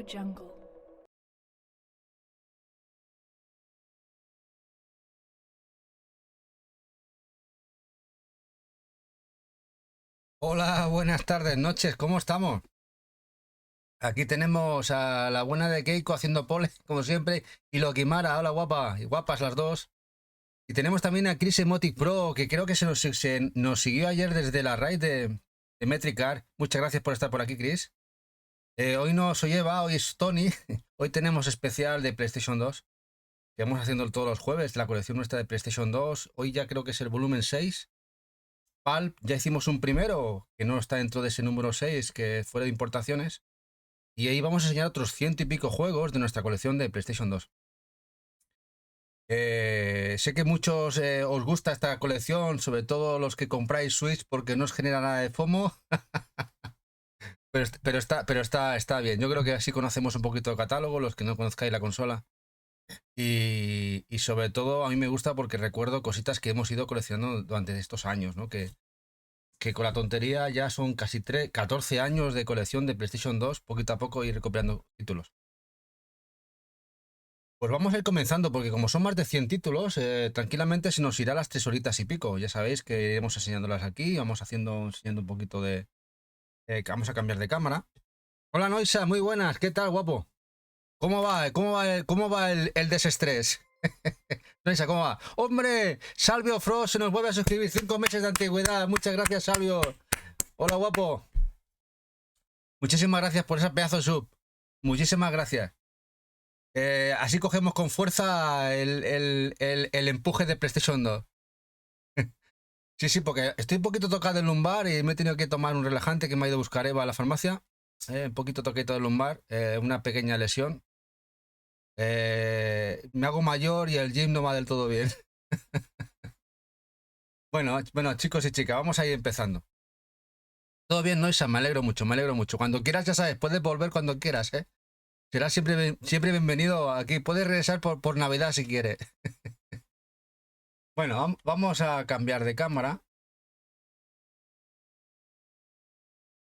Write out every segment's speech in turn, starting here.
jungle. Hola, buenas tardes, noches, ¿cómo estamos? Aquí tenemos a la buena de Keiko haciendo pole, como siempre, y Lokimara, hola guapa, y guapas las dos. Y tenemos también a Chris Emotic Pro, que creo que se nos siguió ayer desde la raid de Metricar. Muchas gracias por estar por aquí, Chris. Hoy no soy Eva, hoy es Tony. Hoy tenemos especial de PlayStation 2, que vamos haciendo todos los jueves, la colección nuestra de PlayStation 2. Hoy ya creo que es el volumen 6. PAL, ya hicimos un primero, que no está dentro de ese número 6, que fue de importaciones. Y ahí vamos a enseñar otros 100 y pico juegos de nuestra colección de PlayStation 2. Sé que muchos os gusta esta colección, sobre todo los que compráis Switch porque no os genera nada de FOMO, pero está bien. Yo creo que así conocemos un poquito el catálogo, los que no conozcáis la consola. Y sobre todo a mí me gusta porque recuerdo cositas que hemos ido coleccionando durante estos años, ¿no? Que con la tontería ya son casi 14 años de colección de PlayStation 2, poquito a poco ir recopiando títulos. Pues vamos a ir comenzando, porque como son más de 100 títulos, tranquilamente se nos irá las 3 horitas y pico. Ya sabéis que iremos enseñándolas aquí, vamos enseñando un poquito de... que vamos a cambiar de cámara. Hola Noisa, muy buenas, ¿qué tal, guapo? ¿Cómo va? ¿Cómo va el desestrés? Noisa, ¿cómo va? ¡Hombre! Salvio Frost se nos vuelve a suscribir, 5 meses de antigüedad. Muchas gracias, Salvio. Hola, guapo. Muchísimas gracias por esa pedazo de sub. Muchísimas gracias. Así cogemos con fuerza el empuje de PlayStation 2. Sí, sí, porque estoy un poquito tocado del lumbar y me he tenido que tomar un relajante que me ha ido a buscar Eva a la farmacia. Un poquito toquito del lumbar, una pequeña lesión. Me hago mayor y el gym no va del todo bien. Bueno, chicos y chicas, vamos a ir empezando. Todo bien, Noisa, me alegro mucho, me alegro mucho. Cuando quieras, ya sabes, puedes volver cuando quieras, ¿eh? Será siempre bienvenido aquí. Puedes regresar por Navidad si quiere. Bueno, vamos a cambiar de cámara.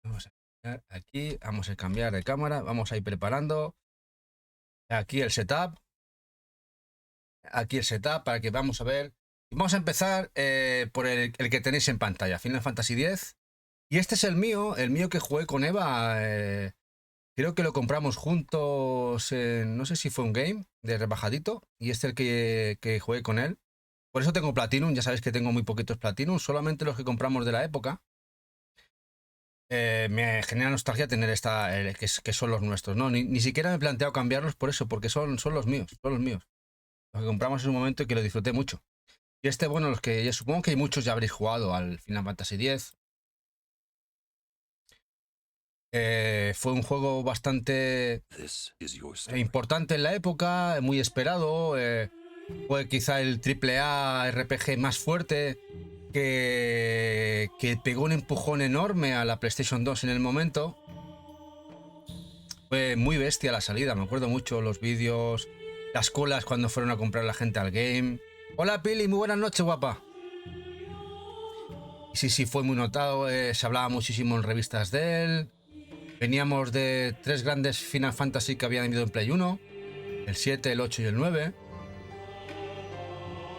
Vamos a cambiar aquí, vamos a cambiar de cámara, vamos a ir preparando. Aquí el setup. Aquí el setup para que vamos a ver. Vamos a empezar por el que tenéis en pantalla, Final Fantasy X. Y este es el mío que jugué con Eva. Creo que lo compramos juntos no sé si fue un game de rebajadito. Y este es el que jugué con él. Por eso tengo Platinum, ya sabéis que tengo muy poquitos Platinum, solamente los que compramos de la época. Me genera nostalgia tener que son los nuestros, ¿no? Ni siquiera me he planteado cambiarlos por eso, porque son los míos, son los míos. Los que compramos en un momento y que lo disfruté mucho. Y bueno, los que yo supongo que hay muchos ya habréis jugado al Final Fantasy X. Fue un juego bastante importante en la época, muy esperado. Fue quizá el AAA RPG más fuerte que pegó un empujón enorme a la PlayStation 2 en el momento. Fue muy bestia la salida, me acuerdo mucho los vídeos, las colas cuando fueron a comprar la gente al game. Hola Pili, muy buenas noches, guapa. Sí, fue muy notado, se hablaba muchísimo en revistas de él. Veníamos de 3 grandes Final Fantasy que habían habido en Play 1, el 7, el 8 y el 9.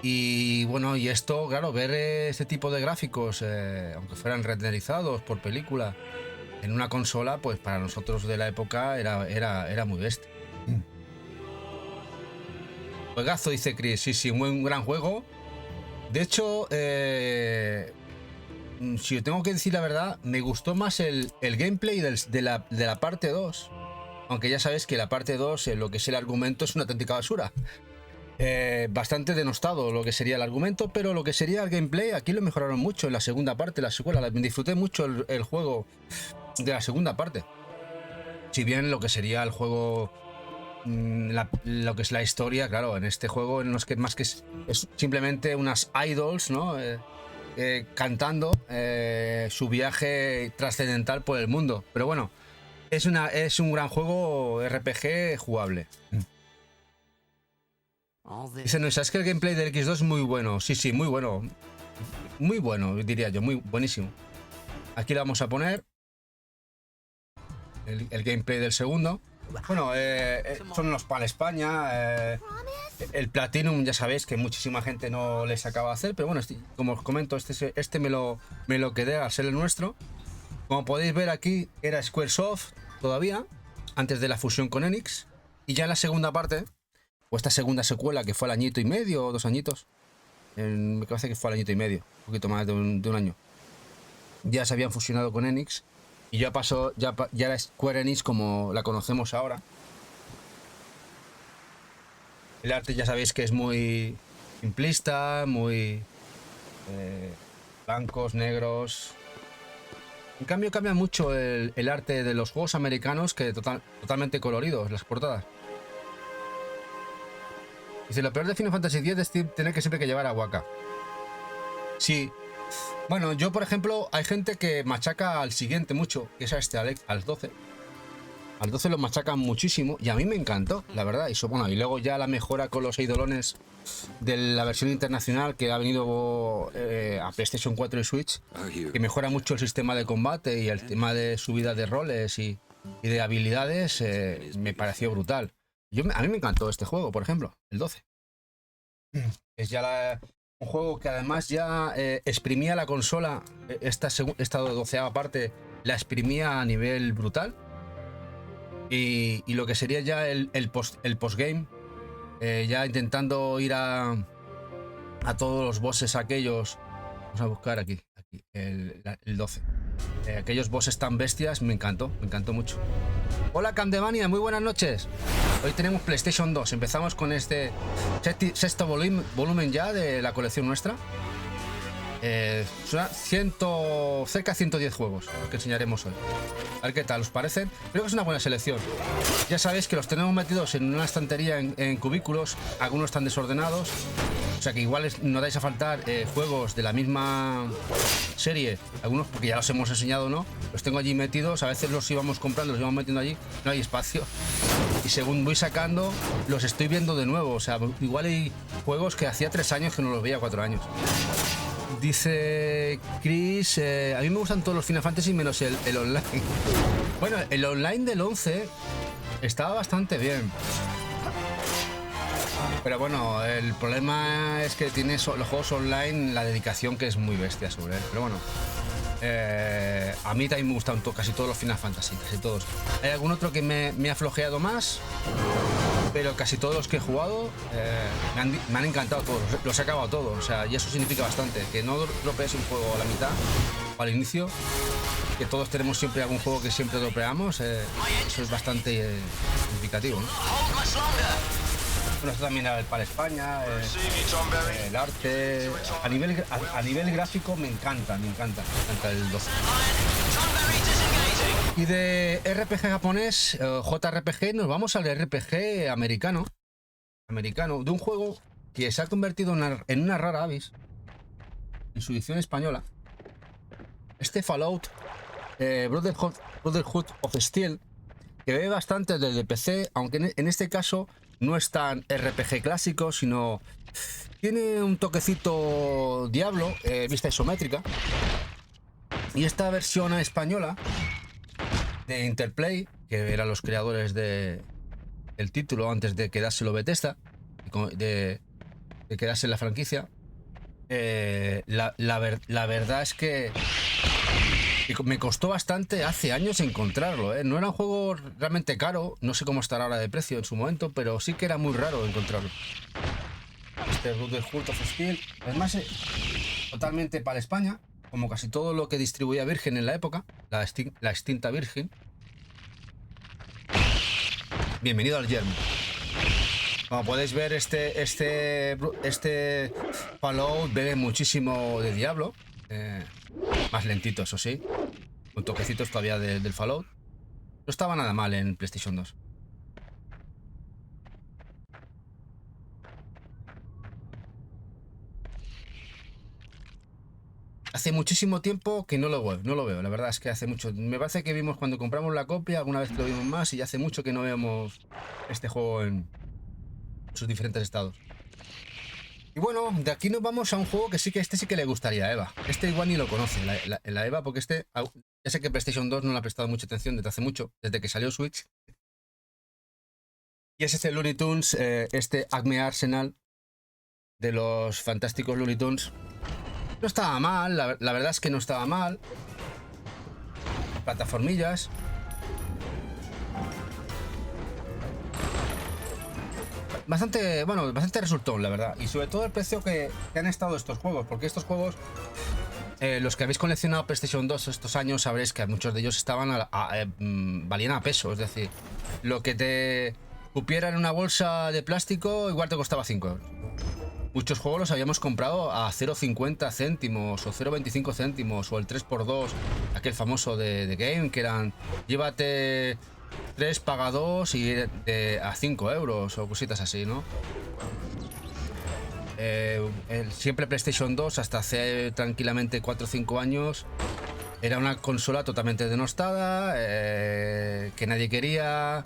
Y bueno, y esto, claro, ver este tipo de gráficos, aunque fueran renderizados por película, en una consola, pues para nosotros de la época era muy bestia. Juegazo, dice Chris. Sí, un gran juego. De hecho, si tengo que decir la verdad, me gustó más el gameplay de la parte 2. Aunque ya sabes que la parte 2, lo que es el argumento, es una auténtica basura. Bastante denostado lo que sería el argumento, pero lo que sería el gameplay aquí lo mejoraron mucho en la segunda parte, la secuela. Disfruté mucho el juego de la segunda parte. Si bien lo que sería el juego, lo que es la historia, claro, en este juego en los que más que es simplemente unas idols, ¿no? Cantando su viaje trascendental por el mundo. Pero bueno, es un gran juego RPG jugable. Dice, no, sabes que el gameplay del X2 es muy bueno. Sí, muy bueno. Muy bueno, diría yo, muy buenísimo. Aquí le vamos a poner el gameplay del segundo. Bueno, son los PAN España. El Platinum, ya sabéis que muchísima gente no les acaba de hacer, pero bueno, como os comento, este me lo quedé al ser el nuestro. Como podéis ver aquí, era Squaresoft todavía, antes de la fusión con Enix. Y ya en la segunda parte, o esta segunda secuela, que fue al añito y medio o 2 añitos, me parece que fue al añito y medio, un poquito más de un año, ya se habían fusionado con Enix. Y ya pasó, ya era Square Enix como la conocemos ahora. El arte ya sabéis que es muy simplista, muy blancos, negros. En cambio cambia mucho el arte de los juegos americanos, que totalmente coloridos, las portadas. Dice, lo peor de Final Fantasy X es tener que siempre que llevar a Waka. Sí. Bueno, yo por ejemplo, hay gente que machaca al siguiente mucho, que es a este, al 12. Al 12 lo machacan muchísimo y a mí me encantó, la verdad. Bueno, y luego ya la mejora con los eidolones de la versión internacional que ha venido a PlayStation 4 y Switch, que mejora mucho el sistema de combate y el tema de subida de roles y de habilidades, me pareció brutal. A mí me encantó este juego, por ejemplo, el 12. Es ya un juego que además ya exprimía la consola, esta 12ª parte la exprimía a nivel brutal. Y lo que sería ya el postgame, ya intentando ir a todos los bosses aquellos. Vamos a buscar aquí el 12. Aquellos bosses tan bestias, me encantó mucho. Hola Camdemania, muy buenas noches. Hoy tenemos PlayStation 2, empezamos con este sexto volumen ya de la colección nuestra. Cerca de 110 juegos que enseñaremos hoy. A ver qué tal os parecen. Creo que es una buena selección. Ya sabéis que los tenemos metidos en una estantería en cubículos. Algunos están desordenados, o sea que igual no dais a faltar juegos de la misma serie. Algunos porque ya los hemos enseñado, ¿no? Los tengo allí metidos. A veces los íbamos comprando, los íbamos metiendo allí. No hay espacio. Y según voy sacando, los estoy viendo de nuevo. O sea, igual hay juegos que hacía 3 años que no los veía, 4 años. Dice Chris, a mí me gustan todos los Final Fantasy menos el online. Bueno, el online del 11 estaba bastante bien. Pero bueno, el problema es que tiene los juegos online la dedicación que es muy bestia sobre él. Pero bueno, a mí también me gustan casi todos los Final Fantasy, casi todos. Hay algún otro que me ha flojeado más, pero casi todos los que he jugado me han encantado todos, los he acabado todos, o sea, y eso significa bastante, que no dropees un juego a la mitad o al inicio, que todos tenemos siempre algún juego que siempre dropeamos, eso es bastante significativo, ¿no? Bueno, esto también era el PAN España, el arte, a nivel gráfico me encanta el 12. Y de RPG japonés, JRPG, nos vamos al RPG americano, de un juego que se ha convertido en una rara avis en su edición española. Este Fallout, Brotherhood of Steel, que ve bastante desde PC, aunque en este caso no es tan RPG clásico, sino tiene un toquecito Diablo, vista isométrica. Y esta versión española de Interplay, que eran los creadores del título antes de quedárselo Bethesda, de quedarse en la franquicia, la verdad es que me costó bastante hace años encontrarlo, No era un juego realmente caro, no sé cómo estará ahora de precio en su momento, pero sí que era muy raro encontrarlo. Este Brotherhood of Steel, además totalmente para España, como casi todo lo que distribuía Virgin en la época, la extinta Virgin. Bienvenido al Yermo. Como podéis ver, este Fallout bebe muchísimo de Diablo, más lentito, eso sí, con toquecitos todavía del Fallout. No estaba nada mal en PlayStation 2. Hace muchísimo tiempo que no lo veo, la verdad es que hace mucho. Me parece que vimos cuando compramos la copia, alguna vez lo vimos más, y ya hace mucho que no vemos este juego en sus diferentes estados. Y bueno, de aquí nos vamos a un juego que sí que le gustaría a Eva. Este igual ni lo conoce, la Eva, porque ya sé que PlayStation 2 no le ha prestado mucha atención desde hace mucho, desde que salió Switch. Y es este Looney Tunes, este Acme Arsenal de los fantásticos Looney Tunes. No estaba mal, la verdad es que no estaba mal. Plataformillas. Bastante, bueno, bastante resultón, la verdad. Y sobre todo el precio que han estado estos juegos, porque estos juegos, los que habéis coleccionado PlayStation 2 estos años, sabréis que muchos de ellos estaban valían a peso. Es decir, lo que te cupiera en una bolsa de plástico igual te costaba 5 euros. Muchos juegos los habíamos comprado a 0,50 céntimos o 0,25 céntimos o el 3x2, aquel famoso de Game, que eran llévate 3, paga 2 y a 5 euros o cositas así, ¿no? Siempre PlayStation 2 hasta hace tranquilamente 4 o 5 años era una consola totalmente denostada, que nadie quería,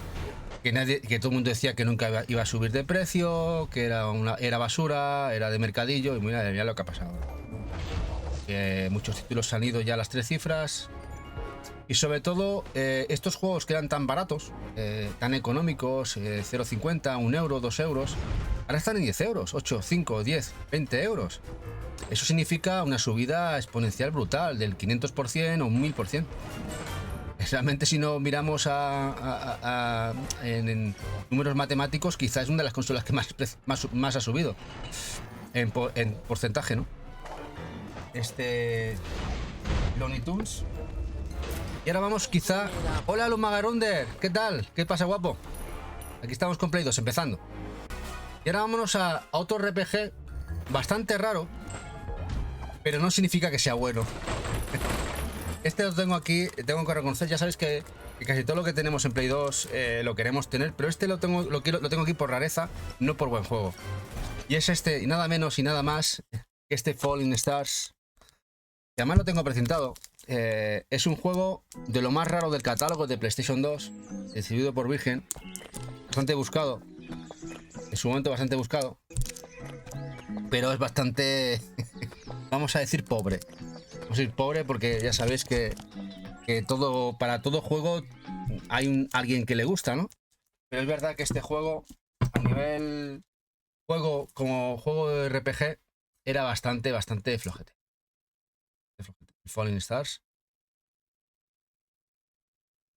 que todo el mundo decía que nunca iba a subir de precio, que era basura, era de mercadillo, y mira lo que ha pasado. Muchos títulos han ido ya a las 3 cifras. Y sobre todo, estos juegos que eran tan baratos, tan económicos, 0,50, 1 euro, 2 euros, ahora están en 10 euros, 8, 5, 10, 20 euros. Eso significa una subida exponencial brutal, del 500% o un 1000%. Realmente, si no miramos en números matemáticos, quizás es una de las consolas que más ha subido en porcentaje, ¿no? Looney Tunes. Y ahora vamos quizá... Hola, Lumagarunder, ¿qué tal? ¿Qué pasa, guapo? Aquí estamos con Play 2, empezando. Y ahora vámonos a otro RPG bastante raro, pero no significa que sea bueno. Este lo tengo aquí, tengo que reconocer, ya sabéis que casi todo lo que tenemos en Play 2 lo queremos tener, pero este lo tengo aquí por rareza, no por buen juego. Y es y nada menos y nada más que este Falling Stars. Y además lo tengo presentado. Es un juego de lo más raro del catálogo de PlayStation 2, distribuido por Virgin, bastante buscado, en su momento bastante buscado, pero es bastante, vamos a decir, pobre. Vamos a decir pobre porque ya sabéis que para todo juego hay alguien que le gusta, ¿no? Pero es verdad que este juego, a nivel como juego de RPG, era bastante flojete. Falling Stars.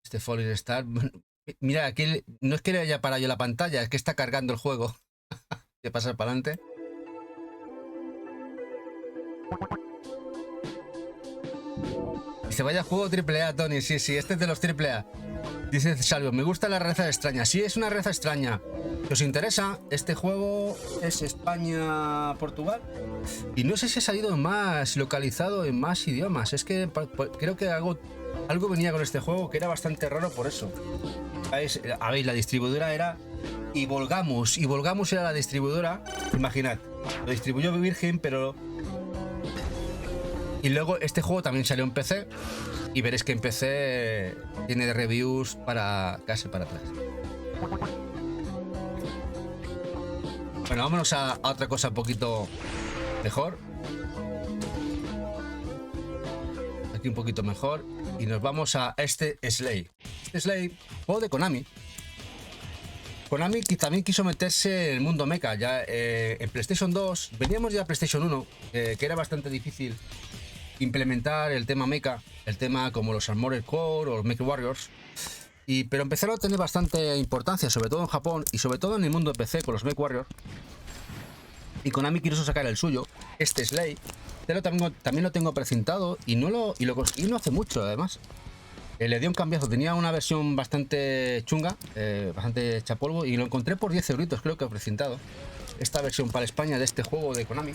Este Falling Stars. Mira, aquí no es que le haya parado yo la pantalla, es que está cargando el juego. Voy a pasar para adelante. Y se vaya juego AAA, Tony. Sí, este es de los AAA. Dice Salvo, me gusta la raza extraña. Sí, es una raza extraña. Si os interesa, este juego es España-Portugal. Y no sé si ha salido más localizado en más idiomas. Es que creo que algo venía con este juego que era bastante raro por eso. ¿Sabéis? La distribuidora era y Volgamus era la distribuidora. Imaginad, lo distribuyó Virgin, pero... Y luego este juego también salió en PC. Y veréis que en PC tiene reviews para casi para atrás. Bueno, vámonos a otra cosa un poquito mejor. Aquí un poquito mejor. Y nos vamos a este Slay. Este Slay, juego de Konami. Konami también quiso meterse en el mundo mecha. Ya en PlayStation 2, veníamos ya a PlayStation 1, que era bastante difícil implementar el tema mecha, el tema como los Armored Core o los Mech Warriors. Pero empezaron a tener bastante importancia, sobre todo en Japón y sobre todo en el mundo de PC con los Mech Warriors. Y Konami quiso sacar el suyo, este Slay. También lo tengo precintado y lo conseguí no hace mucho, además. Le dio un cambiazo, tenía una versión bastante chunga, bastante hecha polvo, y lo encontré por 10 euritos, creo que precintado. Esta versión para España de este juego de Konami.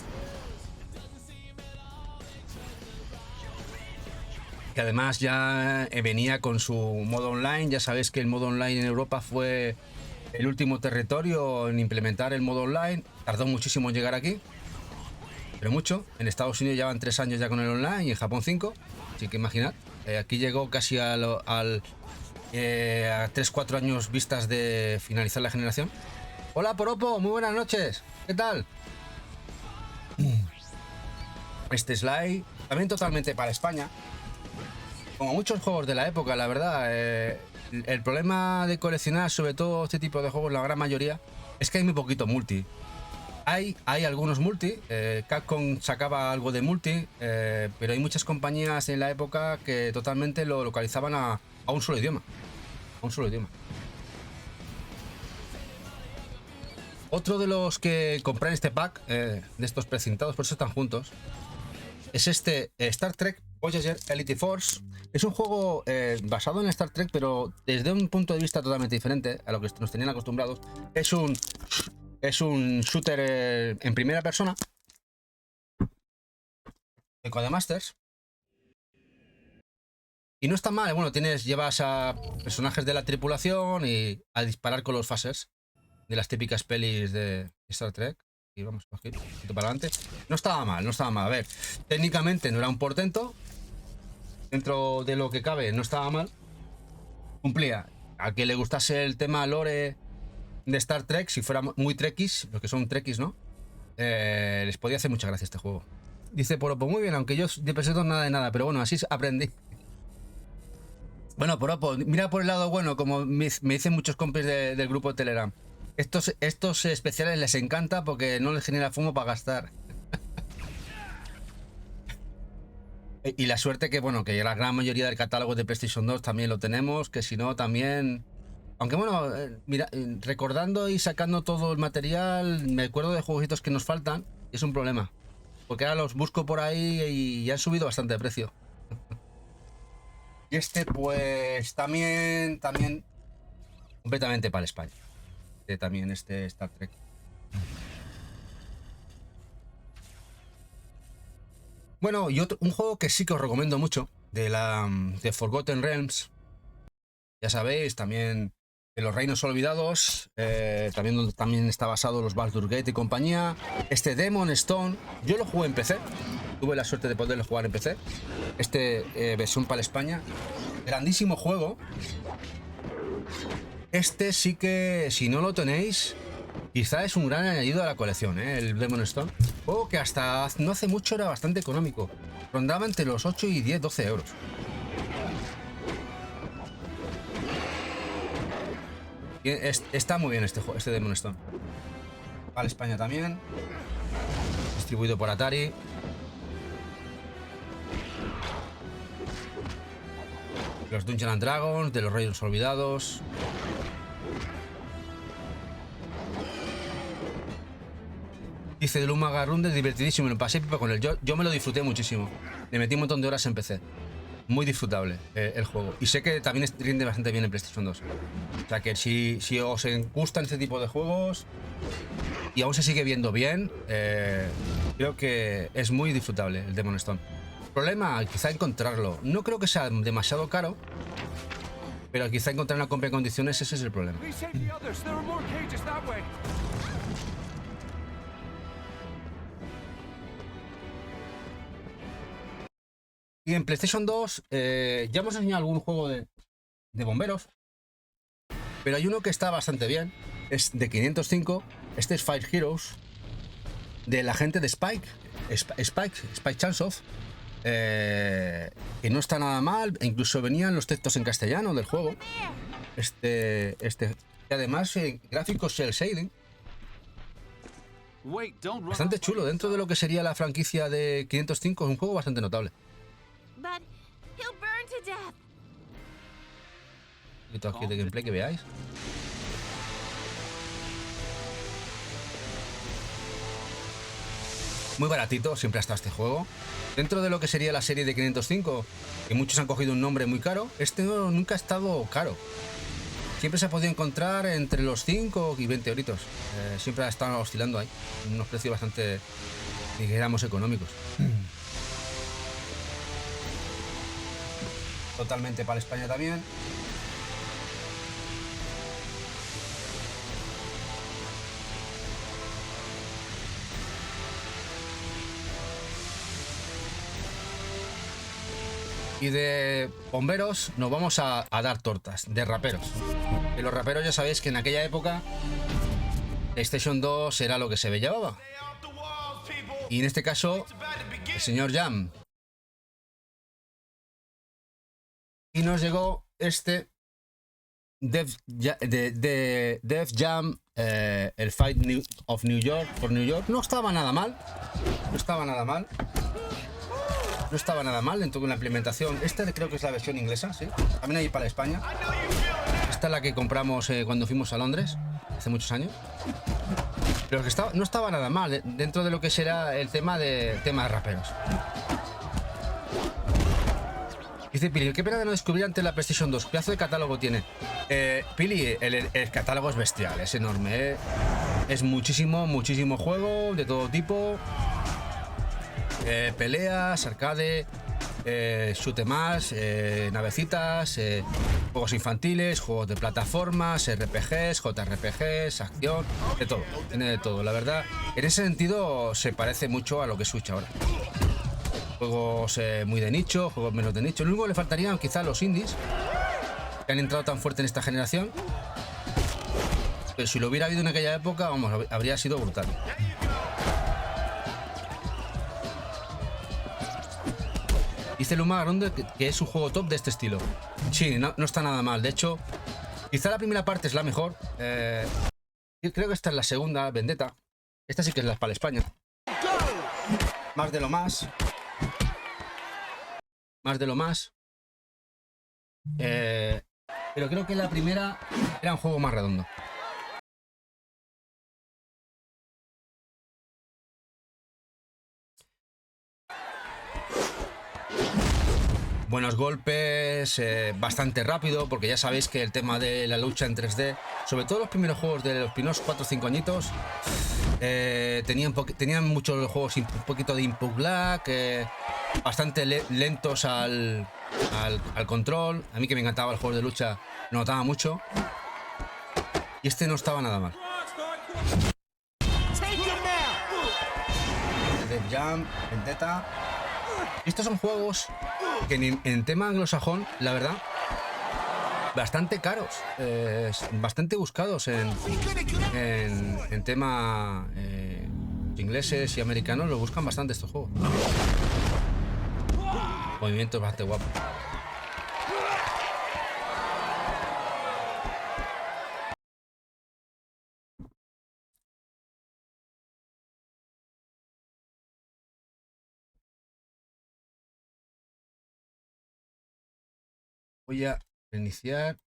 Que además ya venía con su modo online. Ya sabéis que el modo online en Europa fue el último territorio en implementar el modo online. Tardó muchísimo en llegar aquí, pero mucho. En Estados Unidos llevan 3 años ya con el online y en Japón 5. Así que imaginad, aquí llegó casi a 3-4 años vistas de finalizar la generación. Hola Poropo, muy buenas noches, ¿qué tal? Este Slay también totalmente para España. Como muchos juegos de la época, la verdad. el problema de coleccionar, sobre todo este tipo de juegos, la gran mayoría, es que hay muy poquito multi. Hay algunos multi, Capcom sacaba algo de multi, pero hay muchas compañías en la época que totalmente lo localizaban a un solo idioma. A un solo idioma. Otro de los que compran este pack, de estos precintados, por eso están juntos, es este Star Trek Voyager Elite Force. Es un juego basado en Star Trek, pero desde un punto de vista totalmente diferente a lo que nos tenían acostumbrados. Es un shooter en primera persona de Codemasters. Y no está mal. Bueno, llevas a personajes de la tripulación y a disparar con los phasers de las típicas pelis de Star Trek. Y vamos, un poquito para adelante. No estaba mal, no estaba mal. A ver, técnicamente no era un portento. Dentro de lo que cabe, no estaba mal. Cumplía. A quien le gustase el tema lore de Star Trek, si fuera muy trekkies, los que son trekkies, ¿no? Les podía hacer mucha gracia este juego. Dice Poropo, muy bien, aunque yo de presento nada de nada, pero bueno, así aprendí. Bueno, Poropo, mira por el lado bueno, como me dicen muchos compis del grupo de Telegram. Estos especiales les encanta porque no les genera fumo para gastar. Y la suerte que, bueno, que la gran mayoría del catálogo de PlayStation 2 también lo tenemos, que si no también... Aunque bueno, mira, recordando y sacando todo el material, me acuerdo de jueguitos que nos faltan y es un problema. Porque ahora los busco por ahí y han subido bastante de precio. Y este pues también completamente para España. También este Star Trek. Bueno, y un juego que sí que os recomiendo mucho, de Forgotten Realms. Ya sabéis, también de los Reinos Olvidados, también donde también está basado los Baldur's Gate y compañía. Este Demon Stone, yo lo jugué en PC. Tuve la suerte de poderlo jugar en PC. Versión para España. Grandísimo juego. Este sí que, si no lo tenéis, quizá es un gran añadido a la colección, el Demon Stone. Juego que hasta no hace mucho era bastante económico. Rondaba entre los 8 y 10, 12 euros. Y está muy bien este Demon Stone. Para España también. Distribuido por Atari. Los Dungeons and Dragons, de los Reinos Olvidados. Dice de Luma Garrunde, divertidísimo, me lo pasé pipa con él. Yo me lo disfruté muchísimo. Le metí un montón de horas en PC. Muy disfrutable el juego. Y sé que también rinde bastante bien en PlayStation 2. O sea que si os gustan este tipo de juegos y aún se sigue viendo bien, creo que es muy disfrutable el Demon Stone. Problema, quizá encontrarlo. No creo que sea demasiado caro, pero quizá encontrar una compra en condiciones, ese es el problema. Y en PlayStation 2 ya hemos enseñado algún juego de bomberos, pero hay uno que está bastante bien. Es de 505. Este es Fire Heroes, de la gente de Spike Chunsoft, que no está nada mal. E incluso venían los textos en castellano del juego. Y además gráficos cel shading. Bastante chulo. Dentro de lo que sería la franquicia de 505 es un juego bastante notable. Un poquito aquí de gameplay que veáis. Muy baratito siempre ha estado este juego. Dentro de lo que sería la serie de 505, que muchos han cogido un nombre muy caro, este nunca ha estado caro. Siempre se ha podido encontrar entre los 5 y 20 euritos. Siempre ha estado oscilando ahí, en unos precios bastante, digamos, económicos. Totalmente para España también. Y de bomberos nos vamos a dar tortas, de raperos. Y los raperos ya sabéis que en aquella época PlayStation 2 era lo que se llevaba. Y en este caso, el señor Jam. Y nos llegó este Def Jam, el Fight of New York por New York, no estaba nada mal. No estaba nada mal. No estaba nada mal dentro de la implementación. Esta creo que es la versión inglesa, sí. También hay para España. Esta es la que compramos cuando fuimos a Londres, hace muchos años. Pero que no estaba nada mal dentro de lo que será el tema de raperos. Dice Pili, qué pena de no descubrir antes la PlayStation 2. ¿Qué pedazo de catálogo tiene? Pili, el catálogo es bestial, es enorme. Es muchísimo juego de todo tipo. Peleas, arcade, shoot más, navecitas, juegos infantiles, juegos de plataformas, RPGs, JRPGs, acción, de todo, tiene de todo. La verdad, en ese sentido se parece mucho a lo que es Switch ahora. Juegos muy de nicho, juegos menos de nicho. Lo único que le faltarían quizá los indies, que han entrado tan fuerte en esta generación. Pero si lo hubiera habido en aquella época, vamos, habría sido brutal. Dice Luma Gronde que es un juego top de este estilo. Sí, no está nada mal. De hecho, quizá la primera parte es la mejor. Creo que esta es la segunda, Vendetta. Esta sí que es la para España. Más de lo más. Más de lo más. Pero creo que la primera era un juego más redondo. Buenos golpes, bastante rápido, porque ya sabéis que el tema de la lucha en 3D, sobre todo los primeros juegos de los primeros 4 o 5 añitos, tenían muchos juegos un poquito de input lag, bastante lentos al control. A mí, que me encantaba el juego de lucha, lo notaba mucho. Y este no estaba nada mal. Def Jam, Vendetta. Estos son juegos que en tema anglosajón, la verdad, bastante caros, bastante buscados en tema ingleses y americanos, lo buscan bastante estos juegos. Movimientos bastante guapos. Voy a iniciar.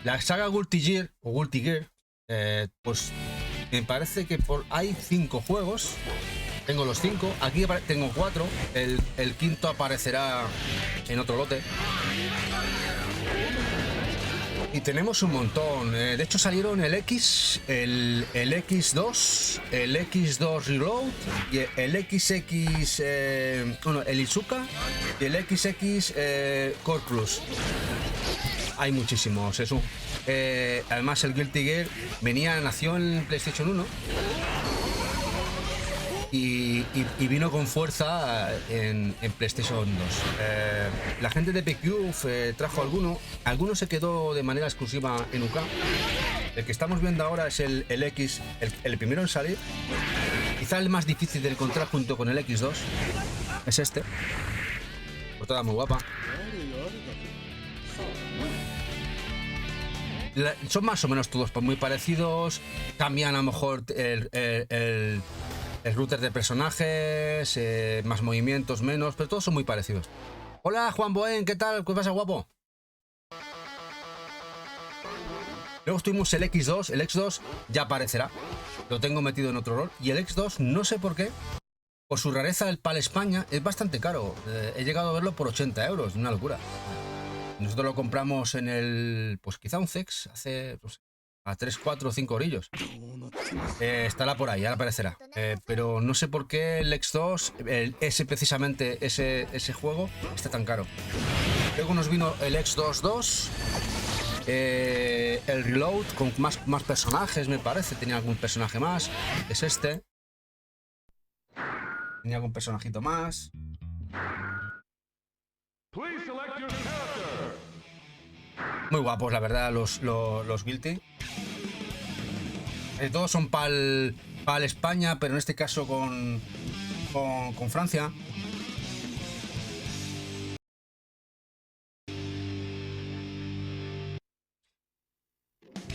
La saga Guilty Gear o Guilty Gear, pues me parece que hay 5 juegos. Tengo los 5. Aquí tengo 4. El quinto aparecerá en otro lote. Y tenemos un montón. De hecho, salieron el X, el X2, el X2 Reload y el XX, el Izuka y el XX Core Plus. Hay muchísimos. Además, el Guilty Gear nació en PlayStation 1 y vino con fuerza en PlayStation 2. La gente de PQ trajo alguno se quedó de manera exclusiva en UK. El que estamos viendo ahora es el X, el primero en salir, quizá el más difícil de encontrar junto con el X2, es este. Portada muy guapa. Son más o menos todos muy parecidos, cambian a lo mejor el router de personajes, más movimientos, menos, pero todos son muy parecidos. Hola Juan Boen, ¿qué tal? ¿Qué pasa, guapo? Luego tuvimos el X2, el X2 ya aparecerá, lo tengo metido en otro rol, y el X2 no sé por qué, por su rareza el PAL España es bastante caro, he llegado a verlo por 80 euros, una locura. Nosotros lo compramos en el, pues quizá un CEX, hace pues, a 3, 4 o 5 orillos. Estará por ahí, ahora aparecerá. Pero no sé por qué el X2, precisamente ese juego, está tan caro. Luego nos vino el X2-2, el Reload con más personajes, me parece. Tenía algún personaje más. Es este. Tenía algún personajito más. Muy guapos, la verdad, los Guilty. Todos son PAL España, pero en este caso con Francia.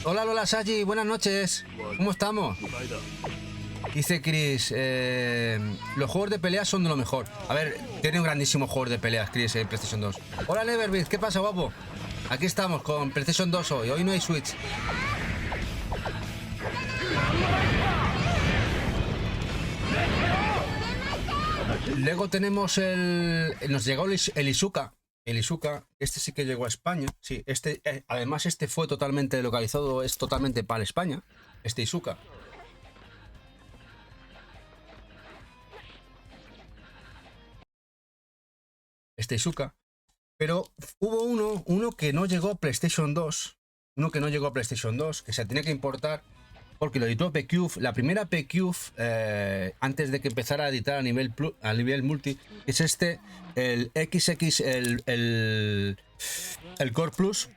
Hola Lola Saji, buenas noches. ¿Cómo estamos? Dice Chris, los juegos de peleas son de lo mejor. A ver, tiene un grandísimo juego de peleas, Chris, en PlayStation 2. Hola Neverbeat, ¿qué pasa, guapo? Aquí estamos con PlayStation 2 hoy. Hoy no hay Switch. Luego tenemos nos llegó el Izuka. El Izuka, este sí que llegó a España. Sí, además este fue totalmente localizado, es totalmente para España. Este Izuka. Este Izuka. Pero hubo uno que no llegó a PlayStation 2. Uno que no llegó a PlayStation 2, que se tenía que importar porque lo editó PQF. La primera PQF, antes de que empezara a editar a nivel multi, es el XX, el Core Plus.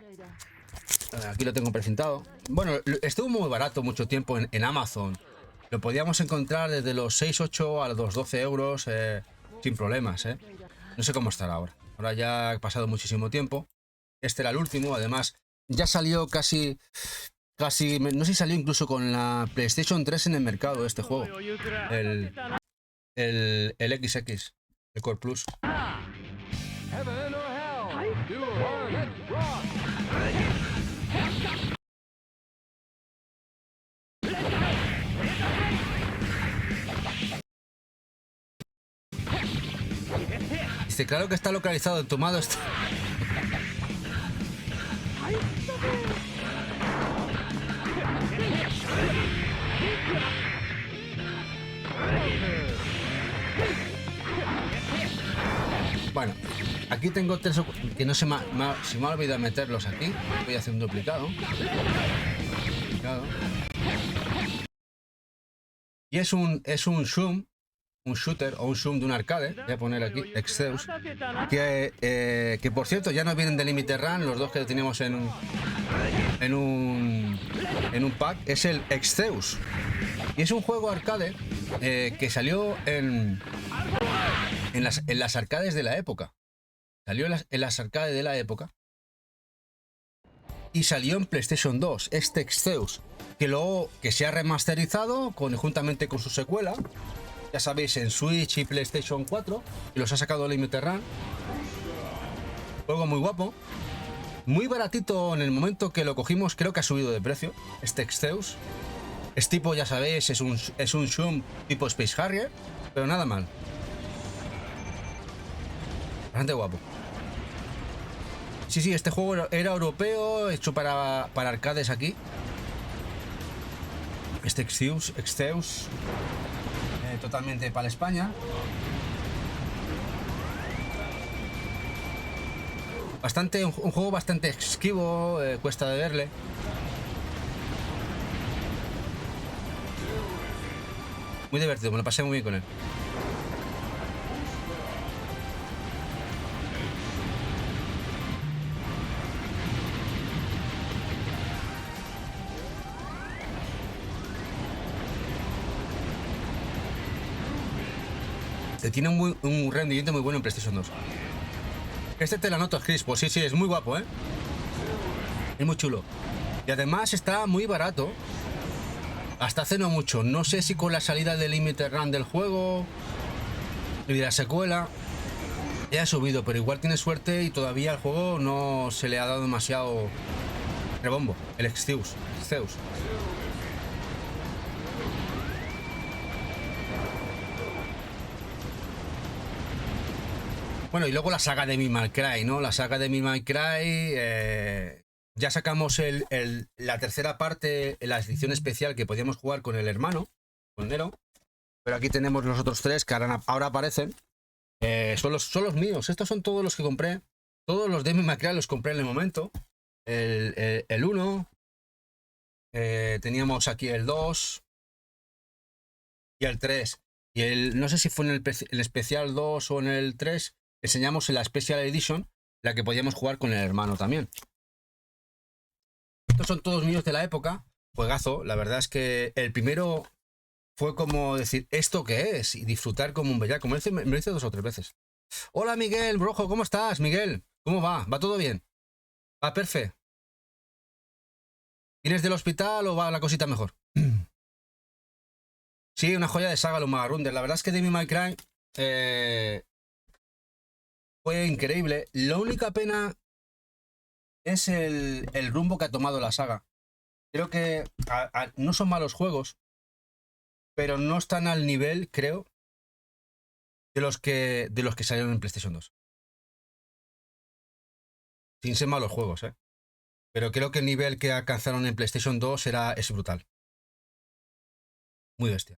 Aquí lo tengo presentado. Bueno, estuvo muy barato mucho tiempo en Amazon. Lo podíamos encontrar desde los 6-8 a los 12 euros sin problemas. No sé cómo estará ahora. Ahora ya ha pasado muchísimo tiempo. Este era el último. Además, ya salió casi, no sé si salió incluso con la PlayStation 3 en el mercado este juego. El XX, el Core Plus. Dice, claro que está localizado en tu mano. Bueno, aquí tengo tres que no se me ha olvidado meterlos aquí. Voy a hacer un duplicado. Y es un zoom, un shooter o un zoom de un arcade. Voy a poner aquí Exceus. Que por cierto ya no vienen de Limited Run, los dos que teníamos en un pack. Es el Exceus. Y es un juego arcade que salió en las arcades de la época. Salió en las arcades de la época. Y salió en PlayStation 2, este Exceus, que se ha remasterizado conjuntamente con su secuela. Ya sabéis, en Switch y PlayStation 4. Y los ha sacado Limited Run. Juego muy guapo. Muy baratito en el momento que lo cogimos, creo que ha subido de precio. Este Exceus. Es tipo, ya sabéis, es un zoom tipo Space Harrier, pero nada mal. Bastante guapo. Sí, este juego era europeo, hecho para arcades aquí. Este Exceus totalmente para España. Un juego bastante esquivo, cuesta de verle. Muy divertido, me lo pasé muy bien con él. Tiene un rendimiento muy bueno en PlayStation 2. Este te la noto, Chris. Pues sí, es muy guapo, ¿eh? Es muy chulo. Y además está muy barato. Hasta hace no mucho. No sé si con la salida del Limited Run del juego y de la secuela ya ha subido, pero igual tiene suerte y todavía al juego no se le ha dado demasiado rebombo. El Exceus. Bueno, y luego la saga de Devil May Cry, ¿no? La saga de Devil May Cry. Ya sacamos la tercera parte, la edición especial que podíamos jugar con el hermano, con Nero. Pero aquí tenemos los otros tres que ahora aparecen. Son los míos. Estos son todos los que compré. Todos los Devil May Cry los compré en el momento. El 1. Teníamos aquí el 2. Y el 3. Y no sé si fue en el especial 2 o en el 3. Enseñamos en la Special Edition, la que podíamos jugar con el hermano también. Estos son todos míos de la época. Juegazo. La verdad es que el primero fue como decir, ¿esto qué es? Y disfrutar como un bellaco. Me lo hice 2 o 3 veces. Hola Miguel, Brojo, ¿cómo estás, Miguel? ¿Cómo va? ¿Va todo bien? ¿Va perfecto? ¿Vienes del hospital o va la cosita mejor? Sí, una joya de saga, los Magarundes. La verdad es que Devil May Cry fue increíble. La única pena es el rumbo que ha tomado la saga. Creo que no son malos juegos, pero no están al nivel, creo, de los que salieron en PlayStation 2. Sin ser malos juegos, ¿eh? Pero creo que el nivel que alcanzaron en PlayStation 2 es brutal. Muy bestia.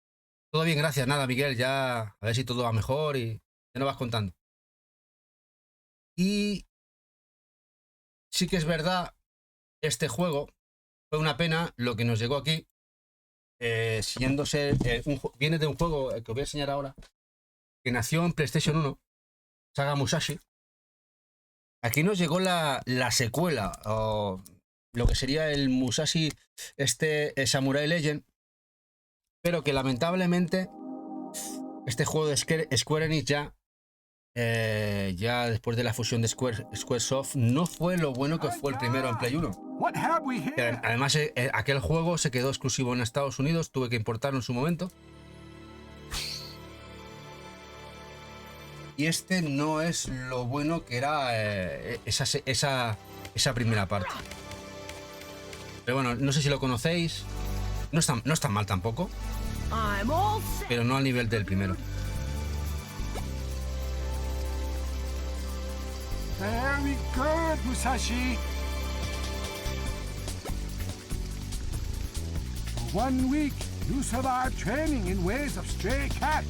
Todo bien, gracias. Nada, Miguel, ya a ver si todo va mejor y ya nos vas contando. Y sí que es verdad, este juego fue una pena lo que nos llegó aquí, viene de un juego que os voy a enseñar ahora, que nació en PlayStation 1, Saga Musashi. Aquí nos llegó la secuela, o lo que sería el Musashi Samurai Legend, pero que lamentablemente este juego de Square Enix ya después de la fusión de Squaresoft no fue lo bueno que fue el primero en Play 1. Además, aquel juego se quedó exclusivo en Estados Unidos, tuve que importarlo en su momento. Y este no es lo bueno que era esa primera parte. Pero bueno, no sé si lo conocéis. No es tan mal tampoco. Pero no al nivel del primero. Very good, Musashi. For 1 week, you survived training in Ways of Stray Cat.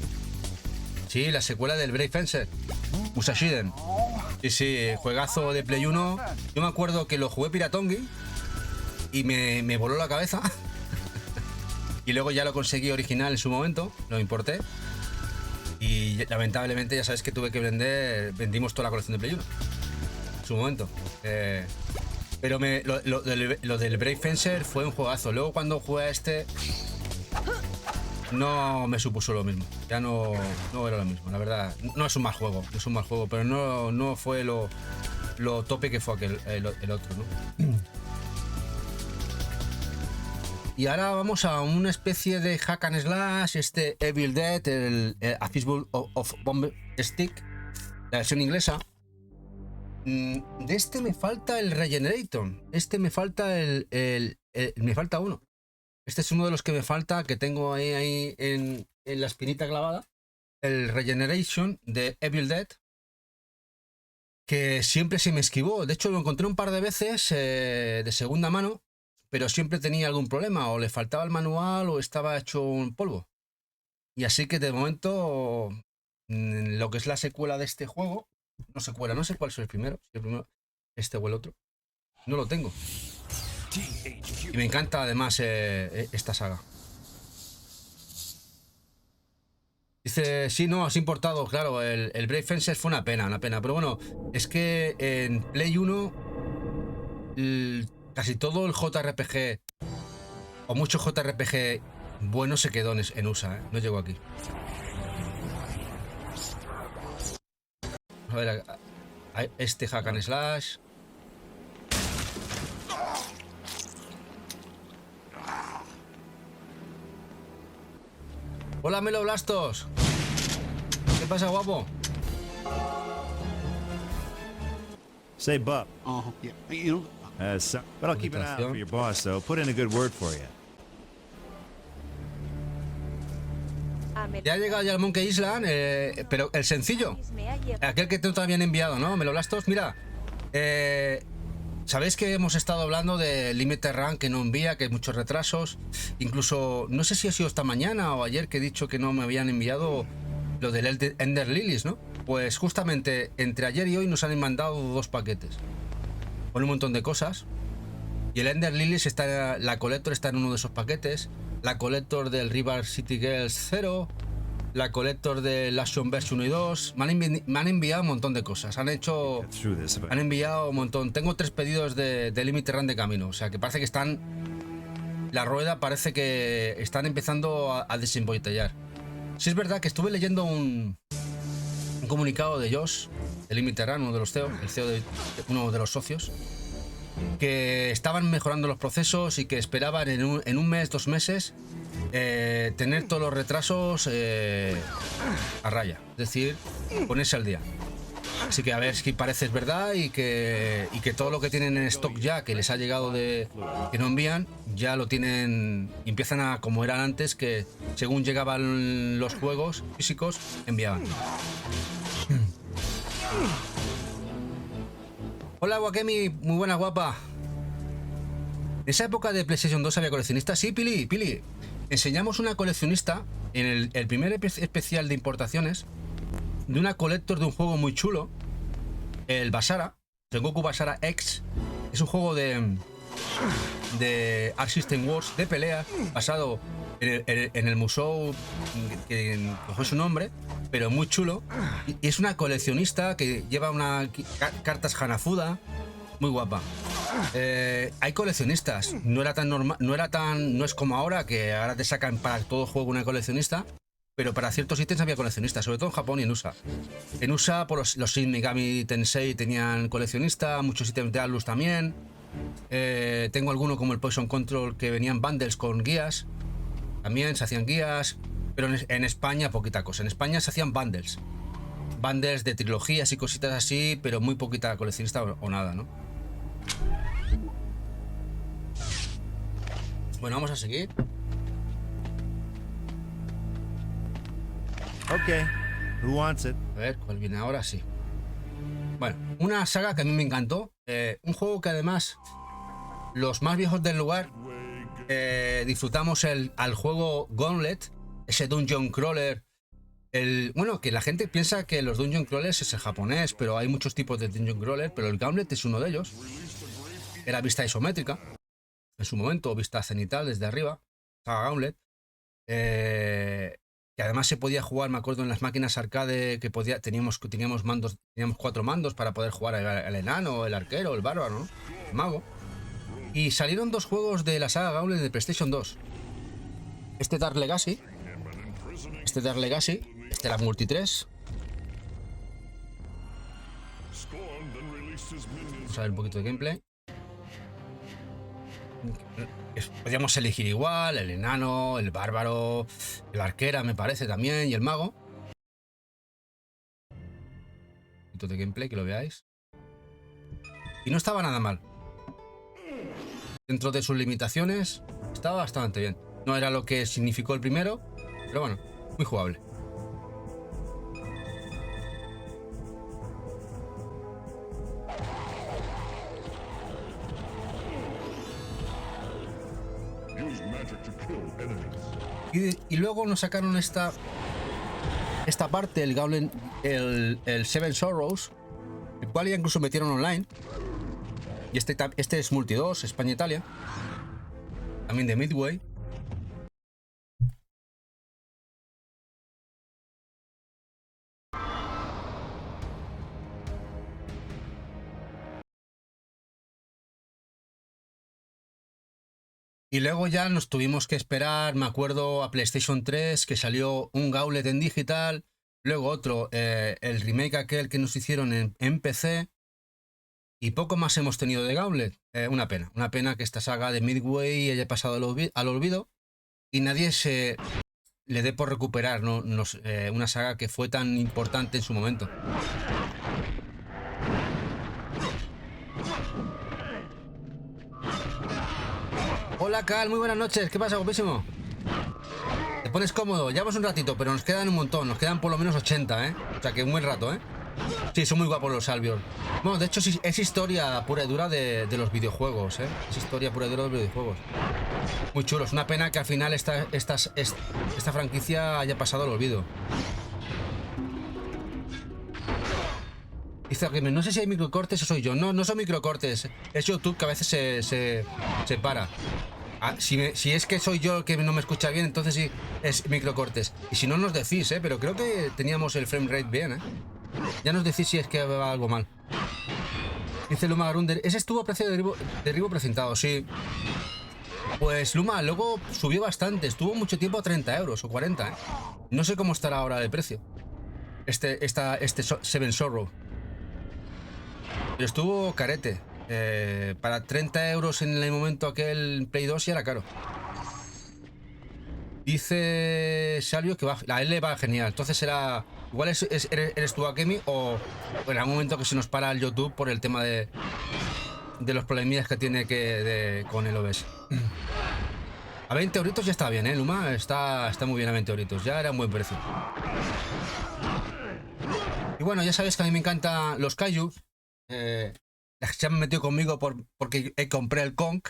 Sí, la secuela del Brave Fencer, Musashiden. Sí, juegazo de Play 1. Yo me acuerdo que lo jugué piratongui y me voló la cabeza. Y luego ya lo conseguí original en su momento, lo importé. Y lamentablemente ya sabes que tuve que vendimos toda la colección de Play 1 en su momento. Pero lo del Brave Fencer fue un juegazo. Luego cuando jugué a este no me supuso lo mismo. Ya no era lo mismo, la verdad. No es un mal juego, pero no fue lo tope que fue el otro, ¿no? Y ahora vamos a una especie de hack and slash, Evil Dead, A Fistful of Bomb Stick, la versión inglesa. De este me falta el Regenerator. Me falta me falta uno. Este es uno de los que me falta, que tengo ahí en la espinita clavada. El Regeneration de Evil Dead, que siempre se me esquivó. De hecho, lo encontré un par de veces de segunda mano, pero siempre tenía algún problema, o le faltaba el manual o estaba hecho un polvo. Y así que de momento, lo que es la secuela de este juego, no sé cuál es el primero, si el primero, este o el otro, no lo tengo. Y me encanta además esta saga. Dice, sí, no, has importado, claro, el Brave Fencer fue una pena, pero bueno, es que en Play 1 casi todo el JRPG, o mucho JRPG bueno se quedó en USA, no llegó aquí. A ver, este hack and slash. Hola, Melo Blastos. ¿Qué pasa, guapo? Say, Bub. Yeah. You know, But I'll keep an eye out for your boss, though. Put in a good word for you. Ya ha llegado ya el Monkey Island, pero el sencillo, aquel que te habían enviado, ¿no? Melo Blastos, mira. Sabéis que hemos estado hablando de Limited Run que no envía, que hay muchos retrasos. Incluso, no sé si ha sido esta mañana o ayer que he dicho que no me habían enviado lo del Ender Lilies, ¿no? Pues justamente entre ayer y hoy nos han mandado 2 paquetes con un montón de cosas. Y el Ender Lilies la Collector está en uno de esos paquetes. La Collector del River City Girls 0. La Collector del Action Version 1 y 2. Me han enviado un montón de cosas. Han enviado un montón. Tengo 3 pedidos de Limited Run de camino. O sea que parece que están. La rueda parece que están empezando a desembotellar. Sí es verdad que estuve leyendo un comunicado de Josh, de Limited Run, uno de los CEO, el CEO de uno de los socios. que estaban mejorando los procesos y que esperaban en un mes, 2 meses, tener todos los retrasos a raya, es decir, ponerse al día. Así que a ver si parece verdad y que todo lo que tienen en stock ya, que les ha llegado que no envían, ya lo tienen y empiezan a como eran antes, que según llegaban los juegos físicos, enviaban. Hola Wakemi, muy buena guapa. En esa época de PlayStation 2 había coleccionistas. Sí, Pili. Enseñamos una coleccionista en el primer especial de importaciones de una collector de un juego muy chulo, el Basara, Sengoku Basara X. Es un juego de Arc System Wars de pelea basado en el museo que cogió su nombre, pero muy chulo. Y es una coleccionista que lleva cartas Hanafuda, muy guapa. Hay coleccionistas, no es como ahora, que ahora te sacan para todo juego una coleccionista, pero para ciertos ítems había coleccionistas, sobre todo en Japón y en USA. En USA, por los Shin Megami Tensei tenían coleccionista, muchos ítems de Atlus también. Tengo alguno como el Poison Control que venían bundles con guías. También se hacían guías, pero en España poquita cosa. En España se hacían bundles de trilogías y cositas así, pero muy poquita coleccionista o nada, ¿no? Bueno, vamos a seguir. Okay, who wants it? A ver, ¿cuál viene ahora? Sí. Bueno, una saga que a mí me encantó. Un juego que además los más viejos del lugar disfrutamos al juego Gauntlet, ese Dungeon Crawler. Bueno, que la gente piensa que los Dungeon Crawlers es el japonés, pero hay muchos tipos de Dungeon Crawler, pero el Gauntlet es uno de ellos. Era vista isométrica, en su momento, vista cenital desde arriba, saga Gauntlet. Que además se podía jugar, me acuerdo, en las máquinas arcade, que teníamos 4 mandos para poder jugar al enano, el arquero, el bárbaro, ¿no? El mago. Y salieron 2 juegos de la saga Gauntlet de PlayStation 2. Este Dark Legacy, la Multi 3. Vamos a ver un poquito de gameplay. Podríamos elegir igual el enano, el bárbaro, el arquera me parece también, y el mago. Un poquito de gameplay que lo veáis. Y no estaba nada mal. Dentro de sus limitaciones estaba bastante bien. No era lo que significó el primero, pero bueno, muy jugable. Y luego nos sacaron esta parte, el Gauntlet, el Seven Sorrows, el cual ya incluso metieron online. Y este es Multi 2, España-Italia, también de Midway. Y luego ya nos tuvimos que esperar, me acuerdo, a PlayStation 3, que salió un Gauntlet en digital, luego otro, el remake aquel que nos hicieron en PC, y poco más hemos tenido de Gauntlet. Una pena que esta saga de Midway haya pasado al olvido y nadie se le dé por recuperar, ¿no? Una saga que fue tan importante en su momento. Hola Cal, muy buenas noches, ¿qué pasa, guapísimo? Te pones cómodo, llevamos un ratito, pero nos quedan un montón, nos quedan por lo menos 80, ¿eh? O sea que un buen rato, ¿eh? Sí, son muy guapos los Albion. Bueno, de hecho es historia pura y dura de los videojuegos, ¿eh? Es historia pura y dura de los videojuegos. Muy chulo, es una pena que al final esta franquicia haya pasado al olvido. Dice que no sé si hay microcortes o soy yo. No, no son microcortes. Es YouTube que a veces se para. Si es que soy yo el que no me escucha bien, entonces sí es microcortes. Y si no nos decís, pero creo que teníamos el frame rate bien, Ya nos decís si es que va algo mal. Dice Luma Grunder, ese estuvo a precio de derribo precintado, sí. Pues Luma, luego subió bastante. Estuvo mucho tiempo a 30 euros o 40, No sé cómo estará ahora el precio. Este Seven Sorrow. Pero estuvo carete. Para 30 euros en el momento aquel Play 2 ya era caro. Dice Salvio que la L va genial. Entonces será... Igual eres tú, Akemi, o en algún momento que se nos para el YouTube por el tema de los problemillas que tiene con el OBS. A 20 euritos ya está bien, ¿eh, Luma? Está muy bien a 20 euritos. Ya era un buen precio. Y bueno, ya sabéis que a mí me encantan los Kaiju. Se han metido conmigo porque compré el Kong.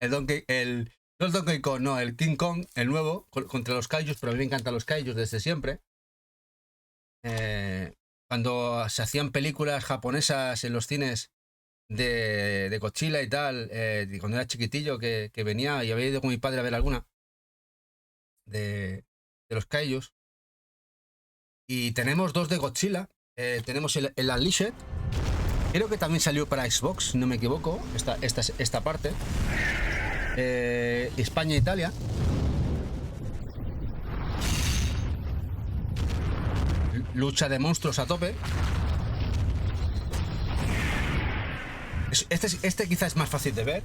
No el Donkey Kong, no, el King Kong, el nuevo, contra los Kaijus, pero a mí me encantan los Kaijus desde siempre. Cuando se hacían películas japonesas en los cines de Godzilla y tal, cuando era chiquitillo, que venía y había ido con mi padre a ver alguna de los Kaijus. Y tenemos dos de Godzilla. Tenemos el Unleashed. Creo que también salió para Xbox, si no me equivoco, esta parte. España e Italia. Lucha de monstruos a tope. Este quizás es más fácil de ver.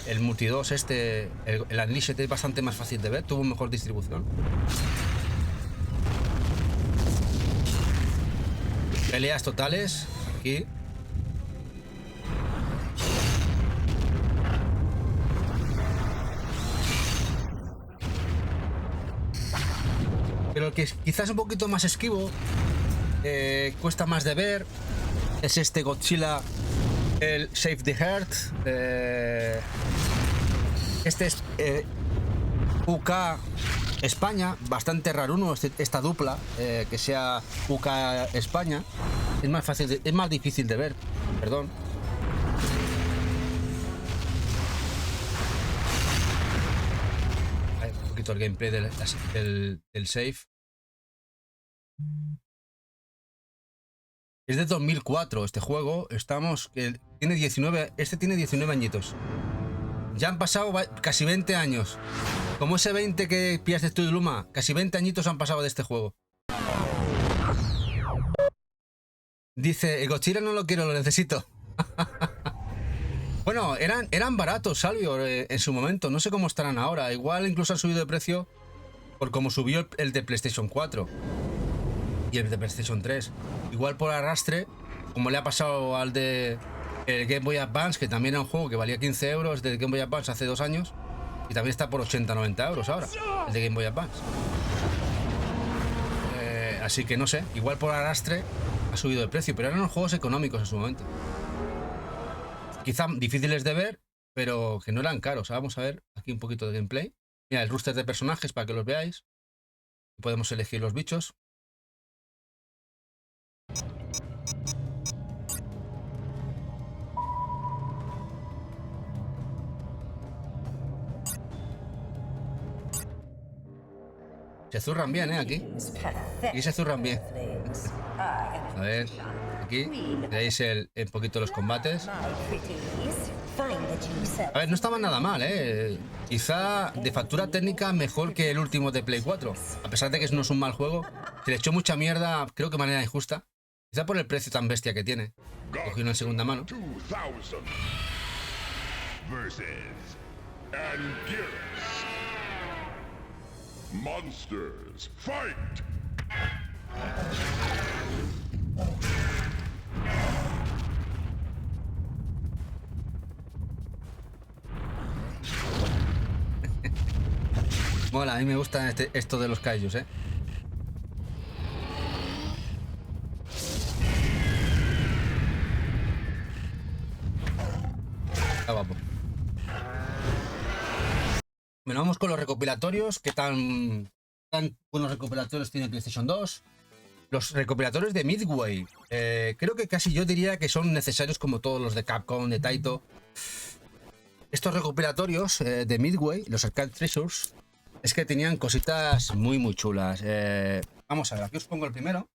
El Multi 2, el Unleashed es bastante más fácil de ver. Tuvo mejor distribución. Peleas totales aquí. Pero el que quizás un poquito más esquivo, cuesta más de ver, es este Godzilla, el Save the Earth. Este es UK España, bastante raruno esta dupla, que sea UK España. Es más difícil de ver, perdón. Hay un poquito el gameplay del save. Es de 2004 este juego. Tiene 19. Este tiene 19 añitos. Ya han pasado casi 20 años. Como ese 20 que pillaste tú, Luma. Casi 20 añitos han pasado de este juego. Dice, Godzilla no lo quiero, lo necesito. Bueno, eran baratos, Salvio, en su momento. No sé cómo estarán ahora. Igual incluso han subido de precio por cómo subió el de PlayStation 4 y el de PlayStation 3. Igual por arrastre, como le ha pasado al de el Game Boy Advance, que también era un juego que valía 15 euros del Game Boy Advance hace 2 años. Y también está por 80-90 euros ahora, el de Game Boy Advance. Así que no sé, igual por arrastre ha subido de precio, pero eran unos juegos económicos en su momento. Quizá difíciles de ver, pero que no eran caros. Vamos a ver aquí un poquito de gameplay. Mira, el roster de personajes para que los veáis. Podemos elegir los bichos. Se zurran bien, aquí. Aquí se zurran bien. A ver, aquí veis un poquito los combates. A ver, no estaban nada mal, quizá de factura técnica mejor que el último de Play 4. A pesar de que no es un mal juego, se le echó mucha mierda, creo que de manera injusta. Quizá por el precio tan bestia que tiene. Cogí uno en segunda mano. Monsters, fight! Mola, a mí me gusta esto de los kaijus, Está guapo. Bueno, vamos con los recopilatorios. ¿Qué tan buenos recopilatorios tiene PlayStation 2? Los recopilatorios de Midway. Creo que casi yo diría que son necesarios como todos los de Capcom, de Taito. Estos recopilatorios de Midway, los Arcade Treasures, es que tenían cositas muy muy chulas. Vamos a ver, aquí os pongo el primero.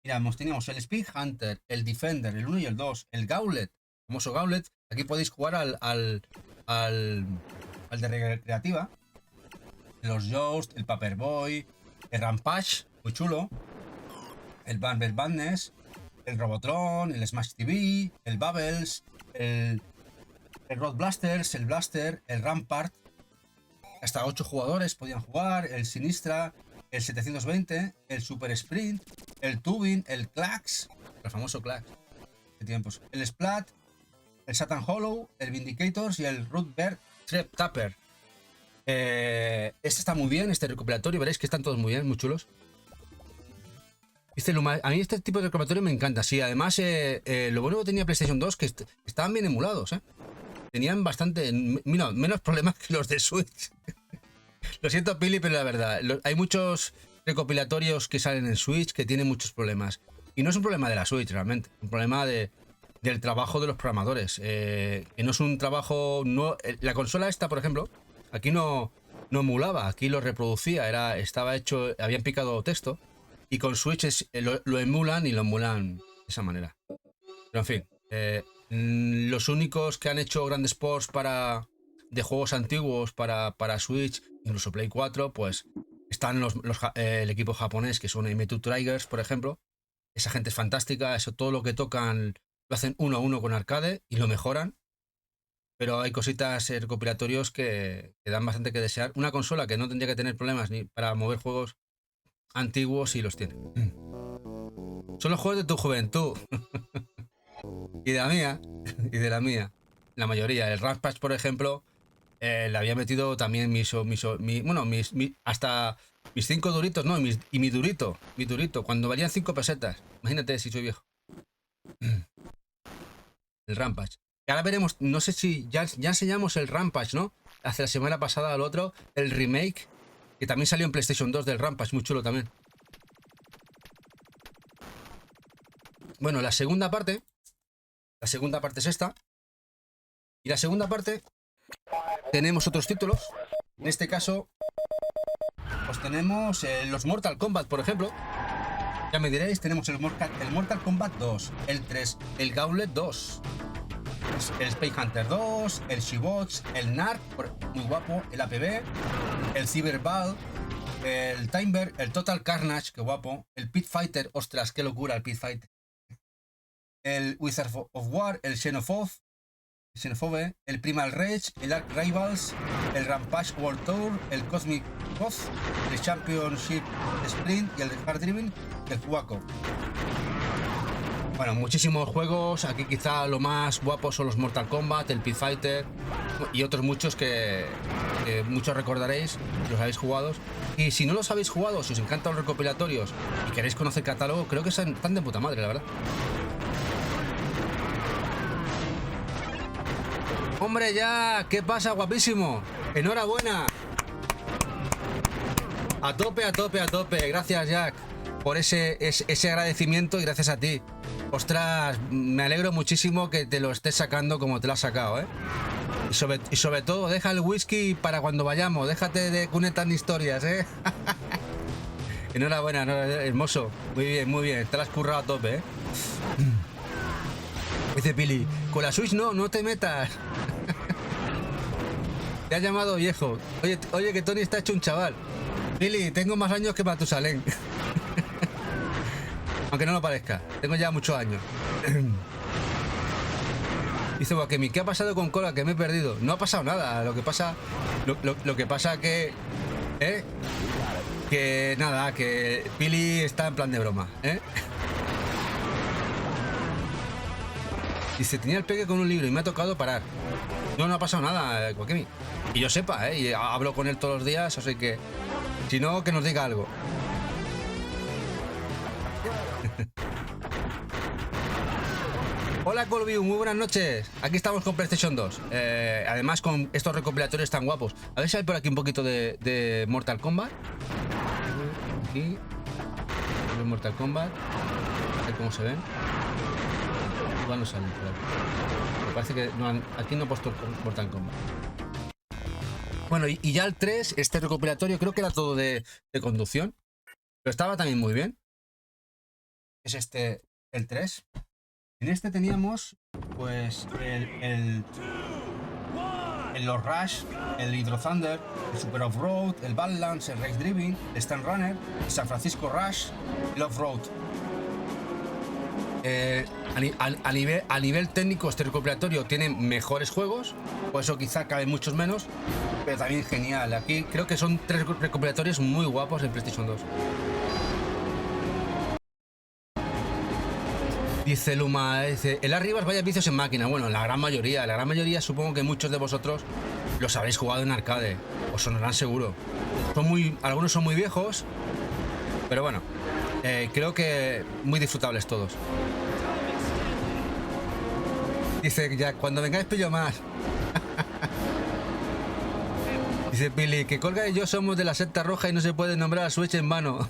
Miramos, teníamos el Speed Hunter, el Defender, el 1 y el 2, el Gauntlet, el famoso Gauntlet. Aquí podéis jugar al de recreativa, los Joust, el Paperboy, el Rampage, muy chulo, el Bumble Badness, el Robotron, el Smash TV, el Bubbles, el Road Blasters, el Blaster, el Rampart. Hasta 8 jugadores podían jugar, el Sinistra, el 720, el Super Sprint, el Tubing, el Clax, el famoso Clax de tiempos, el Splat, el Satan Hollow, el Vindicators y el Root Bear Trap Tapper. Este está muy bien, este recopilatorio, veréis que están todos muy bien, muy chulos. Dice Luma, a mí este tipo de recopilatorio me encanta, sí, además lo bueno que tenía PlayStation 2 que estaban bien emulados, tenían bastante, menos problemas que los de Switch. Lo siento, Pili, pero la verdad, hay muchos recopilatorios que salen en Switch que tienen muchos problemas. Y no es un problema de la Switch, realmente. Es un problema del trabajo de los programadores. Que no es un trabajo... la consola esta, por ejemplo, aquí no emulaba, aquí lo reproducía. Estaba hecho, habían picado texto. Y con Switch lo emulan y lo emulan de esa manera. Pero en fin, los únicos que han hecho grandes ports de juegos antiguos para Switch, incluso Play 4, pues están el equipo japonés, que son M2 Tigers, por ejemplo. Esa gente es fantástica, todo lo que tocan lo hacen 1 a 1 con arcade y lo mejoran. Pero hay cositas, recopilatorios que dan bastante que desear. Una consola que no tendría que tener problemas ni para mover juegos antiguos y los tiene. Son los juegos de tu juventud. Y de la mía. Y de la mía. La mayoría. El Rampage, por ejemplo, le había metido también hasta mis 5 duritos, no, y mi durito, cuando valían 5 pesetas. Imagínate si soy viejo. El Rampage. Y ahora veremos, no sé si ya enseñamos el Rampage, ¿no? Hace la semana pasada al otro, el remake, que también salió en PlayStation 2 del Rampage, muy chulo también. Bueno, la segunda parte es esta. Y la segunda parte tenemos otros títulos. En este caso, pues tenemos los Mortal Kombat, por ejemplo. Ya me diréis, tenemos el Mortal Kombat 2, el 3, el Gauntlet 2, el Space Hunter 2, el She-Bots, el NARC, muy guapo, el APB, el Cyberball, el Timer, el Total Carnage, qué guapo, el Pit Fighter, ostras, qué locura el Pit Fighter, el Wizard of War, el Xenophobe, el Primal Rage, el Ark Rivals, el Rampage World Tour, el Cosmic Coz, el Championship Sprint y el Hard Driven y el Cuaco. Bueno, muchísimos juegos. Aquí quizá lo más guapo son los Mortal Kombat, el Pit Fighter y otros muchos que muchos recordaréis si los habéis jugado. Y si no los habéis jugado, si os encantan los recopilatorios y queréis conocer el catálogo, creo que están de puta madre, la verdad. Hombre, ya, ¿qué pasa, guapísimo? Enhorabuena. A tope. Gracias, Jack, por ese agradecimiento y gracias a ti. Ostras, me alegro muchísimo que te lo estés sacando como te lo has sacado, ¿eh? Y sobre todo, deja el whisky para cuando vayamos. Déjate de cunetas ni historias, ¿eh? Enhorabuena, hermoso. Muy bien. Te lo has currado a tope, ¿eh? Dice Pili, con la Switch no te metas. Te has llamado viejo. Oye, que Tony está hecho un chaval. Pili, tengo más años que Matusalén. Aunque no lo parezca, tengo ya muchos años. Dice Wakemi, ¿qué ha pasado con Cola? Que me he perdido. No ha pasado nada. Lo que pasa que... Que nada, que Pili está en plan de broma, ¿eh? Dice, tenía el pegue con un libro y me ha tocado parar. No ha pasado nada, Wakemi. Y yo sepa, y hablo con él todos los días, así que... Si no, que nos diga algo. Hola Colview, muy buenas noches. Aquí estamos con PlayStation 2. Además con estos recopilatorios tan guapos. A ver si hay por aquí un poquito de Mortal Kombat. Aquí. Mortal Kombat. A ver cómo se ven. Igual no salen por aquí. Me parece que aquí no he puesto Mortal Kombat. Bueno, y ya el 3, este recopilatorio, creo que era todo de conducción. Pero estaba también muy bien. Es el 3. En este teníamos, pues, los Rush, el Hydro Thunder, el Super Off-Road, el Badlands, el Race Driving, el Stunt Runner, el San Francisco Rush, el Off-Road. A nivel técnico, este recopilatorio tiene mejores juegos, por eso quizá caben muchos menos, pero también genial. Aquí creo que son 3 recopilatorios muy guapos en PlayStation 2. Dice Luma, dice, el Arribas vaya vicios en máquina. Bueno, la gran mayoría, supongo que muchos de vosotros los habréis jugado en arcade, os sonarán seguro. Algunos son muy viejos, pero bueno, creo que muy disfrutables todos. Dice ya, cuando vengáis pillo más. Dice Pili, que Colga y yo somos de la secta roja y no se puede nombrar a Switch en vano.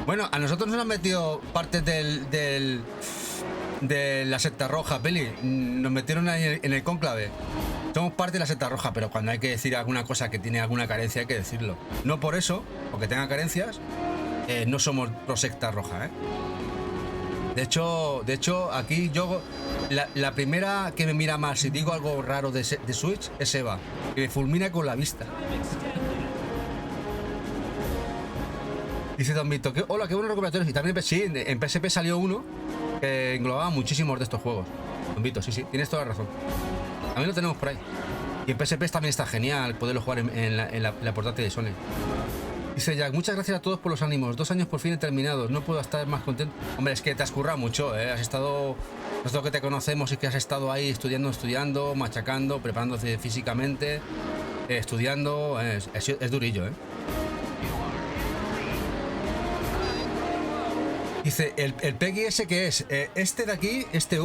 Bueno, a nosotros nos han metido parte de la secta roja, Pili. Nos metieron ahí en el cónclave. Somos parte de la secta roja, pero cuando hay que decir alguna cosa que tiene alguna carencia hay que decirlo. No por eso, porque tenga carencias, no somos pro secta roja, ¿eh? De hecho, aquí yo, la primera que me mira mal si digo algo raro de Switch es Eva, que me fulmina con la vista. Dice Don Vito, hola, qué buenos recuperatorios. Y también sí, en PSP salió uno que englobaba muchísimos de estos juegos. Don Vito, sí, tienes toda la razón. También lo tenemos por ahí. Y en PSP también está genial poderlo jugar en la portátil de Sony. Dice Jack, muchas gracias a todos por los ánimos. 2 años por fin terminados. No puedo estar más contento. Hombre, es que te has currado mucho, ¿eh? Has estado... Nosotros que te conocemos y que has estado ahí estudiando, machacando, preparándote físicamente, estudiando. Es durillo, ¿eh? Dice, el Peggy ese que es, este de aquí, este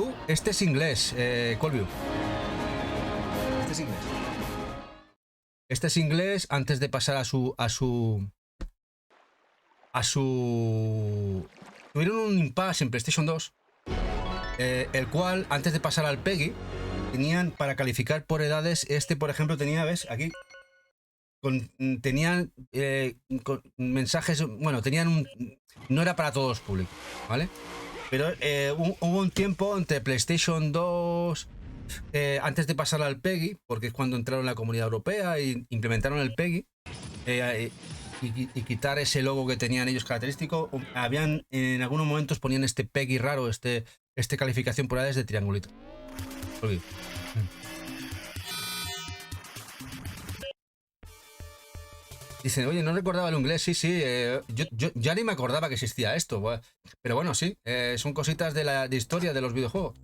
es inglés, Colview. Este es inglés. Este es inglés antes de pasar a su... Tuvieron un impasse en PlayStation 2, el cual, antes de pasar al Peggy, tenían para calificar por edades, por ejemplo, tenía, ¿ves? Aquí... tenían mensajes, bueno, no era para todos públicos, ¿vale? Pero hubo un tiempo entre PlayStation 2, antes de pasar al PEGI, porque es cuando entraron en la Comunidad Europea y implementaron el PEGI, y quitar ese logo que tenían ellos característico, en algunos momentos ponían este PEGI raro, este calificación por edades de triangulito. Dicen, oye, no recordaba el inglés. Sí, yo ya ni me acordaba que existía esto. Pero bueno, sí, son cositas de historia de los videojuegos.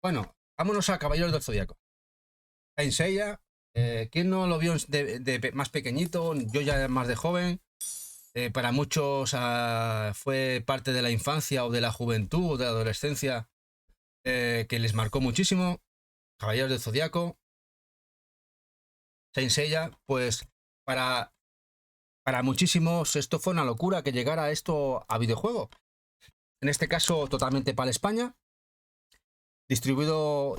Bueno, vámonos a Caballeros del Zodiaco. Saint Seiya, ¿quién no lo vio de más pequeñito? Yo ya más de joven. Para muchos fue parte de la infancia o de la juventud o de la adolescencia, que les marcó muchísimo. Caballeros del Zodiaco. Saint Seiya, pues para muchísimos esto fue una locura que llegara esto a videojuego. En este caso totalmente para España, distribuido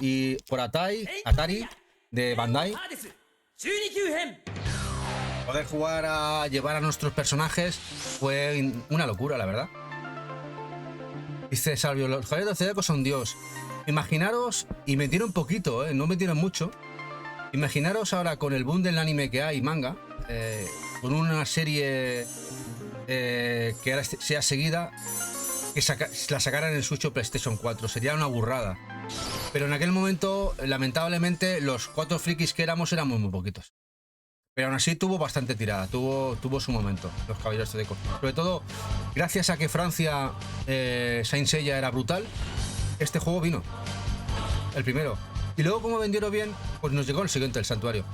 por Atari de Bandai. Poder jugar a llevar a nuestros personajes fue una locura, la verdad. Dice Salvio, los Caballeros del Zodiaco son Dios. Imaginaros, y metieron poquito, no metieron mucho. Imaginaros ahora con el boom del anime que hay, manga, con una serie que ahora sea seguida, que la sacaran en Switch o PlayStation 4. Sería una burrada. Pero en aquel momento, lamentablemente, los 4 frikis que éramos muy poquitos. Pero aún así tuvo bastante tirada, tuvo su momento, los Caballeros Zodiaco. Sobre todo, gracias a que Francia, Saint Seiya era brutal, este juego vino. El primero. Y luego, como vendieron bien, pues nos llegó el siguiente, el Santuario.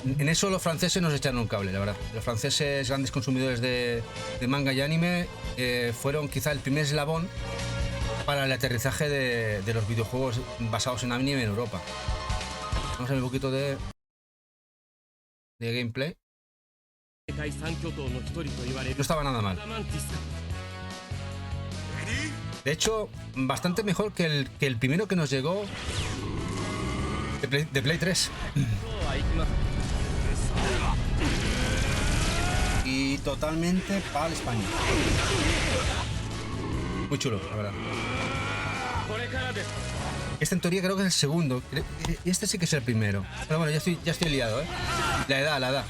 En eso los franceses nos echaron un cable, la verdad. Los franceses, grandes consumidores de manga y anime, fueron quizá el primer eslabón para el aterrizaje de los videojuegos basados en anime en Europa. Vamos a ver un poquito de gameplay. No estaba nada mal. De hecho, bastante mejor que el primero que nos llegó de Play 3. Y totalmente para España. Muy chulo, la verdad. Este en teoría creo que es el segundo. Este sí que es el primero. Pero bueno, ya estoy liado, ¿eh? La edad.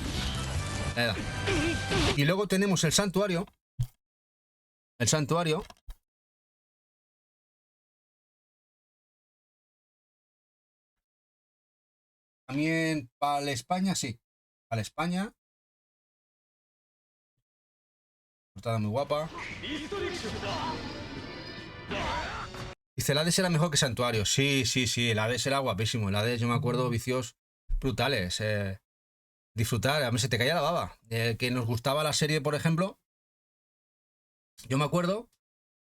Y luego tenemos el santuario. El santuario. También para la España, sí. Para la España. Portada muy guapa. Dice, el Hades era mejor que Santuario. Sí, sí, sí, el Hades era guapísimo. El Hades, yo me acuerdo, vicios brutales. Disfrutar, a mí se te caía la baba. Que nos gustaba la serie, por ejemplo. Yo me acuerdo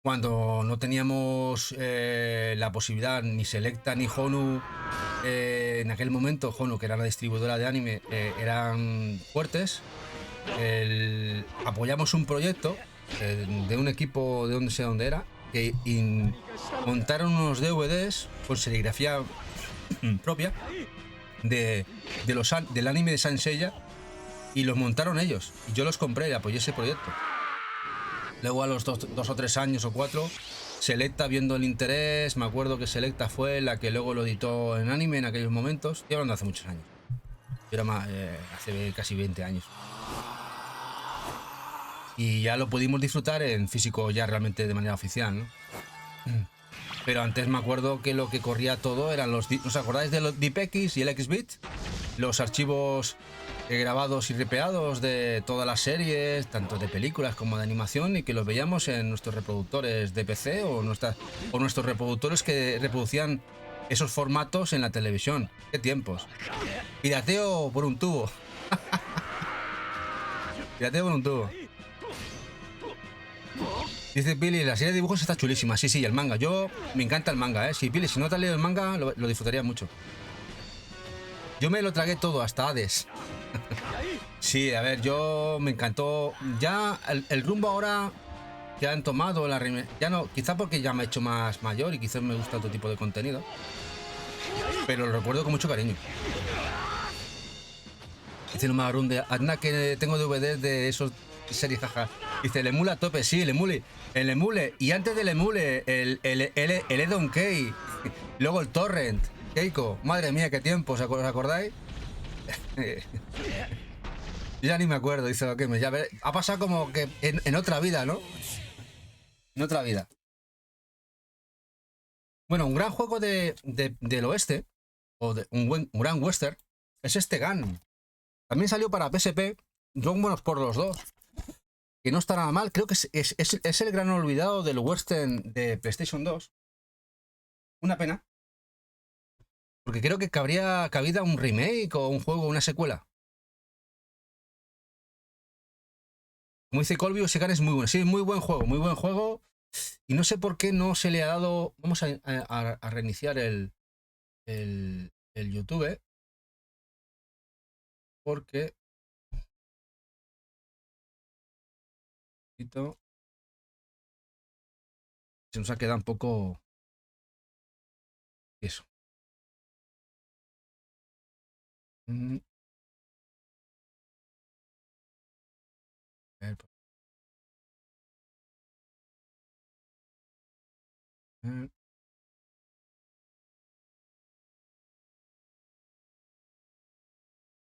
cuando no teníamos la posibilidad, ni Selecta ni Honu, en aquel momento, Honu, que era la distribuidora de anime, eran fuertes. Apoyamos un proyecto de un equipo de no sé dónde era, que montaron unos DVDs con serigrafía propia del anime de Saint Seiya, y los montaron ellos, y yo los compré y apoyé ese proyecto. Luego a los 2 o 3 años o 4, Selecta, viendo el interés, me acuerdo que Selecta fue la que luego lo editó en anime en aquellos momentos. Estoy hablando hace muchos años, era más, hace casi 20 años. Y ya lo pudimos disfrutar en físico ya realmente de manera oficial, ¿no? Pero antes me acuerdo que lo que corría todo eran los... ¿Os acordáis de los DeepX y el XBit? Los archivos grabados y ripeados de todas las series, tanto de películas como de animación, y que los veíamos en nuestros reproductores de PC o nuestros reproductores que reproducían esos formatos en la televisión. ¡Qué tiempos! Pirateo por un tubo. Pirateo por un tubo. Dice Billy, la serie de dibujos está chulísima. Sí, sí, el manga. Yo me encanta el manga, ¿eh? Sí, Billy, si no te has leído el manga, lo disfrutaría mucho. Yo me lo tragué todo, hasta Hades. Sí, a ver, yo me encantó. Ya el rumbo ahora que han tomado, ya no, quizá porque ya me he hecho más mayor y quizás me gusta otro tipo de contenido. Pero lo recuerdo con mucho cariño. Dice el Maroon de anda que tengo DVDs de esos series, jaja. Dice el emule a tope, sí, el emule. Y antes del emule, el Edon Key. Luego el Torrent. Keiko, madre mía, qué tiempos, ¿os acordáis? Ya ni me acuerdo, dice lo que me. Ya ha pasado como que en otra vida, ¿no? En otra vida. Bueno, un gran juego del oeste, o un gran western, es este Gun. También salió para PSP, son buenos por los dos. Que no está nada mal, creo que es el gran olvidado del western de PlayStation 2. Una pena. Porque creo que habría cabida un remake o un juego, una secuela. Como dice Colby, ese Gun es muy bueno. Sí, muy buen juego. Y no sé por qué no se le ha dado... Vamos a reiniciar el YouTube. Porque... se nos ha quedado un poco... Eso. A ver.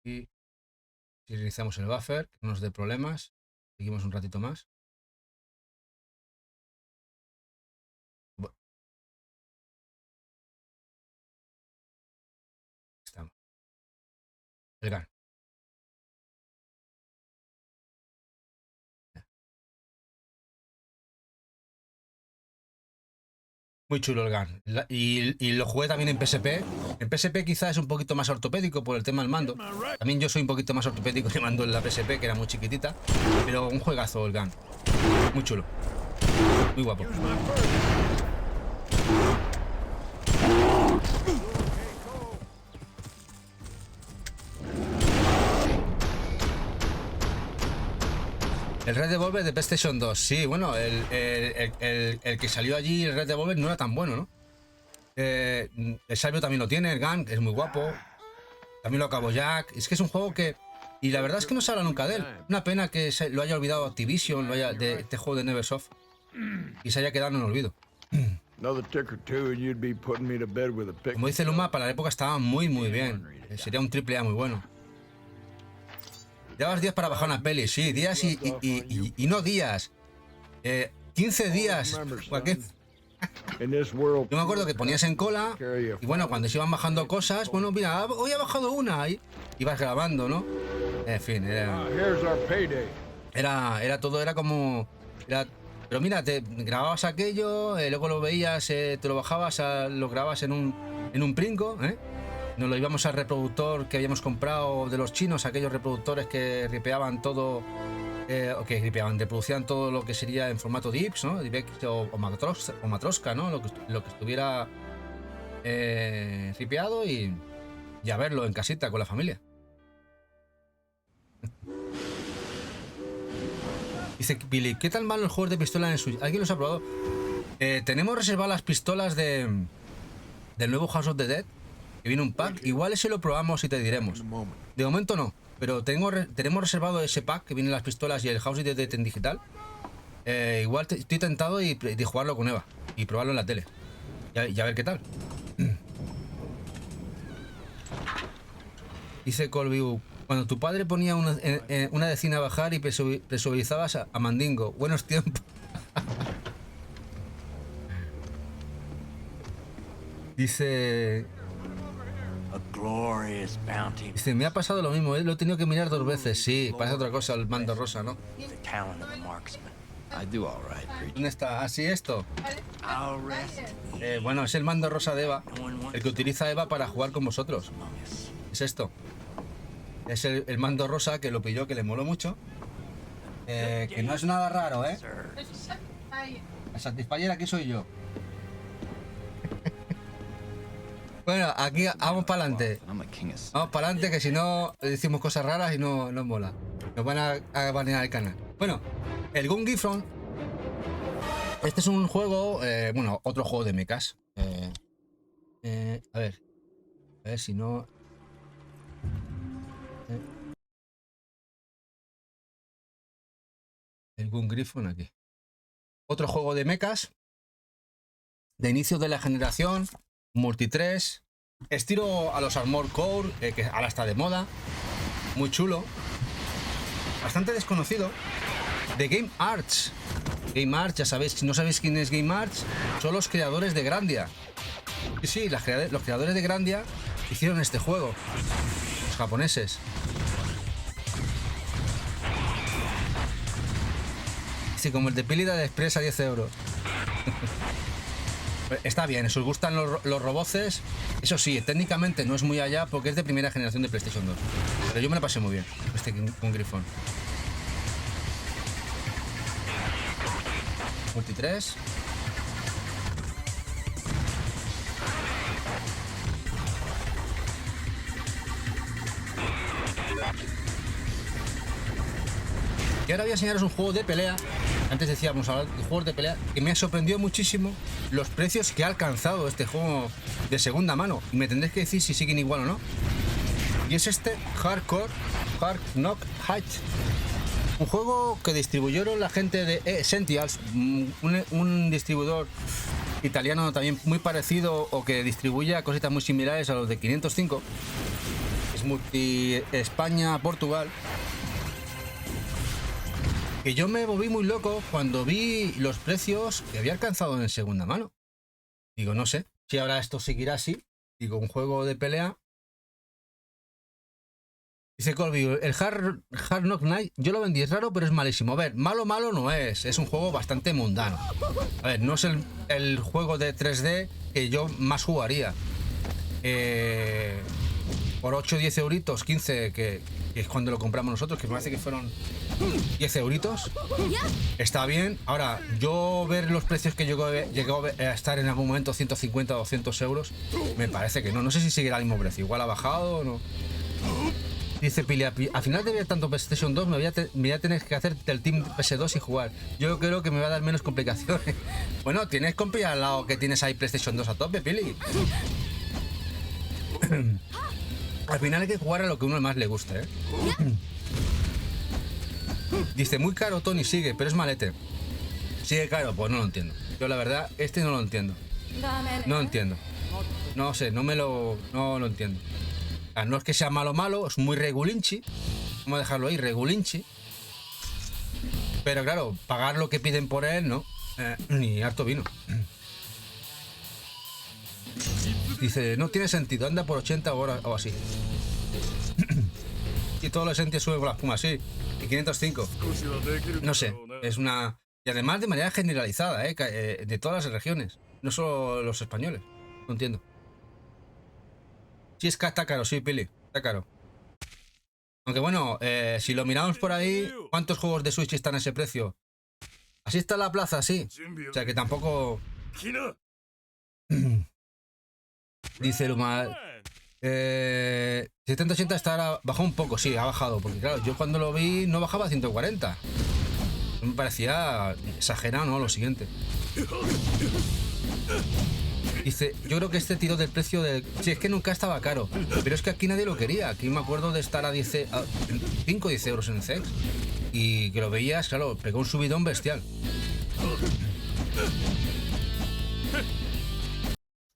Y si reiniciamos el buffer, que no nos dé problemas, seguimos un ratito más. Bueno. Estamos. El Gun. Muy chulo el Gun. Y lo jugué también en PSP. En PSP quizás es un poquito más ortopédico por el tema del mando. También yo soy un poquito más ortopédico que mando en la PSP, que era muy chiquitita. Pero un juegazo el Gun. Muy chulo. Muy guapo. El Red Devolver de PlayStation 2. Sí, bueno, el que salió allí, el Red Devolver, no era tan bueno, ¿no? El Sabio también lo tiene, el Gun, es muy guapo. También lo acabó Jack. Es que es un juego que... Y la verdad es que no se habla nunca de él. Una pena que lo haya olvidado Activision, de este juego de Neversoft. Y se haya quedado en el olvido. Como dice Luma, para la época estaba muy bien. Sería un AAA muy bueno. Llevas días para bajar una peli, sí, días y no días. 15 días. Joaquín. Yo me acuerdo que ponías en cola y bueno, cuando se iban bajando cosas, bueno, mira, hoy ha bajado una y ibas grabando, ¿no? En fin, era todo, era como... pero mira, te grababas aquello, luego lo veías, te lo bajabas, lo grababas en un Pringo, ¿eh? Nos lo íbamos al reproductor que habíamos comprado de los chinos, aquellos reproductores que ripeaban todo, o que reproducían todo lo que sería en formato DIPS, ¿no? DivX o Matroska, ¿no? Lo que estuviera ripeado y a verlo en casita con la familia. Dice Billy, ¿qué tal van los juegos de pistola en el Switch? ¿Alguien los ha probado? Tenemos reservadas las pistolas del nuevo House of the Dead, que viene un pack. Igual ese lo probamos y te diremos. De momento no, pero tenemos reservado ese pack que vienen las pistolas y el House of the Dead en digital. Igual estoy tentado de jugarlo con Eva y probarlo en la tele. Y a ver qué tal. Dice Colby, cuando tu padre ponía una decina a bajar y presurizabas a Mandingo. Buenos tiempos. Dice, me ha pasado lo mismo, lo he tenido que mirar 2 veces. Sí, parece otra cosa el mando rosa, ¿no? ¿Dónde está? ¿Así esto? Bueno, es el mando rosa de Eva, el que utiliza Eva para jugar con vosotros. Es esto. Es el mando rosa que lo pilló, que le moló mucho. Que no es nada raro, ¿eh? El Satisfyer aquí soy yo. Bueno, aquí vamos para adelante. Vamos para adelante, que si no decimos cosas raras y no mola. Nos van a banear el canal. Bueno, el Gun Gifron. Este es un juego, bueno, otro juego de mechas. A ver si no... El Gun Griffon aquí. Otro juego de mechas. De inicio de la generación. Multi 3. Estilo a los Armored Core, que ahora está de moda. Muy chulo. Bastante desconocido. De Game Arts. Game Arts, ya sabéis, si no sabéis quién es Game Arts, son los creadores de Grandia. Sí, los creadores de Grandia hicieron este juego. Los japoneses. Sí, como el de Pílida de Express a 10 euros. Está bien, si os gustan los roboces. Eso sí, técnicamente no es muy allá porque es de primera generación de PlayStation 2. Pero yo me lo pasé muy bien con Griffon. Multi 3. Y ahora voy a enseñaros un juego de pelea. Antes decíamos hablar de juegos de pelea, que me sorprendió muchísimo los precios que ha alcanzado este juego de segunda mano. Y me tendréis que decir si siguen igual o no. Y es este Hard Knock Height. Un juego que distribuyeron la gente de Essentials, un distribuidor italiano también muy parecido o que distribuye cositas muy similares a los de 505. Es multi España, Portugal. Que yo me volví muy loco cuando vi los precios que había alcanzado en segunda mano. Digo, no sé si ahora esto seguirá así. Digo, un juego de pelea. Dice Colby, el Hard Knock Night, yo lo vendí, es raro, pero es malísimo. A ver, malo no es. Es un juego bastante mundano. A ver, no es el juego de 3D que yo más jugaría. Por 8 o 10 euritos, 15, que es cuando lo compramos nosotros, que me parece que fueron 10 euritos. Está bien. Ahora, yo ver los precios que llegó a estar en algún momento, 150 o 200 euros, me parece que no. No sé si seguirá al mismo precio. Igual ha bajado o no. Dice Pili, al final de ver tanto PlayStation 2 me voy a tener que hacer el Team PS2 y jugar. Yo creo que me va a dar menos complicaciones. Bueno, tienes compi al lado que tienes ahí PlayStation 2 a tope, Pili. Al final hay que jugar a lo que a uno más le guste, ¿eh? Dice, muy caro Tony, sigue, pero es malete. ¿Sigue caro? Pues no lo entiendo. Yo la verdad, no lo entiendo. No lo entiendo. No sé, no lo entiendo. O sea, no es que sea malo, es muy regulinchi, Vamos a dejarlo ahí, regulinchi. Pero claro, pagar lo que piden por él, no. Ni harto vino. Dice, no tiene sentido, anda por 80 horas o así. Y todo lo sentido sube por la espuma, sí. Y 505. No sé, es una... Y además de manera generalizada, de todas las regiones. No solo los españoles. No entiendo. Sí, es que está caro, sí, Pili. Está caro. Aunque bueno, si lo miramos por ahí, ¿cuántos juegos de Switch están a ese precio? Así está la plaza, sí. O sea que tampoco... Dice Luma... 70-80 está ahora... Bajó un poco, sí, ha bajado. Porque claro, yo cuando lo vi no bajaba a 140. Me parecía exagerado, ¿no? Lo siguiente. Dice, yo creo que este tiró del precio de... Sí, es que nunca estaba caro. Pero es que aquí nadie lo quería. Aquí me acuerdo de estar a 5 o 10 euros en el CEX. Y que lo veías, claro, pegó un subidón bestial.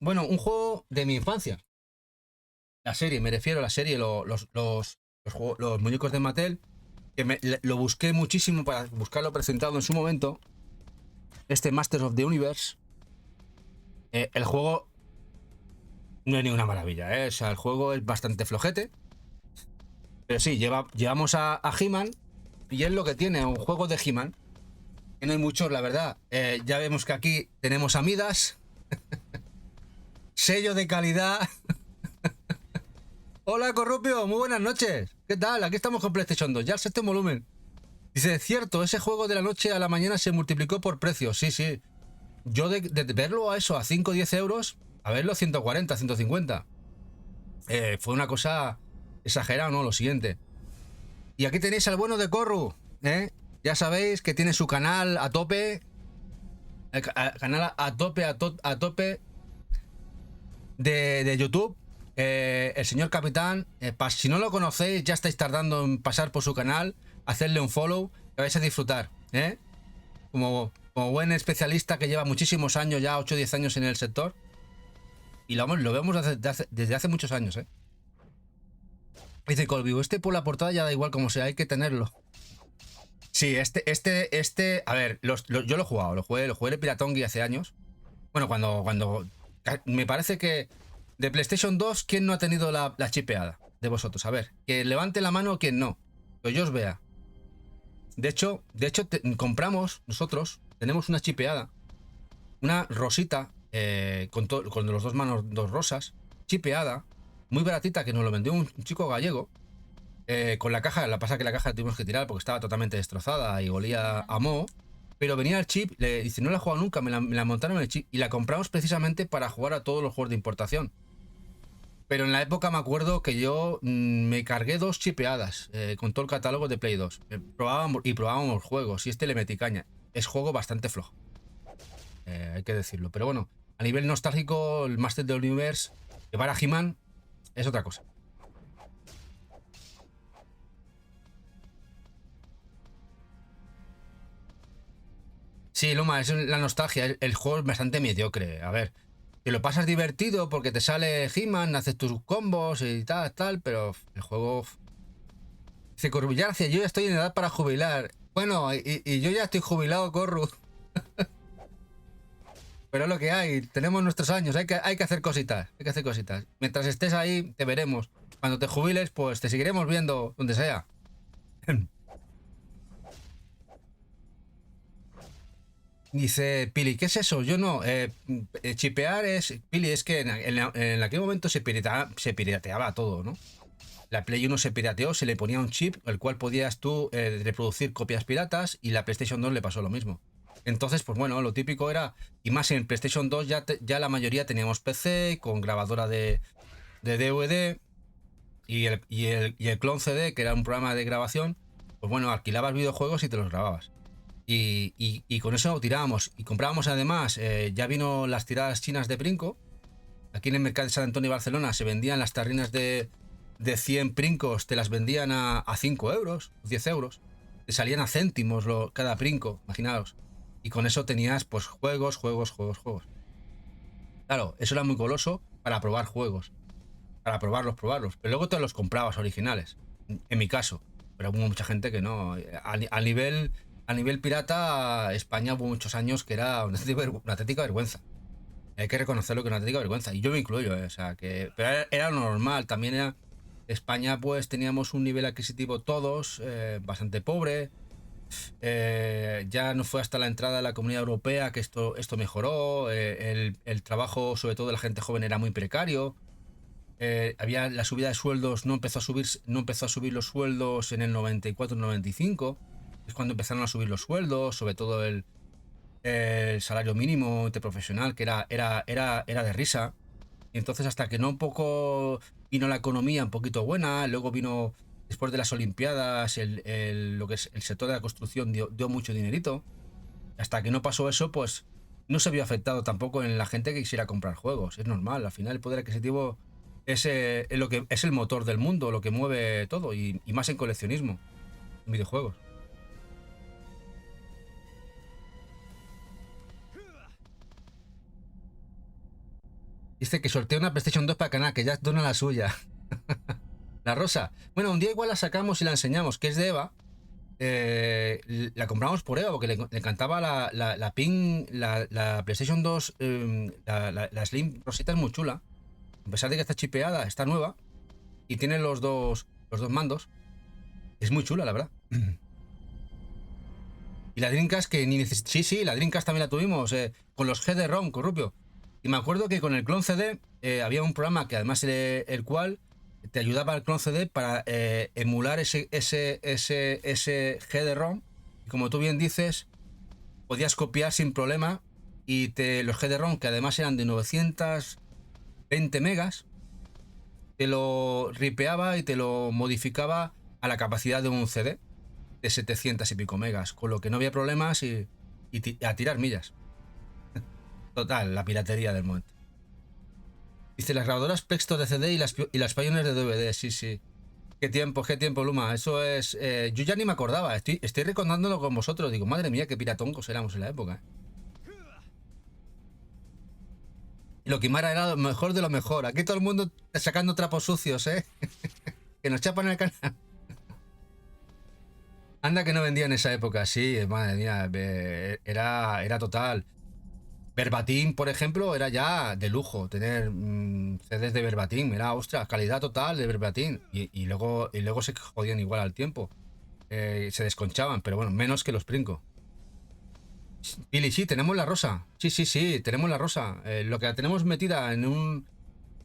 Bueno, un juego de mi infancia. La serie, me refiero a la serie, los muñecos de Mattel. Que lo busqué muchísimo para buscarlo presentado en su momento. Este Masters of the Universe. El juego no es ninguna maravilla, O sea, el juego es bastante flojete. Pero sí, llevamos a He-Man. Y es lo que tiene, un juego de He-Man. Que no hay muchos, la verdad. Ya vemos que aquí tenemos a Midas. Sello de calidad. Hola, Corrupio, muy buenas noches. ¿Qué tal? Aquí estamos con PlayStation 2, ya el séptimo volumen. Dice, cierto, ese juego de la noche a la mañana se multiplicó por precio. Sí, sí. Yo de verlo a eso, a 5 o 10 euros, a verlo a 140, 150. Fue una cosa exagerada, ¿no? Lo siguiente. Y aquí tenéis al bueno de Corru, Ya sabéis que tiene su canal a tope. Canal a tope de YouTube. El señor Capitán, si no lo conocéis, ya estáis tardando en pasar por su canal, hacerle un follow, que vais a disfrutar, como buen especialista que lleva muchísimos años, ya 8 o 10 años en el sector. Y lo vemos desde hace muchos años, Dice Colby, este por la portada ya da igual como sea, hay que tenerlo. Sí, a ver, yo lo he jugado, lo jugué el Piratongi hace años. Bueno, cuando me parece que de PlayStation 2, ¿quién no ha tenido la chipeada de vosotros? A ver, que levante la mano quien no, que yo os vea. De hecho compramos nosotros, tenemos una chipeada, una rosita, con los dos manos, dos rosas, chipeada, muy baratita, que nos lo vendió un chico gallego, con la caja. La pasa que la caja la tuvimos que tirar porque estaba totalmente destrozada y olía a moho. Pero venía el chip, le dice, no la he jugado nunca, me la montaron en el chip y la compramos precisamente para jugar a todos los juegos de importación. Pero en la época me acuerdo que yo me cargué 2 chipeadas con todo el catálogo de Play 2. Probábamos juegos y le metí caña. Es juego bastante flojo, hay que decirlo. Pero bueno, a nivel nostálgico, el Master of the Universe, llevar a He-Man es otra cosa. Sí, Luma, es la nostalgia. El juego es bastante mediocre. A ver, te lo pasas divertido porque te sale He-Man, haces tus combos y tal, pero el juego... Dice Corvillarcia, yo ya estoy en edad para jubilar. Bueno, y yo ya estoy jubilado, Corru. Pero es lo que hay, tenemos nuestros años, hay que hacer cositas, Mientras estés ahí, te veremos. Cuando te jubiles, pues te seguiremos viendo donde sea. Dice Pili, ¿qué es eso? Yo no. Chipear es... Pili, es que en aquel momento se pirateaba todo, ¿no? La Play 1 se pirateó, se le ponía un chip, el cual podías tú reproducir copias piratas, y la PlayStation 2 le pasó lo mismo. Entonces, pues bueno, lo típico era... Y más en PlayStation 2 ya la mayoría teníamos PC con grabadora de DVD y el clon CD, que era un programa de grabación. Pues bueno, alquilabas videojuegos y te los grababas. Y con eso tirábamos y comprábamos. Además, ya vino las tiradas chinas de Princo. Aquí en el mercado de San Antonio y Barcelona se vendían las tarrinas de 100 Princos, te las vendían a 5 euros, 10 euros. Te salían a céntimos cada Princo, imaginaos. Y con eso tenías pues juegos. Claro, eso era muy goloso para probar juegos, para probarlos. Pero luego te los comprabas originales, en mi caso. pero hubo mucha gente que no. A nivel pirata, España hubo muchos años que era una auténtica vergüenza. Hay que reconocerlo, que es una auténtica vergüenza. Y yo me incluyo, o sea, que. Pero era lo normal. También era. España, pues teníamos un nivel adquisitivo todos, bastante pobre. Ya no fue hasta la entrada de la Comunidad Europea que esto mejoró. El trabajo, sobre todo de la gente joven, era muy precario. Había la subida de sueldos, no empezó a subir los sueldos en el 94-95. Es cuando empezaron a subir los sueldos, sobre todo el salario mínimo interprofesional, que era de risa. Y entonces, hasta que no un poco vino la economía un poquito buena, luego vino, después de las Olimpiadas, lo que es el sector de la construcción dio mucho dinerito. Hasta que no pasó eso, pues no se vio afectado tampoco en la gente que quisiera comprar juegos. Es normal, al final el poder adquisitivo es lo que es el motor del mundo, lo que mueve todo, y más en coleccionismo, en videojuegos. Dice que sortea una PlayStation 2 para Canal, que ya dona la suya. La rosa. Bueno, un día igual la sacamos y la enseñamos, que es de Eva. La compramos por Eva porque le encantaba la PlayStation 2. La Slim Rosita es muy chula. A pesar de que está chipeada, está nueva. Y tiene los dos mandos. Es muy chula, la verdad. Y la Dreamcast que ni necesita. Sí, la Dreamcast también la tuvimos. Con los GD-ROM, Corrupio. Y me acuerdo que con el clon CD había un programa que además el cual te ayudaba el clon CD para emular ese GD-ROM. Y como tú bien dices, podías copiar sin problema. Y los GD-ROM, que además eran de 920 megas, te lo ripeaba y te lo modificaba a la capacidad de un CD de 700 y pico megas. Con lo que no había problemas y a tirar millas. Total, la piratería del momento. Dice, las grabadoras Plexto de CD y las Pioneer de DVD. Sí. Qué tiempo, Luma. Eso es. Yo ya ni me acordaba. Estoy recordándolo con vosotros. Digo, madre mía, qué piratoncos éramos en la época. Y lo Kimara era lo mejor de lo mejor. Aquí todo el mundo sacando trapos sucios, que nos chapan el canal. Anda que no vendía en esa época. Sí, madre mía. Era total. Verbatim, por ejemplo, era ya de lujo tener CDs de Verbatim. Era, ostras, calidad total de Verbatim. Y luego se jodían igual al tiempo. Se desconchaban, pero bueno, menos que los Princo. Pili, sí, tenemos la rosa. Sí, tenemos la rosa. Lo que la tenemos metida en un...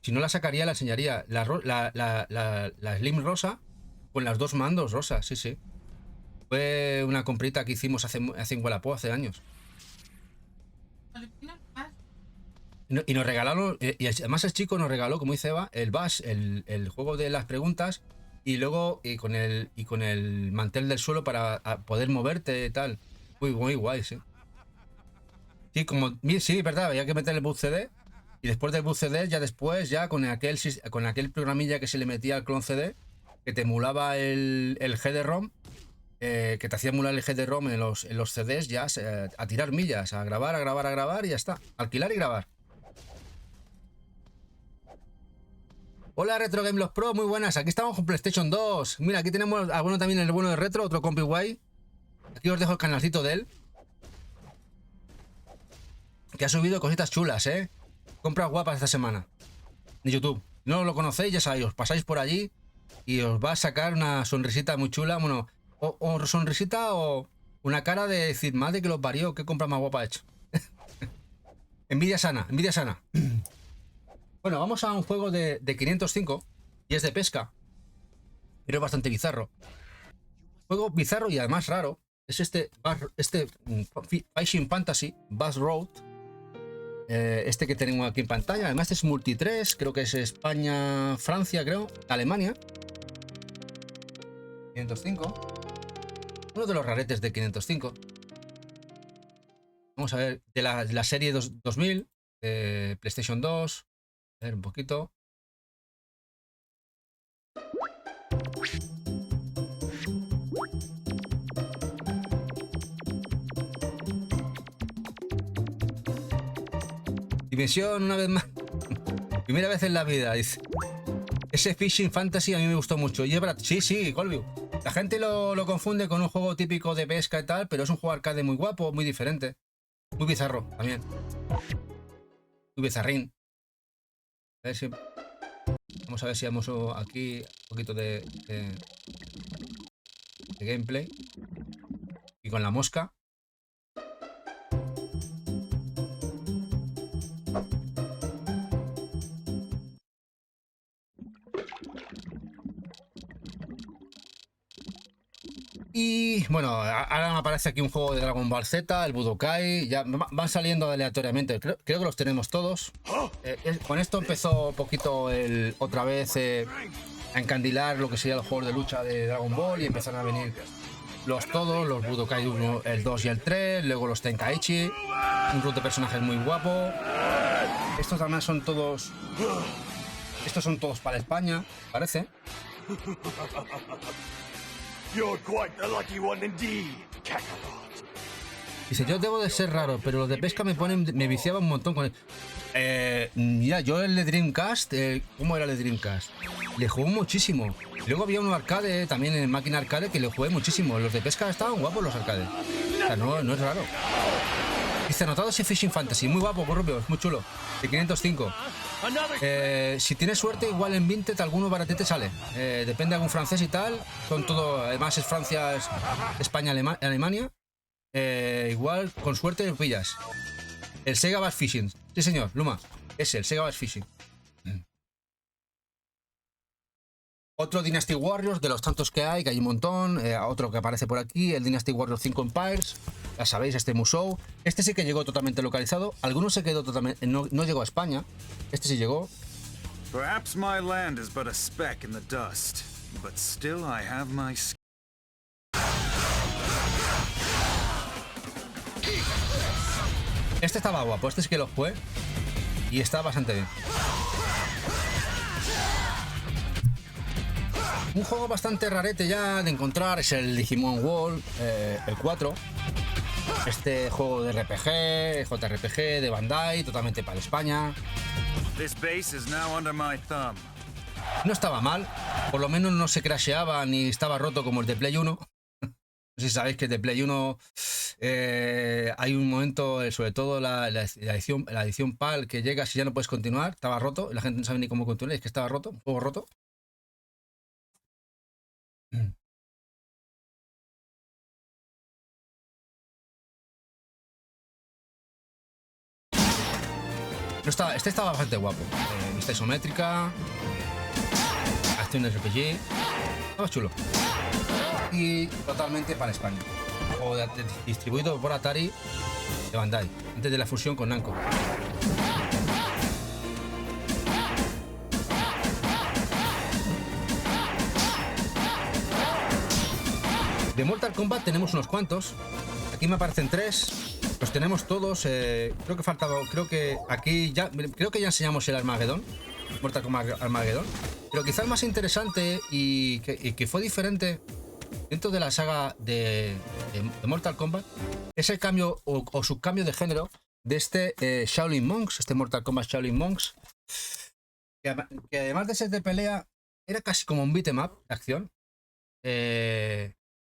Si no la sacaría, la enseñaría. La Slim rosa con las dos mandos rosas, sí. Fue una comprita que hicimos hace en Wallapop hace años. Y nos regalaron, y además el chico nos regaló, como dice Eva, el Bash, el juego de las preguntas, y luego con el mantel del suelo para poder moverte y tal. Muy guay, sí. Sí, verdad, había que meter el boot CD, y después del boot CD, ya con aquel programilla que se le metía al clon CD, que te emulaba el GD-ROM, que te hacía emular el GD-ROM en los CDs, ya a tirar millas, a grabar y ya está. Alquilar y grabar. Hola Retro Game Los Pro, muy buenas. Aquí estamos con PlayStation 2. Mira, aquí tenemos a bueno también el bueno de Retro, otro compi guay. Aquí os dejo el canalcito de él, que ha subido cositas chulas, compras guapas esta semana en YouTube. No lo conocéis, ya sabéis, os pasáis por allí y os va a sacar una sonrisita muy chula. Bueno, o sonrisita o una cara de decir, madre que lo parió, qué compra más guapa ha hecho. Envidia sana. Bueno, vamos a un juego de 505 y es de pesca, pero es bastante bizarro. Juego bizarro y además raro. Es este Fishing Fantasy Bass Road. Este que tenemos aquí en pantalla. Además es multi 3, creo que es España, Francia, creo, Alemania. 505. Uno de los raretes de 505. Vamos a ver, de la serie 2000, PlayStation 2. A ver un poquito. Dimensión una vez más. Primera vez en la vida, dice. Ese Fishing Fantasy a mí me gustó mucho. Y es barato. Sí, Colview. La gente lo confunde con un juego típico de pesca y tal, pero es un juego arcade muy guapo, muy diferente. Muy bizarro también. Muy bizarrín. A ver si... Vamos a ver si vamos aquí un poquito de gameplay. Y con la mosca. Y bueno, ahora me aparece aquí un juego de Dragon Ball Z, el Budokai. Ya van saliendo aleatoriamente. Creo que los tenemos todos. Con esto empezó un poquito otra vez a encandilar lo que sería el juego de lucha de Dragon Ball. Y empezaron a venir los Budokai 1, el 2 y el 3. Luego los Tenkaichi. Un grupo de personajes muy guapo. Estos también son todos... Estos son todos para España, parece. You're quite the lucky one indeed, Kakarot. Dice, yo debo de ser raro, pero los de pesca me viciaba un montón con mira, yo el de Dreamcast, ¿cómo era el de Dreamcast? Le jugué muchísimo. Luego había un arcade, también en máquina arcade, que le jugué muchísimo. Los de pesca estaban guapos los arcades. O sea, no es raro. Dice, anotado ese Fishing Fantasy, muy guapo, Corrupio, es muy chulo. De 505. Si tienes suerte, igual en Vinted alguno baratete sale. Depende de algún francés y tal. Son todo, además es Francia, es España, Alemania. Igual con suerte lo pillas. El Sega Bass Fishing. Sí, señor, Luma. Es el Sega Bass Fishing. Otro Dynasty Warriors, de los tantos que hay un montón. Otro que aparece por aquí, el Dynasty Warriors 5 Empires. Ya sabéis, este Musou. Este sí que llegó totalmente localizado. Algunos se quedó totalmente... No llegó a España. Este sí llegó. Perhaps my land is but a speck in the dust, but still I have my... Este estaba guapo. Este sí que lo jugué. Y está bastante bien. Un juego bastante rarete ya de encontrar es el Digimon World, el 4. Este juego de RPG, JRPG de Bandai, totalmente para España. This base is now under my thumb. No estaba mal, por lo menos no se crasheaba ni estaba roto como el de Play 1. No sé si sabéis que el de Play 1 hay un momento, sobre todo la edición PAL, que llegas y ya no puedes continuar, estaba roto, y la gente no sabe ni cómo continuar, es que estaba roto, un juego roto. Este estaba bastante guapo. Vista isométrica, acción de RPG, estaba chulo. Y totalmente para España. O distribuido por Atari de Bandai, antes de la fusión con Namco. De Mortal Kombat tenemos unos cuantos. Aquí me aparecen 3. Los tenemos todos. Creo que faltaba. Creo que aquí ya. Creo que ya enseñamos el Armageddon. Mortal Kombat Armageddon. Pero quizá el más interesante y que fue diferente dentro de la saga de Mortal Kombat es el cambio o subcambio de género de este Shaolin Monks. Este Mortal Kombat Shaolin Monks. Que además de ser de pelea, era casi como un beat'em up de acción.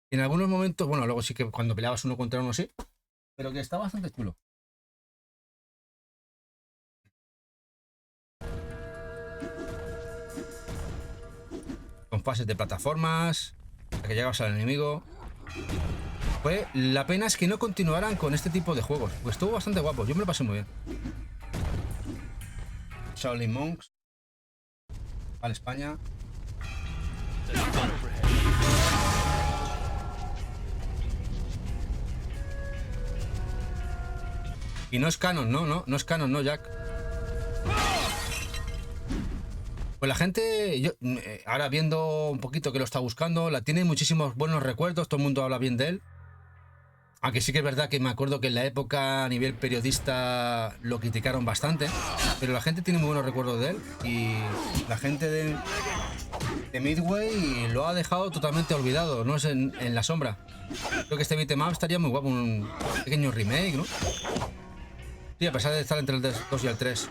En algunos momentos, bueno, luego sí que cuando peleabas uno contra uno sí, pero que está bastante chulo. Con fases de plataformas, hasta que llegabas al enemigo. Pues la pena es que no continuaran con este tipo de juegos, pues estuvo bastante guapo, yo me lo pasé muy bien. Shaolin Monks, para España. Y no es canon, no es canon, no, Jack. Pues la gente, ahora viendo un poquito que lo está buscando, tiene muchísimos buenos recuerdos, todo el mundo habla bien de él. Aunque sí que es verdad que me acuerdo que en la época a nivel periodista lo criticaron bastante, pero la gente tiene muy buenos recuerdos de él y la gente de Midway lo ha dejado totalmente olvidado, no es en la sombra. Creo que este beat'em up estaría muy guapo, un pequeño remake, ¿no? Sí, a pesar de estar entre el 2 y el 3.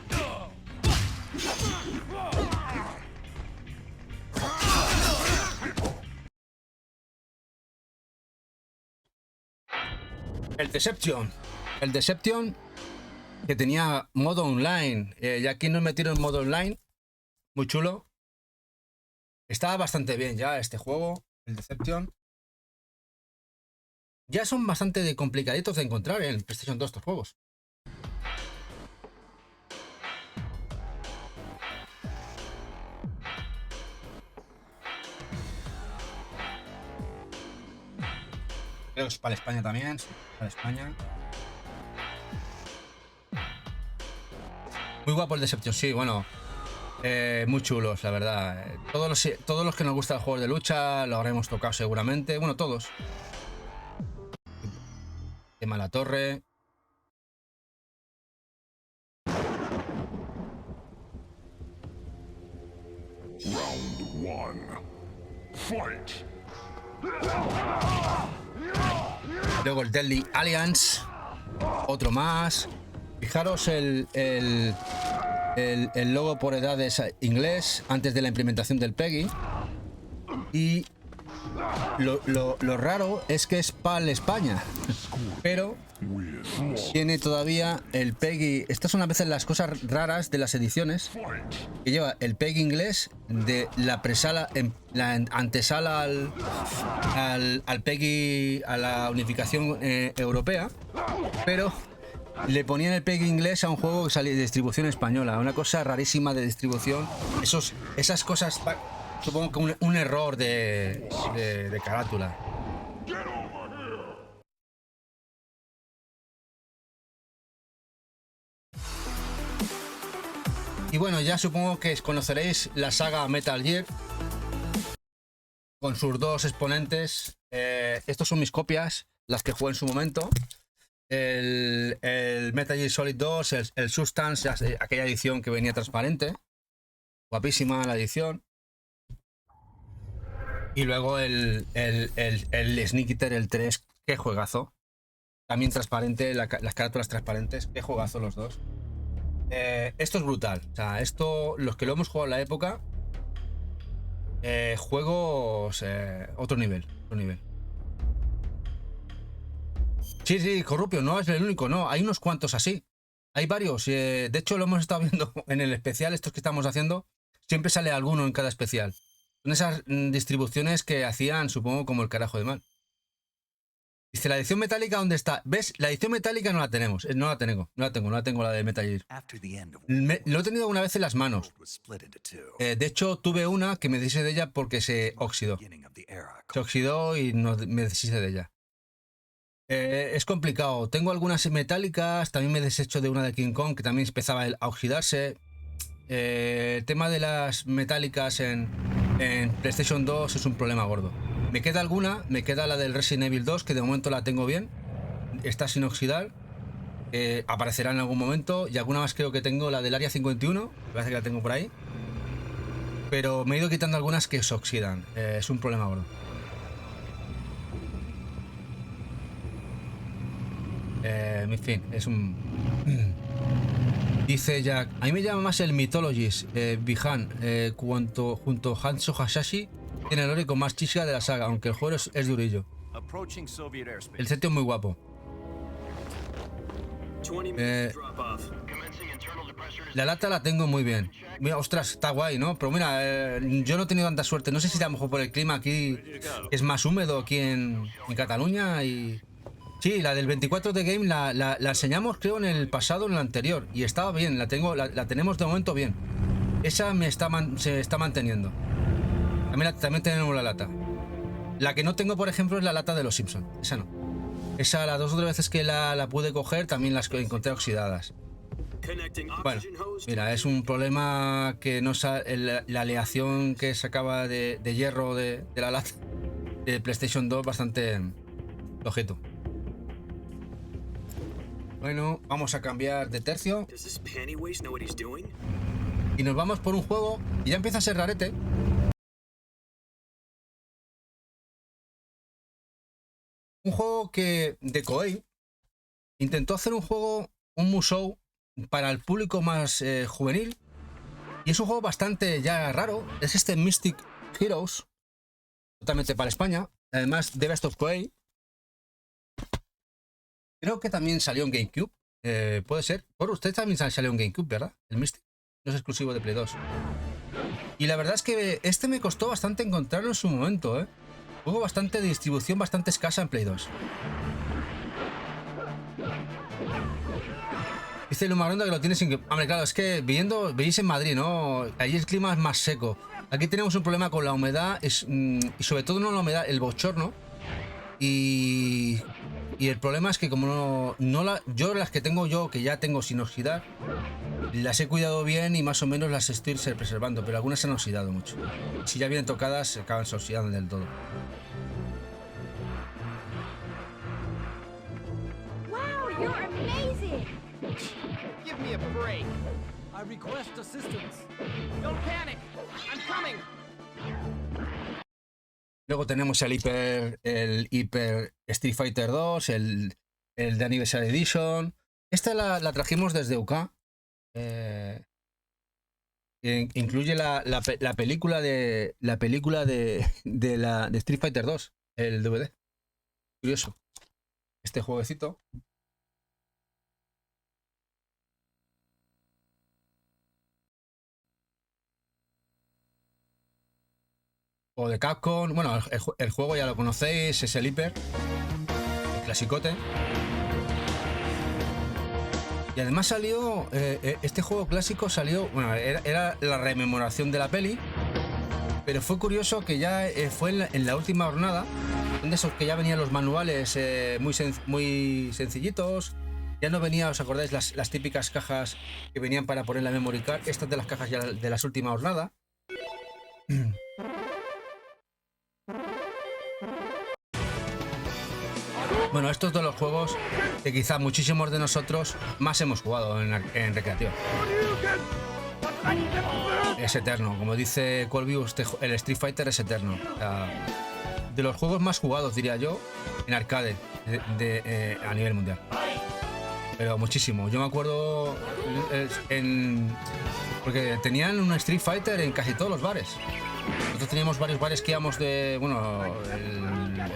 El Deception. El Deception que tenía modo online. Ya aquí nos metieron modo online. Muy chulo. Estaba bastante bien ya este juego, el Deception. Ya son bastante complicaditos de encontrar en PlayStation 2 estos juegos. Creo que es para España también. Sí, para España. Muy guapo el Deception, sí, bueno. Muy chulos, la verdad. Todos los que nos gustan los juegos de lucha lo habremos tocado seguramente. Bueno, todos. Quema la torre. Round one. Fight. Luego el Deadly Alliance. Otro más. Fijaros el logo por edades inglés antes de la implementación del PEGI. Y lo raro es que es PAL España, pero tiene todavía el PEGI. Estas son a veces las cosas raras de las ediciones, que lleva el PEGI inglés de la presala, la antesala al PEGI, a la unificación europea, pero le ponían el PEGI inglés a un juego que salía de distribución española. Una cosa rarísima de distribución. Esas cosas, supongo que un error de carátula. Y bueno, ya supongo que conoceréis la saga Metal Gear con sus dos exponentes. Estos son mis copias, las que jugué en su momento. El Metal Gear Solid 2, el Substance, aquella edición que venía transparente. Guapísima la edición. Y luego el Snake Eater, el 3, qué juegazo. También transparente, las carátulas transparentes, qué juegazo los dos. Esto es brutal. O sea, esto, los que lo hemos jugado en la época, juegos otro nivel. Sí, Corrupio, no es el único, no. Hay unos cuantos así. Hay varios. De hecho, lo hemos estado viendo en el especial, estos que estamos haciendo. Siempre sale alguno en cada especial. Son esas distribuciones que hacían, supongo, como el carajo de mal. Dice, la edición metálica, ¿dónde está? ¿Ves? La edición metálica no la tenemos. No la tengo la de Metal Gear. Lo he tenido una vez en las manos. De hecho, tuve una que me deshice de ella porque se oxidó. Se oxidó y me deshice de ella. Es complicado. Tengo algunas metálicas. También me deshecho de una de King Kong que también empezaba a oxidarse. El tema de las metálicas en PlayStation 2 es un problema gordo. Me queda alguna, me queda la del Resident Evil 2, que de momento la tengo bien. Está sin oxidar. Aparecerá en algún momento. Y alguna más creo que tengo, la del Área 51. Parece que la tengo por ahí. Pero me he ido quitando algunas que se oxidan. Es un problema gordo. En fin, es un... Dice Jack, a mí me llama más el Mythologist, Bihan, junto a Hanzo Hasashi, tiene el lore con más chisga de la saga, aunque el juego es durillo. El setio es muy guapo. La lata la tengo muy bien. Mira, ostras, está guay, ¿no? Pero mira, yo no he tenido tanta suerte. No sé si a lo mejor por el clima aquí es más húmedo aquí en Cataluña y... Sí, la del 24 de Game la enseñamos creo en el pasado, en el anterior, y estaba bien, la tenemos de momento bien. Esa se está manteniendo. También tenemos la lata. La que no tengo, por ejemplo, es la lata de los Simpsons. Esa no. Esa, las 2 o 3 veces que la pude coger, también las encontré oxidadas. Bueno, mira, es un problema que no la aleación que sacaba de hierro de la lata de PlayStation 2 bastante flojito. Bueno, vamos a cambiar de tercio. Y nos vamos por un juego y ya empieza a ser rarete. Un juego que de Koei intentó hacer un Musou para el público más juvenil. Y es un juego bastante ya raro. Es este Mystic Heroes, totalmente para España. Además de Best of Koei. Creo que también salió en GameCube. Puede ser. Por usted también salió en GameCube, ¿verdad? El Mystic. No es exclusivo de Play 2. Y la verdad es que este me costó bastante encontrarlo en su momento, ¿eh? Hubo bastante distribución, bastante escasa en Play 2. Dice Lumaronda que lo tienes sin... Hombre, claro, es que veis en Madrid, ¿no? Allí el clima es más seco. Aquí tenemos un problema con la humedad, y sobre todo no la humedad, el bochorno. Y el problema es que como yo las que tengo yo, que ya tengo sin oxidar, las he cuidado bien y más o menos las estoy preservando, pero algunas se han oxidado mucho. Si ya vienen tocadas, se acaban oxidando del todo. Wow, you're amazing! Give me a break. I request assistance. Don't panic. I'm coming. Luego tenemos el Hyper Street Fighter 2, el de Anniversary Edition. Esta la trajimos desde UK. Incluye la película de Street Fighter 2, el DVD. Curioso. Este jueguecito. O de Capcom. Bueno, el juego ya lo conocéis, es el Hyper, el clasicote. Y además salió, este juego clásico salió, bueno, era la rememoración de la peli, pero fue curioso que ya fue en la última jornada, donde esos que ya venían los manuales muy sencillitos. Ya no venía, ¿os acordáis? Las típicas cajas que venían para poner la memory card. Estas de las cajas ya de las últimas jornadas. Bueno, estos son los juegos que quizá muchísimos de nosotros más hemos jugado en recreación. Es eterno, como dice Colby, el Street Fighter es eterno. De los juegos más jugados, diría yo, en arcade a nivel mundial. Pero muchísimo. Yo me acuerdo porque tenían un Street Fighter en casi todos los bares. Nosotros teníamos varios bares que íbamos el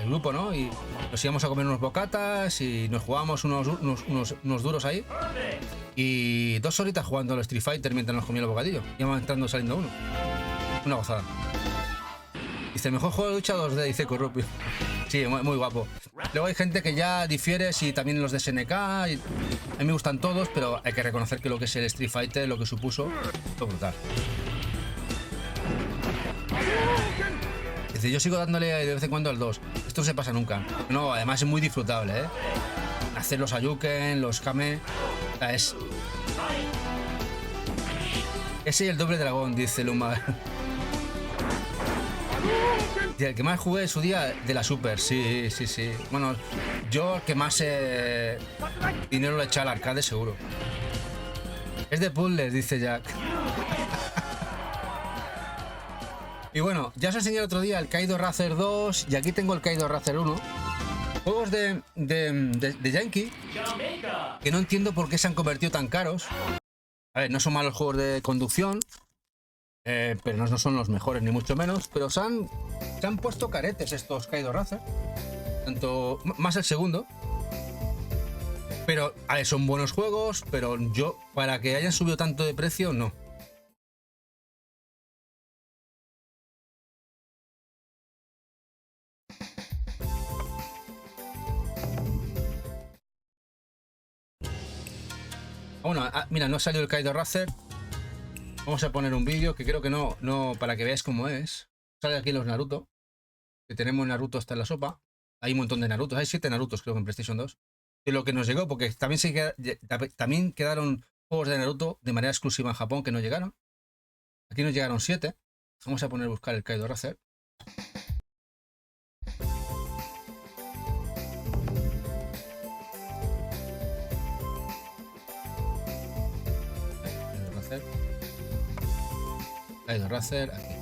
grupo, ¿no? Y nos íbamos a comer unos bocatas y nos jugábamos unos duros ahí. Y 2 horitas jugando al Street Fighter mientras nos comíamos el bocadillo. Íbamos entrando y saliendo uno. Una gozada. Dice, mejor juego de lucha 2D, dice Corrupio. Sí, muy guapo. Luego hay gente que ya difiere, si también los de SNK. A mí me gustan todos, pero hay que reconocer que lo que es el Street Fighter, lo que supuso, fue brutal. Dice, yo sigo dándole de vez en cuando al 2. Esto no se pasa nunca. No, además es muy disfrutable, ¿eh? Hacer los Ayuken, los Kame. Es... Ese y el doble dragón, dice Luma. El que más jugué en su día de la Super, sí. Bueno, yo el que más dinero le eché al arcade, seguro. Es de puzzles, dice Jack. Y bueno, ya os enseñé el otro día el Kaido Racer 2 y aquí tengo el Kaido Racer 1. Juegos de Yankee que no entiendo por qué se han convertido tan caros. A ver, no son malos juegos de conducción, pero no son los mejores ni mucho menos. Pero se han puesto caretes estos Kaido Racer, tanto más el segundo. Pero a ver, son buenos juegos, pero yo para que hayan subido tanto de precio, no. Bueno, mira, no ha salido el Kaido Racer. Vamos a poner un vídeo que creo que no, para que veáis cómo es. Sale aquí los Naruto. Que tenemos Naruto hasta en la sopa. Hay un montón de Narutos. Hay 7 Narutos, creo que en PlayStation 2. Y lo que nos llegó, porque también quedaron juegos de Naruto de manera exclusiva en Japón que no llegaron. Aquí nos llegaron 7. Vamos a poner a buscar el Kaido Racer. Kaido Racer, aquí.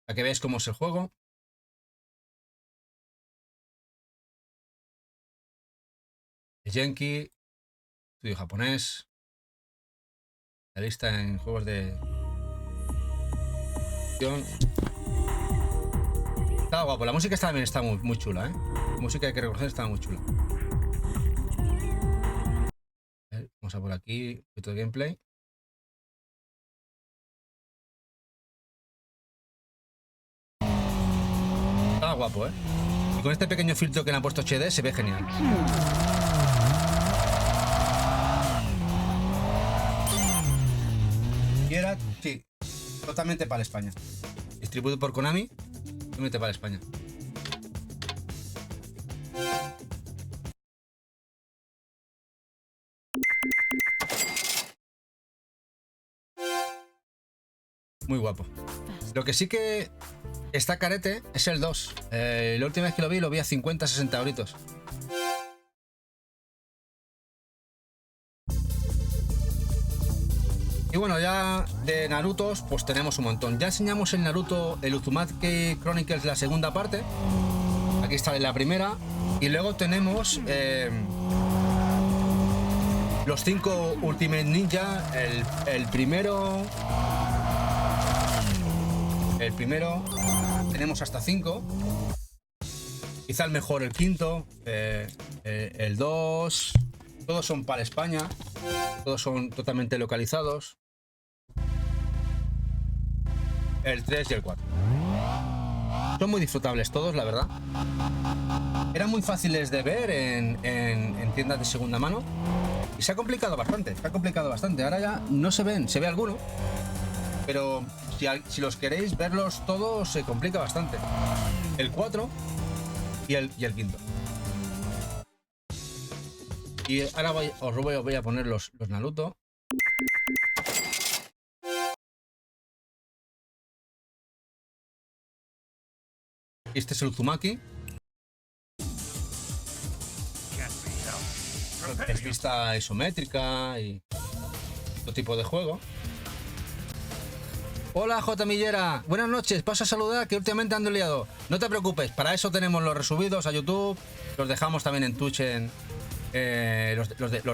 Para que veáis cómo es el juego. Yankee, estudio japonés. La lista en juegos de acción. Estaba guapo, la música también está muy chula, ¿eh? La música hay que reconocer, estaba muy chula. a por aquí un poquito de gameplay. Está guapo, ¿eh? Y con este pequeño filtro que le han puesto HD se ve genial. Y era, sí, totalmente para España. Distribuido por Konami, totalmente para España. Muy guapo. Lo que sí que está carete es el 2. La última vez que lo vi a 50-60 euritos. Y bueno, ya de Narutos, pues tenemos un montón. Ya enseñamos el Naruto, el Uzumaki Chronicles, la segunda parte. Aquí está la primera. Y luego tenemos los 5 Ultimate Ninja. El primero. Tenemos hasta 5. Quizá el mejor el quinto. El 2. Todos son para España. Todos son totalmente localizados. El 3 y el 4. Son muy disfrutables todos, la verdad. Eran muy fáciles de ver en tiendas de segunda mano. Y se ha complicado bastante. Ahora ya no se ven. Se ve alguno. Pero si los queréis verlos todos, se complica bastante. El 4 y el quinto. Y ahora os voy a poner los Naruto. Este es el Uzumaki. Es vista isométrica y todo tipo de juego. Hola J. Millera, buenas noches, paso a saludar que últimamente ando liado. No te preocupes, para eso tenemos los resubidos a YouTube, los dejamos también en Twitch,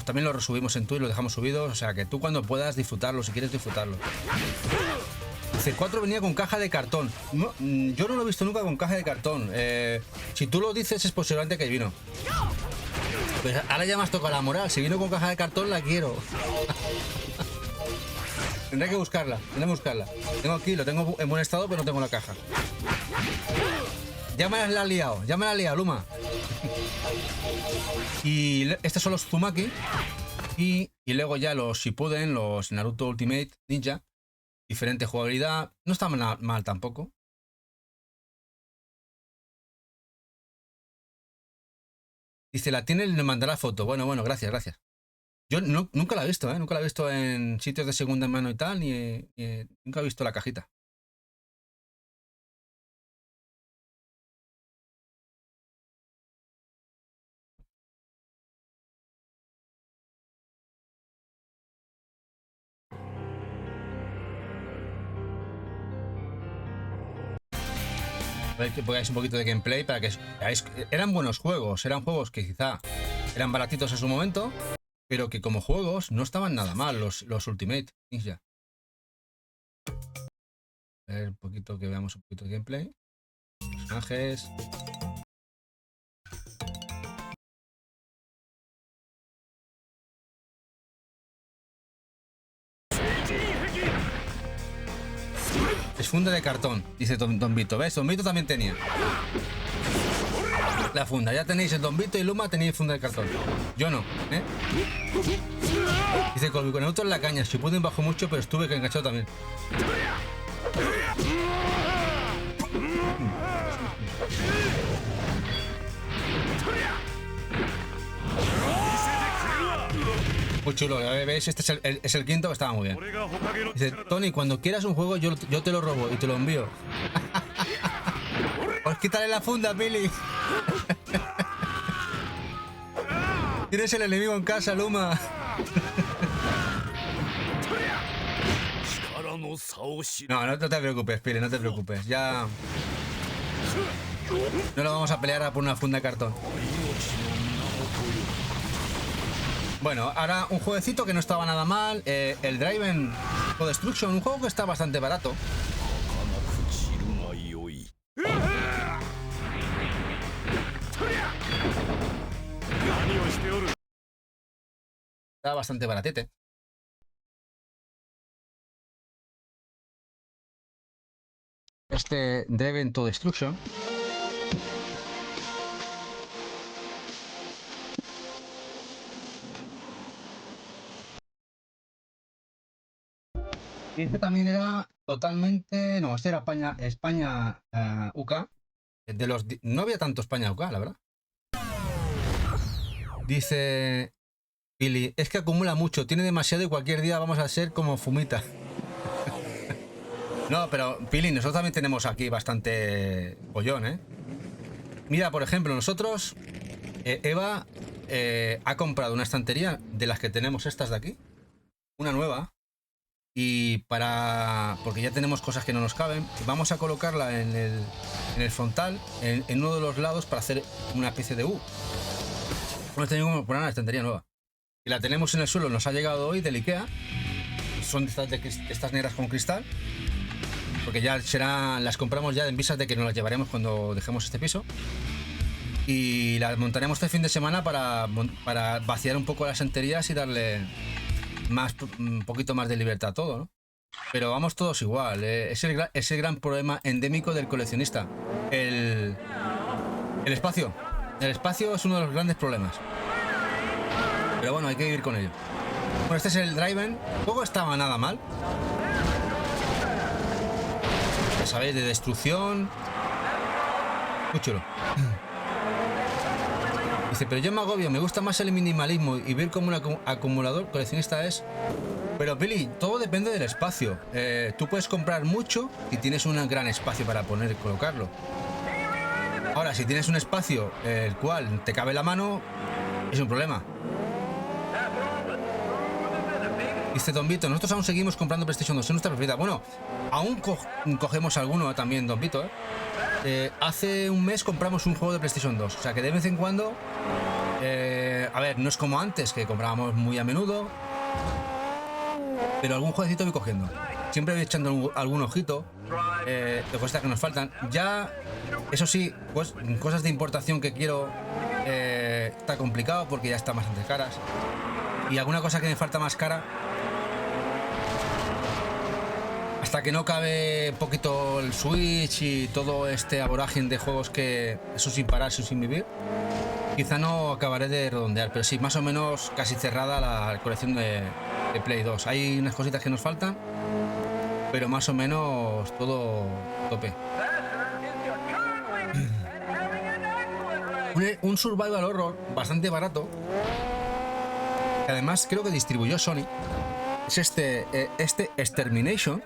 también los resubimos en Twitch, los dejamos subidos, o sea que tú cuando puedas disfrutarlo, si quieres disfrutarlo. C4 venía con caja de cartón. No, yo no lo he visto nunca con caja de cartón. Si tú lo dices es posiblemente que vino. Pues ahora ya me has tocado la moral, si vino con caja de cartón la quiero. Tendré que buscarla, Tengo aquí, lo tengo en buen estado, pero no tengo la caja. Ya me la has liado, Luma. Y estos son los Uzumaki. Y luego ya los Shippuden, los Naruto Ultimate Ninja. Diferente jugabilidad. No está mal tampoco. Dice, la tiene y le mandará foto. Bueno, gracias. Yo nunca la he visto, nunca la he visto en sitios de segunda mano y tal, ni nunca he visto la cajita. A ver que pongáis un poquito de gameplay para que veáis. Eran buenos juegos, eran juegos que quizá eran baratitos en su momento, pero que como juegos no estaban nada mal los Ultimate Ninja. A ver un poquito, que veamos un poquito de gameplay. Personajes. Es funda de cartón, dice Don Vito. ¿Ves? Don Vito también tenía la funda. Ya tenéis el Don Vito y Luma, tenéis funda de cartón. Yo no, ¿eh? Dice con Naruto en la caña. Si pude bajo mucho, pero estuve enganchado también. Muy chulo, ¿veis? Este es el quinto, que estaba muy bien. Dice, Tony, cuando quieras un juego, yo te lo robo y te lo envío. Pues quítale la funda, Billy. Tienes el enemigo en casa, Luma. No te preocupes, Billy, no te preocupes. Ya... no lo vamos a pelear por una funda de cartón. Bueno, ahora un jueguecito que no estaba nada mal, el Driven Co-Destruction, un juego que está bastante barato. Está bastante baratete. Este Driven to Destruction. Y este también era totalmente... No, este era España UK. No había tanto España UK, la verdad. Dice Billy, es que acumula mucho, tiene demasiado y cualquier día vamos a ser como Fumita. No, pero Pili, nosotros también tenemos aquí bastante pollón, ¿eh? Mira, por ejemplo, nosotros, Eva ha comprado una estantería de las que tenemos estas de aquí, una nueva, y porque ya tenemos cosas que no nos caben, vamos a colocarla en el frontal, en uno de los lados para hacer una especie de U. Hemos tenido que poner una estantería nueva. Y la tenemos en el suelo, nos ha llegado hoy del Ikea. Son estas negras con cristal. Porque ya las compramos ya en vistas de que nos las llevaremos cuando dejemos este piso. Y las montaremos este fin de semana para vaciar un poco las estanterías y darle un poquito más de libertad a todo, ¿no? Pero vamos todos igual. Es el gran problema endémico del coleccionista. El espacio. El espacio es uno de los grandes problemas. Pero bueno, hay que vivir con ello. Bueno, este es el Driven. Tampoco estaba nada mal. Ya sabéis, de destrucción. Muy chulo. Dice, pero yo me agobio, me gusta más el minimalismo y ver como un acumulador coleccionista es. Pero Billy, todo depende del espacio. Tú puedes comprar mucho y tienes un gran espacio para colocarlo. Ahora, si tienes un espacio el cual te cabe la mano, es un problema. Dice Don Vito, nosotros aún seguimos comprando PlayStation 2, es nuestra preferida. Bueno, aún cogemos alguno también, Don Vito, hace un mes compramos un juego de PlayStation 2, o sea que de vez en cuando, a ver, no es como antes, que comprábamos muy a menudo, pero algún jueguecito voy cogiendo. Siempre voy echando algún ojito de cosas que nos faltan. Ya, eso sí, pues cosas de importación que quiero, está complicado porque ya están bastante caras. Y alguna cosa que me falta más cara, hasta que no cabe un poquito el Switch y todo este aborágine de juegos que eso sin parar, eso sin vivir, quizá no acabaré de redondear, pero sí, más o menos casi cerrada la colección de Play 2. Hay unas cositas que nos faltan, pero más o menos todo tope. Un survival horror bastante barato, que además creo que distribuyó Sony, es este Extermination,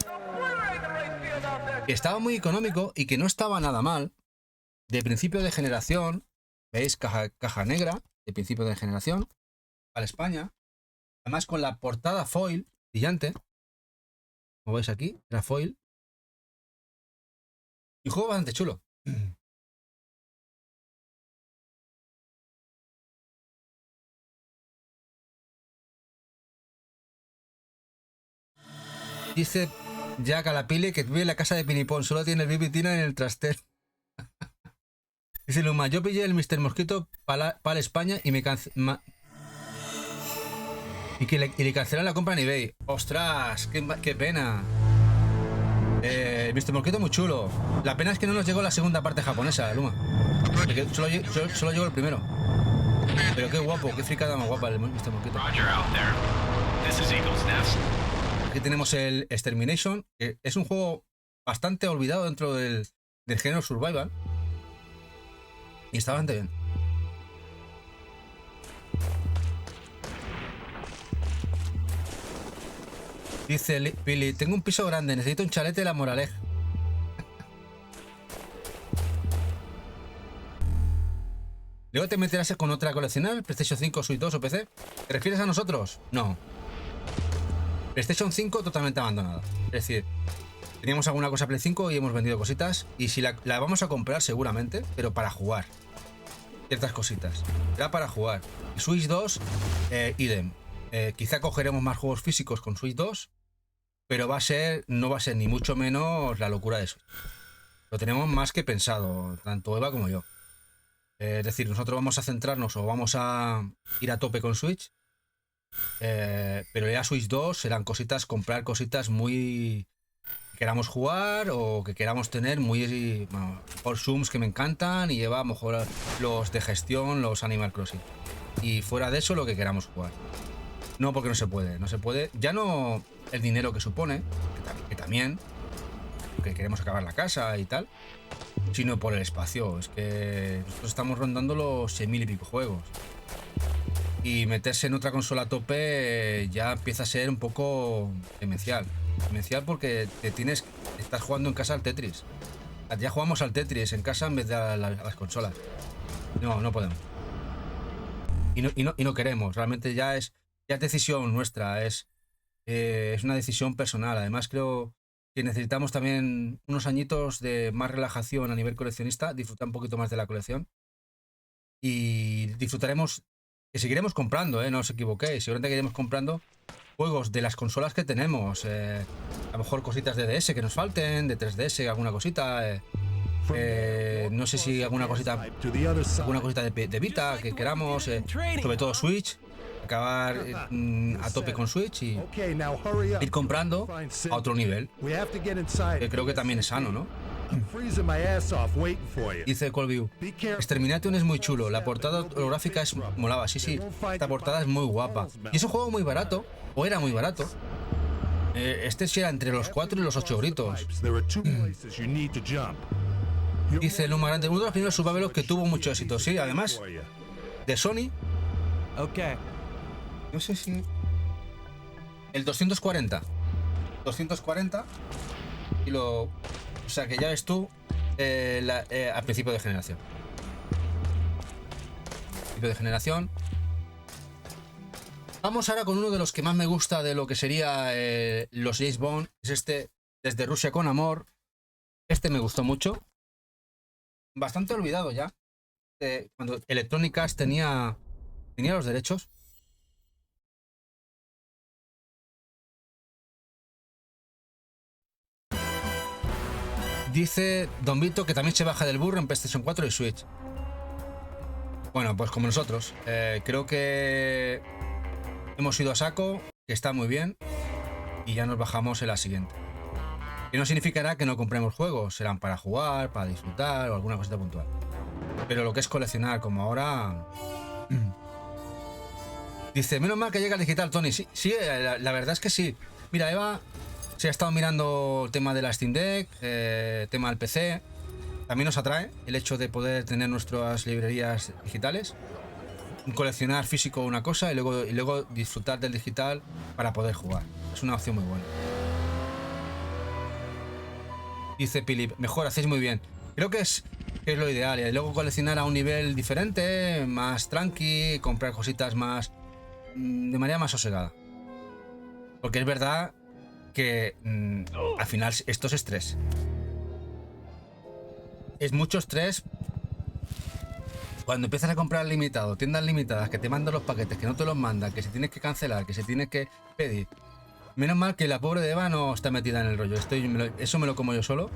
que estaba muy económico y que no estaba nada mal, de principio de generación. ¿Veis? Caja negra, de principio de generación, para España, además con la portada foil brillante, como veis aquí, la foil, y juego bastante chulo. Dice Jack a la Pile que vive en la casa de Pinipón, solo tiene el Bibitina en el trastero. Dice Luma, yo pillé el Mr. Mosquito para España y le cancelaron la compra en eBay. ¡Ostras! ¡Qué pena! El Mr. Mosquito muy chulo. La pena es que no nos llegó la segunda parte japonesa, Luma. Porque solo llegó el primero. Pero qué guapo, qué fricada más guapa el Mr. Mosquito. Aquí tenemos el Extermination, que es un juego bastante olvidado dentro del género survival. Y está bastante bien. Dice Billy, tengo un piso grande, necesito un chalete de la Moraleja. Luego te meterás con otra coleccional, PlayStation 5, Switch 2 o PC. ¿Te refieres a nosotros? No. PlayStation 5 totalmente abandonada. Es decir, teníamos alguna cosa Play 5 y hemos vendido cositas. Y si la vamos a comprar seguramente, pero para jugar. Ciertas cositas. Era para jugar. Switch 2, idem. Quizá cogeremos más juegos físicos con Switch 2, pero no va a ser ni mucho menos la locura de eso. Lo tenemos más que pensado, tanto Eva como yo. Es decir, nosotros vamos a centrarnos o vamos a ir a tope con Switch, Pero ya Switch 2 serán cositas, comprar cositas muy que queramos jugar o que queramos tener muy, bueno, por Zooms que me encantan, y lleva a lo mejor los de gestión, los Animal Crossing. Y fuera de eso, lo que queramos jugar. No, porque no se puede. Ya no el dinero que supone, que también, que queremos acabar la casa y tal, sino por el espacio. Es que nosotros estamos rondando los 6.000 y pico juegos. Y meterse en otra consola a tope ya empieza a ser un poco demencial. Demencial porque estás jugando en casa al Tetris. Ya jugamos al Tetris en casa en vez de a las consolas. No podemos. Y no queremos. Realmente ya es decisión nuestra. Es una decisión personal. Además, creo que necesitamos también unos añitos de más relajación a nivel coleccionista. Disfrutar un poquito más de la colección. Y disfrutaremos. Que seguiremos comprando, no os equivoquéis. Seguramente que iremos comprando juegos de las consolas que tenemos. A lo mejor cositas de DS que nos falten, de 3DS, alguna cosita. No sé si alguna cosita de Vita que queramos. Sobre todo Switch. Acabar a tope con Switch y ir comprando a otro nivel. Que creo que también es sano, ¿no? Dice Colview, Extermination es muy chulo, la portada holográfica es molaba, sí, esta portada es muy guapa. Y es un juego muy barato, o era muy barato. Este sí era entre los 4 y los 8 gritos. Dice Luma Grande, uno de los primeros survival que tuvo mucho éxito, sí, además de Sony. No sé si... El 240 y lo... O sea, que ya ves tú al principio de generación. Vamos ahora con uno de los que más me gusta de lo que sería los James Bond. Es este, Desde Rusia con Amor. Este me gustó mucho. Bastante olvidado ya. Cuando Electronic Arts tenía los derechos. Dice Don Vito que también se baja del burro en PlayStation 4 y Switch. Bueno, pues como nosotros. Creo que hemos ido a saco, que está muy bien, y ya nos bajamos en la siguiente. Que no significará que no compremos juegos, serán para jugar, para disfrutar o alguna cosita puntual. Pero lo que es coleccionar como ahora... Dice, menos mal que llega el digital, Tony. Sí, la verdad es que sí. Mira, Eva... Se ha estado mirando el tema de la Steam Deck, tema del PC. También nos atrae el hecho de poder tener nuestras librerías digitales, coleccionar físico una cosa y luego disfrutar del digital para poder jugar. Es una opción muy buena. Dice Philip, mejor, hacéis muy bien. Creo que es lo ideal. Y luego coleccionar a un nivel diferente, más tranqui, comprar cositas más de manera más sosegada. Porque es verdad que al final esto es estrés. Es mucho estrés cuando empiezas a comprar limitado, tiendas limitadas, que te mandan los paquetes, que no te los mandan, que se tienes que cancelar, que se tiene que pedir. Menos mal que la pobre de Eva no está metida en el rollo. Eso me lo como yo solo,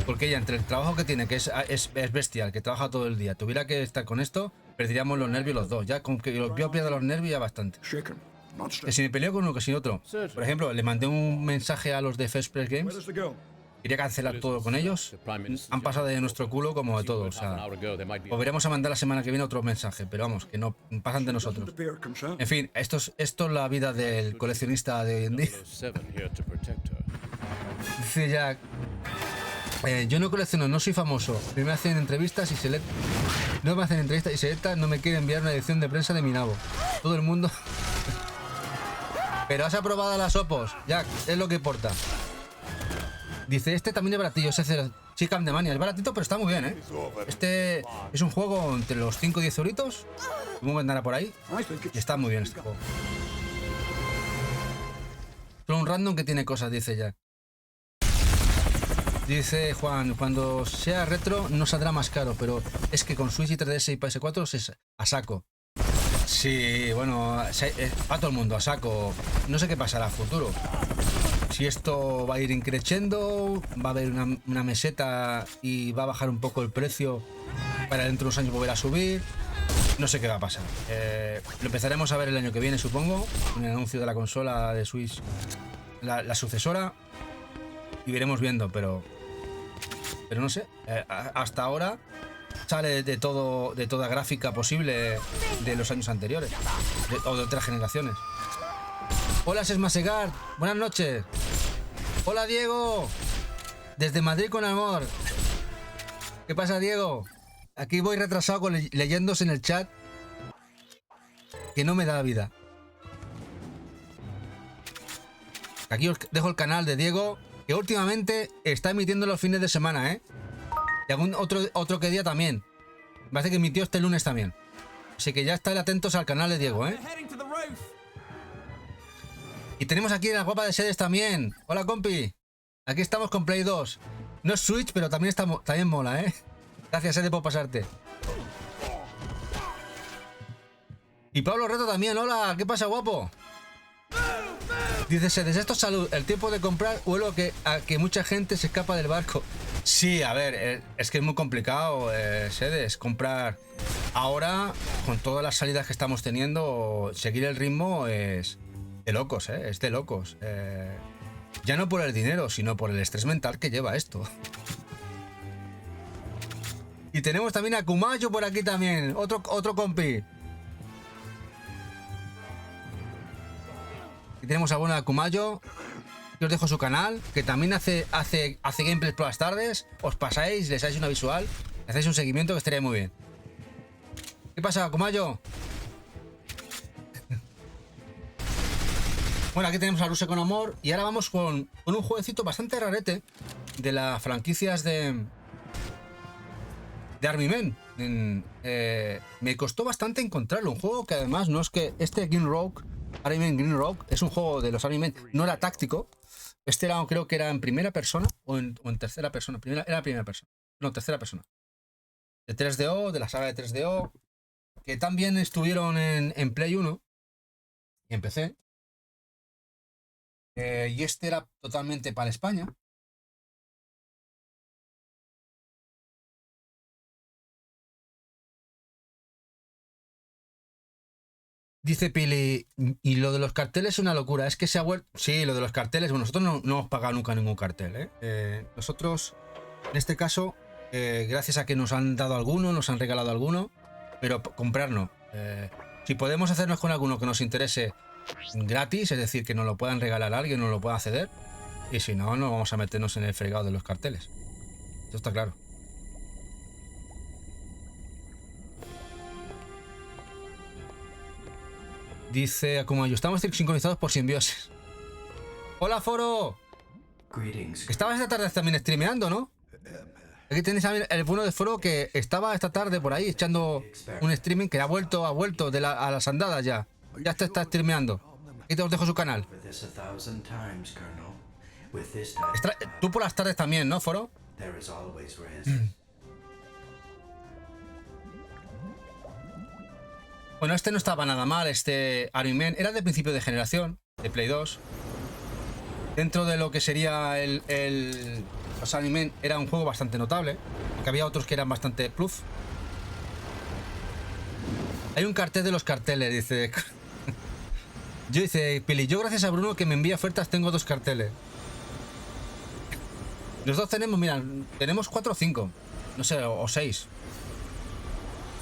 porque ella, entre el trabajo que tiene, que es bestial, que trabaja todo el día, tuviera que estar con esto, perderíamos los nervios los dos. Ya con que yo pierda los nervios ya bastante. Que si me peleo con uno, que sin otro. Por ejemplo, le mandé un mensaje a los de First Press Games. Quería cancelar todo con ellos. Han pasado de nuestro culo como de todo. O sea, volveremos a mandar la semana que viene otro mensaje, pero vamos, que no pasan de nosotros. En fin, esto es la vida del coleccionista de hoy en día. Dice Jack, yo no colecciono, no soy famoso. Me hacen entrevistas y no me hacen entrevistas y Selecta no me quiere enviar una edición de prensa de mi nabo. Todo el mundo... Pero has aprobado las Opos, Jack, es lo que importa. Dice, este también es baratillo, ese Chicken de Mania. Es baratito, pero está muy bien, Este es un juego entre los 5 y 10 euritos. ¿Cómo andará por ahí? Y está muy bien este juego. Solo un random que tiene cosas, dice Jack. Dice Juan, cuando sea retro no saldrá más caro, pero es que con Switch y 3DS y PS4 es a saco. Sí, bueno, a todo el mundo a saco. No sé qué pasará a futuro. Si esto va a ir increciendo, va a haber una meseta y va a bajar un poco el precio para dentro de unos años volver a subir. no sé qué va a pasar. Lo empezaremos a ver el año que viene, supongo. Un anuncio de la consola de Switch, la sucesora. Y iremos viendo, pero no sé. Hasta ahora sale de toda gráfica posible de los años anteriores. O de otras generaciones. Hola, Sesmasegar. Buenas noches. Hola, Diego. Desde Madrid con amor. ¿Qué pasa, Diego? Aquí voy retrasado leyéndose en el chat. Que no me da la vida. Aquí os dejo el canal de Diego, que últimamente está emitiendo los fines de semana, ¿eh? Y algún otro que día también. Me parece que emitió este lunes también. Así que ya estad atentos al canal de Diego, ¿eh? Y tenemos aquí a la guapa de Sedes también. Hola, compi. Aquí estamos con Play 2. No es Switch, pero también mola, ¿eh? Gracias, Sedes, por pasarte. Y Pablo Reto también. Hola, ¿qué pasa, guapo? Dice Sedes, esto es salud. El tiempo de comprar vuelo a que mucha gente se escapa del barco. Sí, a ver, es que es muy complicado, Sedes, comprar. Ahora, con todas las salidas que estamos teniendo, seguir el ritmo es de locos, es de locos. Ya no por el dinero, sino por el estrés mental que lleva esto. Y tenemos también a Kumayo por aquí también, otro compi. Y tenemos a bueno a Kumayo. Yo os dejo su canal, que también hace gameplays por las tardes. Os pasáis, les dais una visual, le hacéis un seguimiento que estaría muy bien. ¿Qué pasa, Kumayo? Bueno, aquí tenemos a Ruse con amor. Y ahora vamos con un jueguecito bastante rarete de las franquicias de Army Men. Me costó bastante encontrarlo. Un juego que además no es que Green Rogue, Army Men Green Rogue, es un juego de los Army Men, no era táctico. Este era, creo que era en primera persona o en tercera persona. Era primera persona. No, tercera persona. De 3DO, de la saga de 3DO, que también estuvieron en Play 1 y en PC. Y este era totalmente para España. Dice Pili, y lo de los carteles es una locura, es que se ha vuelto... Sí, lo de los carteles, bueno, nosotros no hemos pagado nunca ningún cartel, ¿eh? Nosotros, en este caso, gracias a que nos han dado alguno, nos han regalado alguno, pero comprar no. Si podemos hacernos con alguno que nos interese gratis, es decir, que nos lo puedan regalar a alguien, nos lo pueda ceder, y si no, no vamos a meternos en el fregado de los carteles. Eso está claro. Dice como yo, estamos sincronizados por simbiosis. Hola, Foro. Estabas esta tarde también streameando, ¿no? Aquí tenéis el bueno de Foro que estaba esta tarde por ahí echando un streaming que ha vuelto a las andadas ya. Ya está streameando. Aquí te os dejo su canal. Tú por las tardes también, ¿no, Foro? Bueno, este no estaba nada mal, este Army Men. Era de principio de generación, de Play 2. Dentro de lo que sería los Army Men, era un juego bastante notable. Porque había otros que eran bastante plus. Hay un cartel de los carteles, dice. Dice Pili, yo gracias a Bruno que me envía ofertas tengo 2 carteles. Nosotros tenemos, mira, tenemos 4 o 5. No sé, o 6.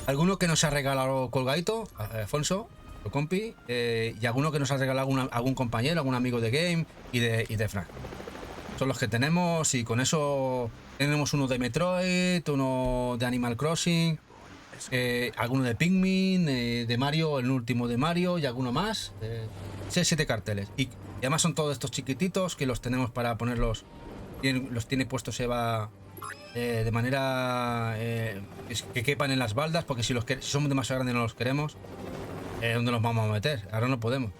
Alguno que nos ha regalado colgadito, Alfonso, o compi, y alguno que nos ha regalado algún compañero, algún amigo de Game y de Frank. Son los que tenemos y con eso tenemos uno de Metroid, uno de Animal Crossing, alguno de Pikmin, de Mario, el último de Mario y alguno más. 7 carteles. Y además son todos estos chiquititos que los tenemos para ponerlos, los tiene puestos Eva... de manera que quepan en las baldas, porque si somos demasiado grandes y no los queremos, ¿dónde los vamos a meter? Ahora no podemos.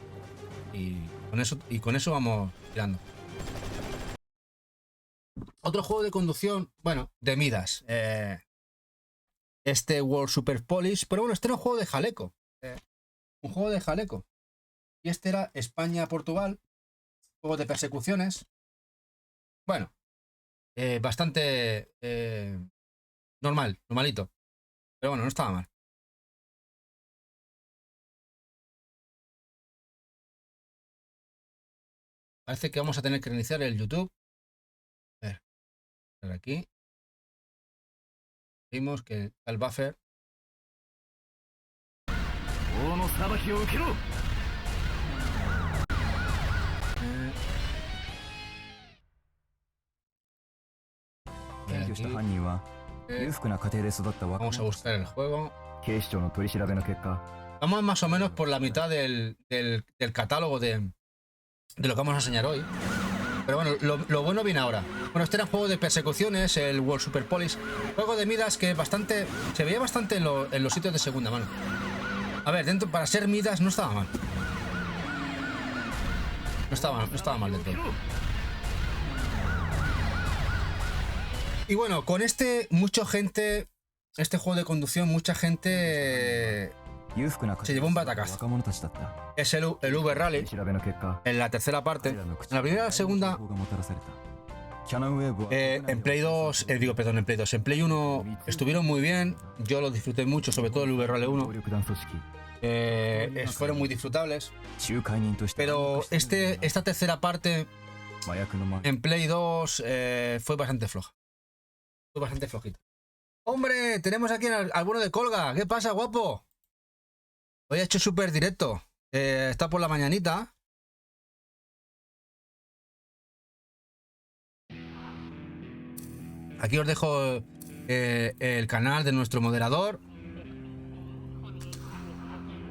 Y con eso vamos tirando. Otro juego de conducción, bueno, de Midas. Este World Super Polish, pero bueno, este era un juego de jaleco. Un juego de jaleco. Y este era España-Portugal. Juego de persecuciones. Bueno. Bastante normalito. Pero bueno, no estaba mal. Parece que vamos a tener que reiniciar el YouTube. A ver, aquí. Vimos que el buffer. Aquí. Vamos a buscar el juego. Vamos más o menos por la mitad del catálogo de lo que vamos a enseñar hoy. Pero bueno, lo bueno viene ahora. Bueno, este era un juego de persecuciones, el World Super Police. Juego de Midas que se veía bastante en los sitios de segunda mano. A ver, dentro para ser Midas no estaba mal. No estaba mal del todo. Y bueno, con este juego de conducción, mucha gente se llevó un batacazo. Es el Uber Rally, en la tercera parte. En la primera y la segunda, en Play 2, en Play 2, en Play 1 estuvieron muy bien. Yo los disfruté mucho, sobre todo el Uber Rally 1. Fueron muy disfrutables. Pero esta tercera parte en Play 2 fue bastante floja. Fue bastante flojita. ¡Hombre! Tenemos aquí al bueno de Colga. ¿Qué pasa, guapo? Hoy he hecho súper directo. Está por la mañanita. Aquí os dejo el canal de nuestro moderador.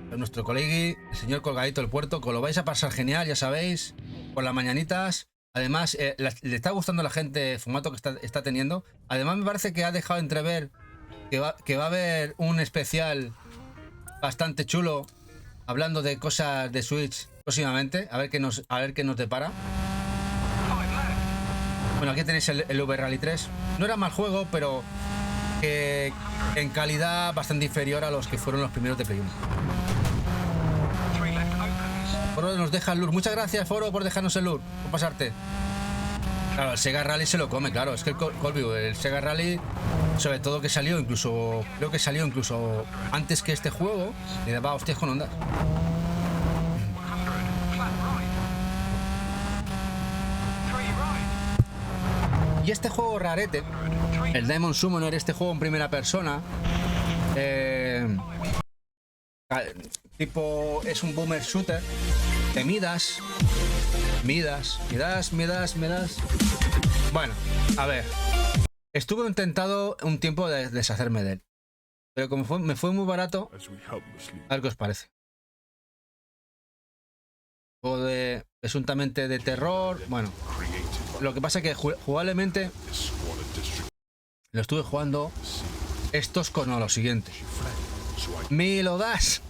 De nuestro colegui, el señor Colgadito del Puerto, que lo vais a pasar genial, ya sabéis. Por las mañanitas. Además, le está gustando a la gente el formato que está teniendo. Además, me parece que ha dejado entrever que va a haber un especial bastante chulo hablando de cosas de Switch próximamente. A ver qué nos depara. Bueno, aquí tenéis el Uber Rally 3. No era mal juego, pero que en calidad bastante inferior a los que fueron los primeros de Play 1. Foro nos deja el lure. Muchas gracias, Foro, por dejarnos el lure, por pasarte. Claro, el Sega Rally se lo come, claro. Es que el Sega Rally, sobre todo que salió incluso, creo que salió incluso antes que este juego, y daba hostias con ondas. Y este juego rarete, el Demon Summoner, este juego en primera persona, tipo es un boomer shooter de Midas. Bueno, a ver, estuve intentado un tiempo de deshacerme de él, pero como me fue muy barato, a ver qué os parece. Juego de presuntamente de terror. Bueno, lo que pasa es que jugablemente lo estuve jugando. Esto es con lo siguiente. ¿Me lo das?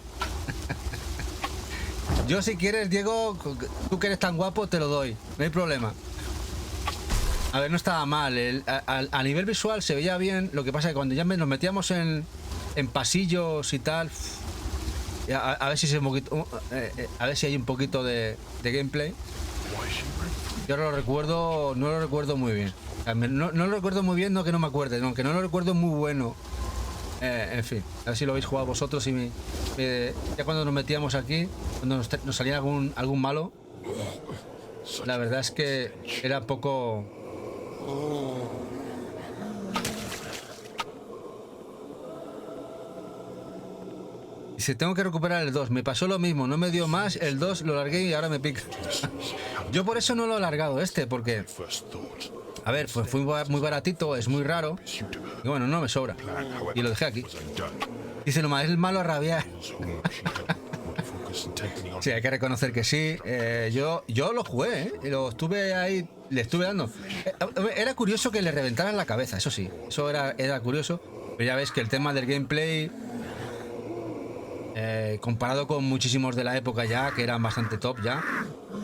Yo, si quieres, Diego, tú que eres tan guapo, te lo doy. No hay problema. A ver, no estaba mal. A nivel visual se veía bien. Lo que pasa es que cuando ya nos metíamos en pasillos y tal, a ver si hay un poquito de gameplay. Yo no lo recuerdo muy bien. No lo recuerdo muy bien, no que no me acuerde, no, que no lo recuerdo muy bueno. En fin, a ver si lo habéis jugado vosotros y ya cuando nos metíamos aquí, cuando nos salía algún malo, la verdad es que era poco... Y si tengo que recuperar el 2, me pasó lo mismo, no me dio más, el 2 lo largué y ahora me pica. Yo por eso no lo he largado porque... A ver, pues fue muy baratito, es muy raro. Y bueno, no me sobra. Y lo dejé aquí. Dice, lo más es el malo a rabiar. Sí, hay que reconocer que sí. Yo lo jugué, lo estuve ahí, le estuve dando. Era curioso que le reventaran la cabeza, eso sí. Eso era curioso. Pero ya ves que el tema del gameplay, comparado con muchísimos de la época ya, que eran bastante top ya,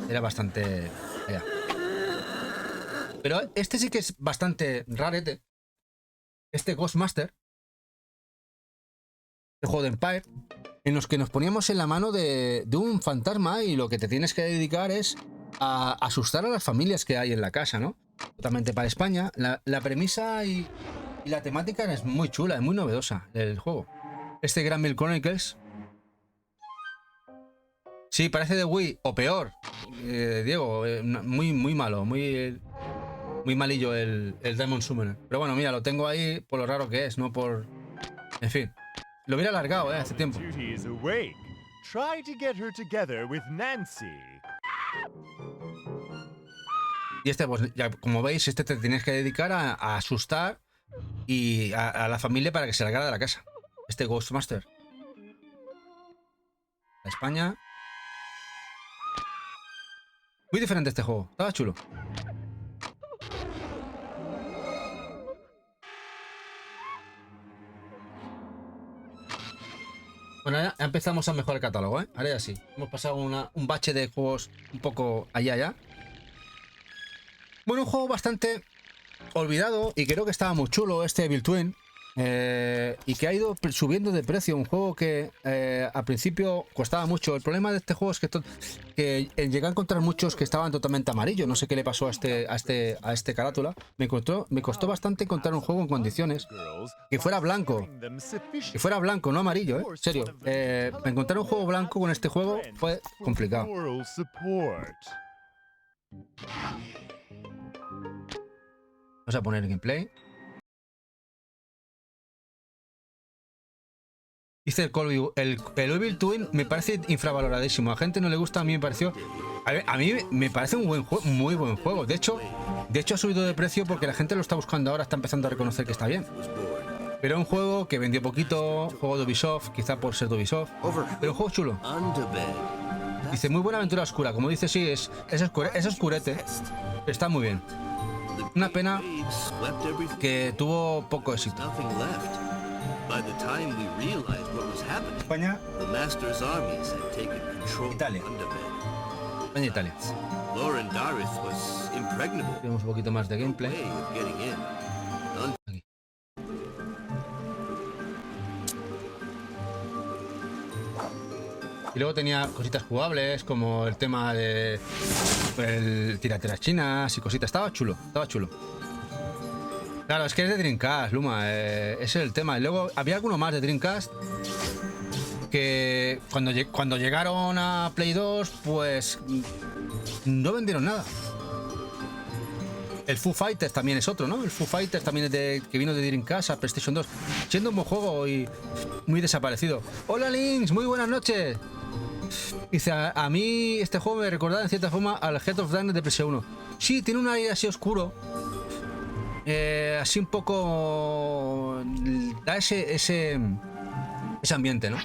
era bastante... Ya. Pero este sí que es bastante rarete. Este Ghostmaster, el juego de Empire, en los que nos poníamos en la mano de un fantasma y lo que te tienes que dedicar es a asustar a las familias que hay en la casa, ¿no? Totalmente para España. La premisa y la temática es muy chula, es muy novedosa del juego. Este Granville Chronicles Sí, parece de Wii, o peor. Diego, muy malo, muy malillo el Diamond Summoner. Pero bueno, mira, lo tengo ahí por lo raro que es, no por... En fin. Lo hubiera alargado, hace tiempo. Duty is awake. Try to get her together with Nancy. Y este, pues ya como veis, este te tienes que dedicar a asustar y a la familia para que se largara de la casa. Este Ghostmaster. España. Muy diferente este juego. Estaba chulo. Bueno, ya empezamos a mejorar el catálogo, ¿eh? Ahora ya sí. Hemos pasado un bache de juegos un poco allá. Bueno, un juego bastante olvidado y creo que estaba muy chulo, este Evil Twin. Y que ha ido subiendo de precio. Un juego que al principio costaba mucho. El problema de este juego es que llegué a encontrar muchos que estaban totalmente amarillos. No sé qué le pasó a este carátula. Me costó bastante encontrar un juego en condiciones que fuera blanco. Que fuera blanco, no amarillo, ¿eh? En serio. Encontrar un juego blanco con este juego fue complicado. Moral support. Vamos a poner el gameplay. Dice el Evil Twin me parece infravaloradísimo. A la gente no le gusta, a mí me pareció... A mí me parece un buen juego, muy buen juego. De hecho ha subido de precio porque la gente lo está buscando ahora, está empezando a reconocer que está bien. Pero un juego que vendió poquito, juego de Ubisoft, quizá por ser de Ubisoft. Pero un juego chulo. Dice, muy buena aventura oscura. Como dice, sí, es oscurete. Está muy bien. Una pena que tuvo poco éxito. España. Italia. España e Italia. Tenemos un poquito más de gameplay. Aquí. Y luego tenía cositas jugables como el tema de el tirateras chinas y cositas. Estaba chulo. Claro, es que es de Dreamcast, Luma, ese es el tema. Y luego había alguno más de Dreamcast que cuando llegaron a Play 2, pues no vendieron nada. El Foo Fighters también es otro, ¿no? El Foo Fighters también es que vino de Dreamcast a PlayStation 2. Siendo un buen juego y muy desaparecido. Hola Lynx, muy buenas noches. Dice, a mí este juego me recordaba en cierta forma al Head of Darkness de PS1. Sí, tiene un aire así oscuro. Así un poco da ese ambiente, ¿no?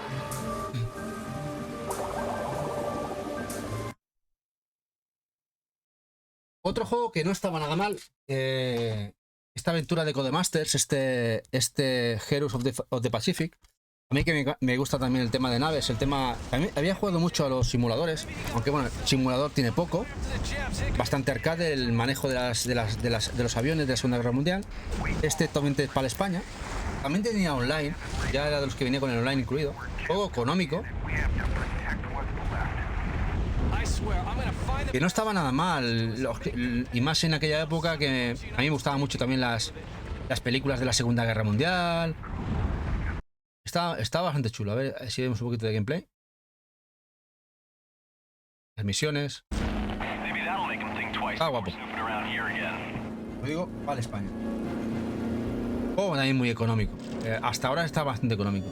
Otro juego que no estaba nada mal, esta aventura de Codemasters, este Heroes of the Pacific. A mí que me gusta también el tema de naves, también había jugado mucho a los simuladores, aunque bueno, el simulador tiene poco, bastante arcade, el manejo de los aviones de la Segunda Guerra Mundial. Este también es para España, también tenía online, ya era de los que venía con el online incluido, juego económico, que no estaba nada mal, y más en aquella época que a mí me gustaban mucho también las películas de la Segunda Guerra Mundial. Está bastante chulo. A ver si vemos un poquito de gameplay. Las misiones. Está guapo. Lo digo, vale, España. Oh, también muy económico. Hasta ahora está bastante económico.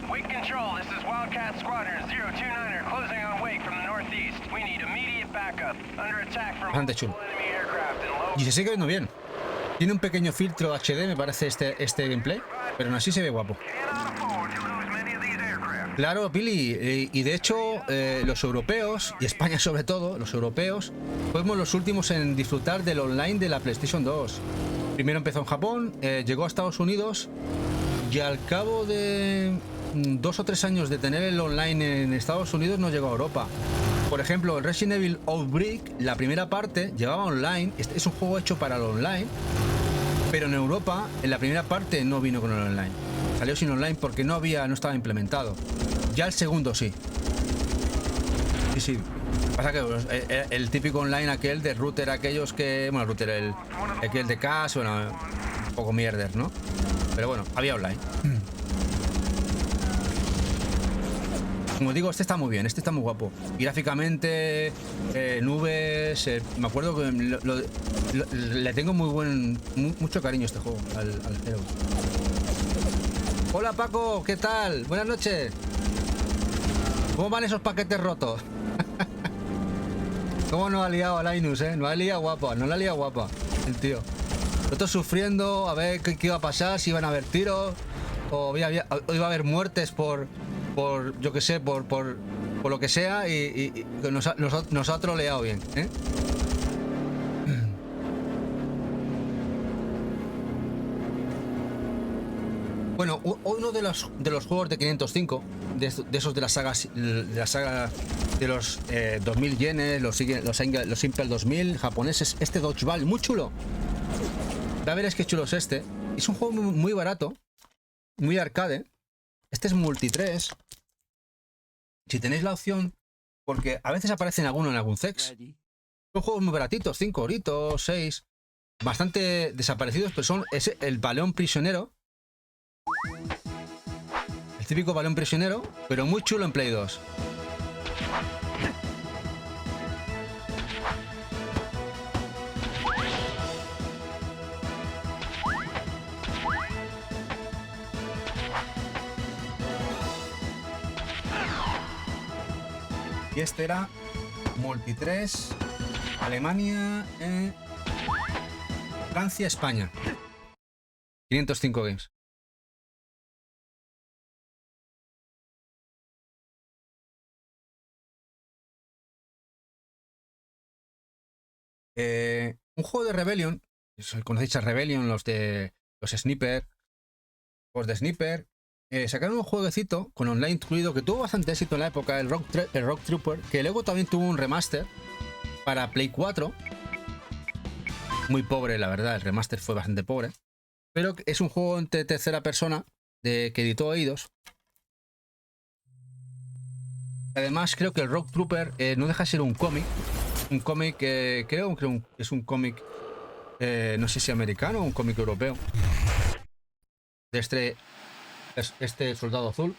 Wake Control, this is Wildcat Squadron 029er closing on Wake from the northeast. We need immediate backup. Under attack from Bastante chulo. enemy aircraft and low. Y se sigue viendo bien. Tiene un pequeño filtro HD, me parece, este gameplay, pero aún así se ve guapo. Claro, Pili, y de hecho los europeos, y España sobre todo, los europeos, fuimos los últimos en disfrutar del online de la PlayStation 2. Primero empezó en Japón, llegó a Estados Unidos, y al cabo de 2 o 3 años de tener el online en Estados Unidos no llegó a Europa. Por ejemplo, el Resident Evil Outbreak, la primera parte, llevaba online. Es un juego hecho para el online, pero en Europa, en la primera parte, no vino con el online. Salió sin online porque no estaba implementado. Ya el segundo sí. Sí. Pasa que el típico online aquel de router, aquellos que... Bueno, el router, aquel de CAS, bueno, un poco mierder, ¿no? Pero bueno, había online. Como digo, este está muy bien, este está muy guapo. Y gráficamente, nubes, me acuerdo que le tengo mucho cariño a este juego, al Heroes. Hola Paco, ¿qué tal? Buenas noches. ¿Cómo van esos paquetes rotos? ¿Cómo nos ha liado a Linus, Nos ha liado guapa, nos la ha liado guapa el tío. Nosotros sufriendo a ver qué iba a pasar, si iban a haber tiros o iba a haber muertes por yo que sé, por lo que sea, y nos ha troleado bien, Bueno, uno de los juegos de 505, de esos de la saga de los 2000 yenes, los Impel 2000 japoneses, este Dodgeball, muy chulo. Ya veréis qué chulo es este. Es un juego muy barato, muy arcade. Este es multi 3. Si tenéis la opción, porque a veces aparecen alguno en algún sex. Son juegos muy baratitos, 5 euritos, 6. Bastante desaparecidos, pero es el Baleón Prisionero. El típico Baleón Prisionero, pero muy chulo en Play 2. Y este era multi 3, Alemania, Francia, España. 505 games. Un juego de Rebellion, conocéis a Rebellion, los Sniper, los de Sniper, sacaron un jueguecito con online incluido que tuvo bastante éxito en la época, el Rock Trooper, que luego también tuvo un remaster para Play 4. Muy pobre, la verdad, el remaster fue bastante pobre, pero es un juego de tercera persona que editó Eidos. Además, creo que el Rock Trooper no deja de ser un cómic. Un cómic, creo que es un cómic, no sé si americano o un cómic europeo. De este soldado azul.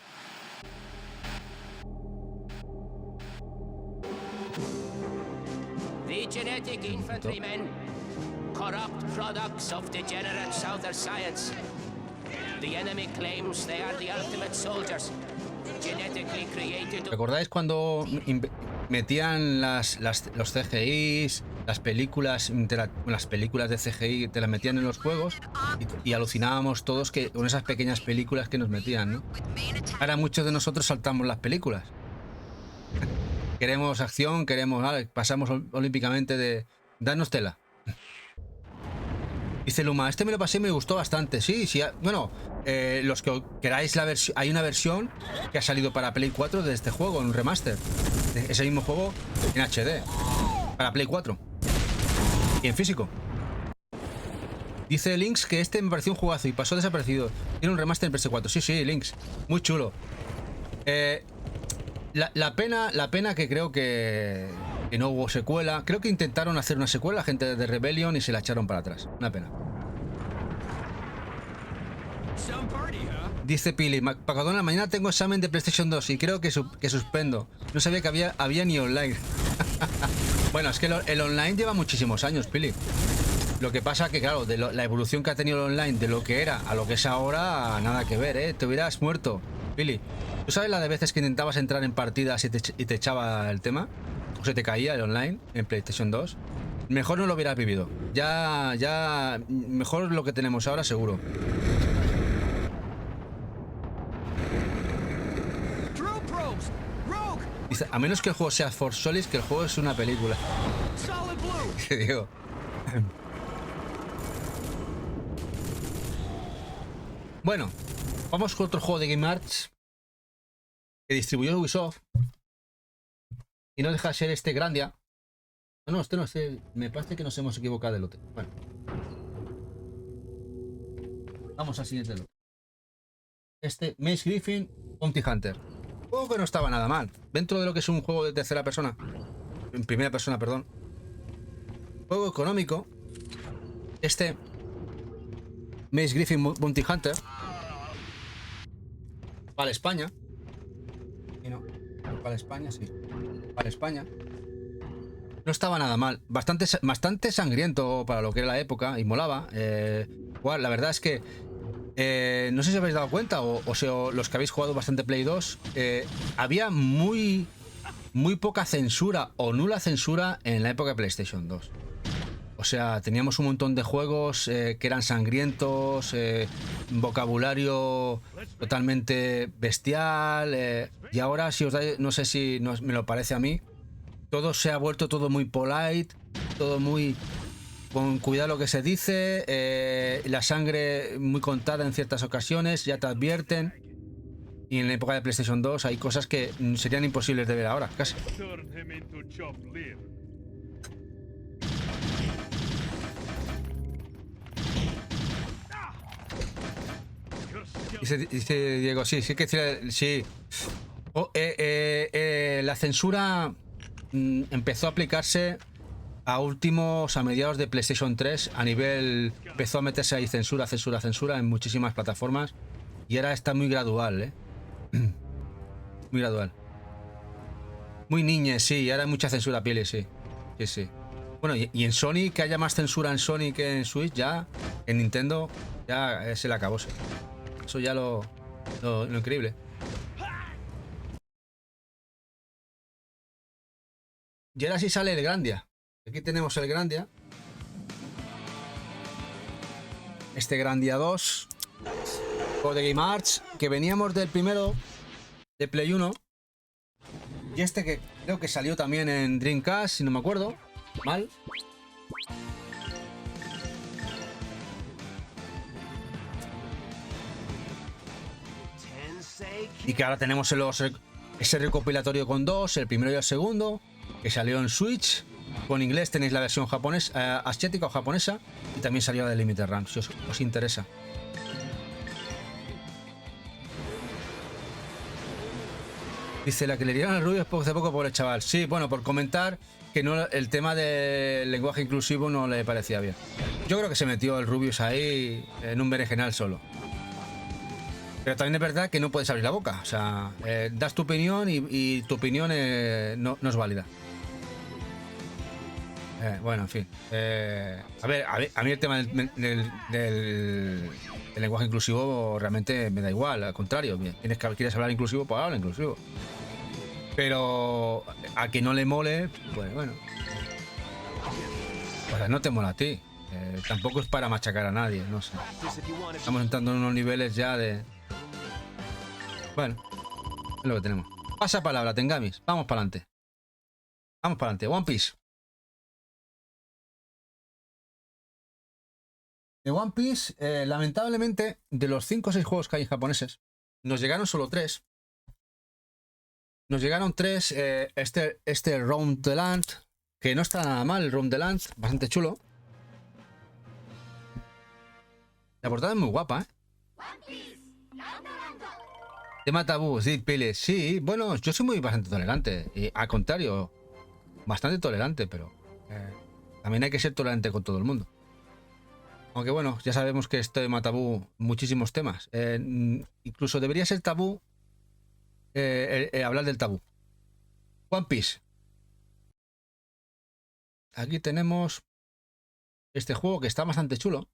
The genetic infantrymen, corrupt products of degenerate Souther science. The enemy claims they are the ultimate soldiers. Genetically created. ¿Recordáis cuando metían los CGIs, las películas de CGI, te las metían en los juegos y alucinábamos todos con esas pequeñas películas que nos metían, ¿no? Ahora muchos de nosotros saltamos las películas. Queremos acción, pasamos olímpicamente de darnos tela. Dice Luma, este me lo pasé y me gustó bastante. Sí, bueno, los que queráis la versión, hay una versión que ha salido para Play 4 de este juego, un remaster. Ese mismo juego en HD, para Play 4 y en físico. Dice Lynx que este me pareció un juegazo y pasó desaparecido. Tiene un remaster en PS4. Sí, Lynx, muy chulo. La pena que creo que no hubo secuela. Creo que intentaron hacer una secuela la gente de Rebellion y se la echaron para atrás. Una pena. Dice Pili, Pacadona, mañana tengo examen de PlayStation 2 y creo que suspendo. No sabía que había ni online. Bueno, es que el online lleva muchísimos años, Pili. Lo que pasa que, claro, la evolución que ha tenido el online de lo que era a lo que es ahora, nada que ver, ¿eh? Te hubieras muerto, Pili. ¿Tú sabes la de veces que intentabas entrar en partidas y te echaba el tema? O se te caía el online en PlayStation 2. Mejor no lo hubieras vivido. Ya, mejor lo que tenemos ahora, seguro. Dice, a menos que el juego sea For Solis, que el juego es una película. ¿Qué digo? Bueno, vamos con otro juego de Game Arts que distribuyó Ubisoft y no deja de ser este Grandia. No, este no, me parece que nos hemos equivocado de lote. Bueno, vamos al siguiente lote. Este Mace Griffin Bounty Hunter. Juego que no estaba nada mal dentro de lo que es un juego de tercera persona, en primera persona, perdón. Juego económico. Este Mace Griffin Bounty Hunter. Vale, España. Y no. Para España, sí. Para España. No estaba nada mal. Bastante sangriento para lo que era la época y molaba. Igual, la verdad es que no sé si habéis dado cuenta o sea, los que habéis jugado bastante Play 2, había muy poca censura o nula censura en la época de PlayStation 2. O sea, teníamos un montón de juegos que eran sangrientos, vocabulario totalmente bestial, y ahora, si os da, no sé si me lo parece a mí, todo se ha vuelto todo muy polite, todo muy con cuidado lo que se dice, la sangre muy contada en ciertas ocasiones, ya te advierten. Y en la época de PlayStation 2 hay cosas que serían imposibles de ver ahora, casi. Dice Diego, sí que sí. La censura empezó a aplicarse a mediados de PlayStation 3. A nivel, empezó a meterse ahí censura en muchísimas plataformas. Y ahora está muy gradual, muy gradual. Muy niñes, sí, ahora hay mucha censura a pieles, sí. Sí. Bueno, y en Sony, que haya más censura en Sony que en Switch, ya en Nintendo ya se le acabó. Eso ya lo increíble. Y ahora sí sale el Grandia. Aquí tenemos el Grandia. Este Grandia 2 o de Game Arts, que veníamos del primero de Play 1. Y este que creo que salió también en Dreamcast, si no me acuerdo mal. Y que ahora tenemos ese recopilatorio con dos, el primero y el segundo, que salió en Switch. Con inglés tenéis la versión japonesa, asiática o japonesa, y también salió la de Limited Run, si os interesa. Dice, la que le dieron al rubio es hace poco por el chaval. Sí, bueno, por comentar que no, el tema del lenguaje inclusivo no le parecía bien. Yo creo que se metió el Rubius ahí en un berenjenal solo. Pero también es verdad que no puedes abrir la boca. O sea, das tu opinión y tu opinión no es válida. Bueno, en fin. A ver, a mí el tema del lenguaje inclusivo realmente me da igual. Al contrario, quieres hablar inclusivo, pues habla inclusivo. Pero a que no le mole, pues bueno. Pues no te mola a ti. Tampoco es para machacar a nadie, no sé. Estamos entrando en unos niveles ya de... Bueno, es lo que tenemos. Pasa palabra, Tengamis. Vamos para adelante. Vamos para adelante. One Piece. De One Piece, lamentablemente, de los 5 o 6 juegos que hay japoneses, nos llegaron solo 3. Nos llegaron 3. Este Roam the Land, que no está nada mal, el Roam the Land, bastante chulo. La portada es muy guapa, Tema tabú, sí, Piles. Sí, bueno, yo soy bastante tolerante. Y al contrario, bastante tolerante, pero también hay que ser tolerante con todo el mundo. Aunque bueno, ya sabemos que esto tema tabú muchísimos temas. Incluso debería ser tabú hablar del tabú. One Piece. Aquí tenemos este juego que está bastante chulo.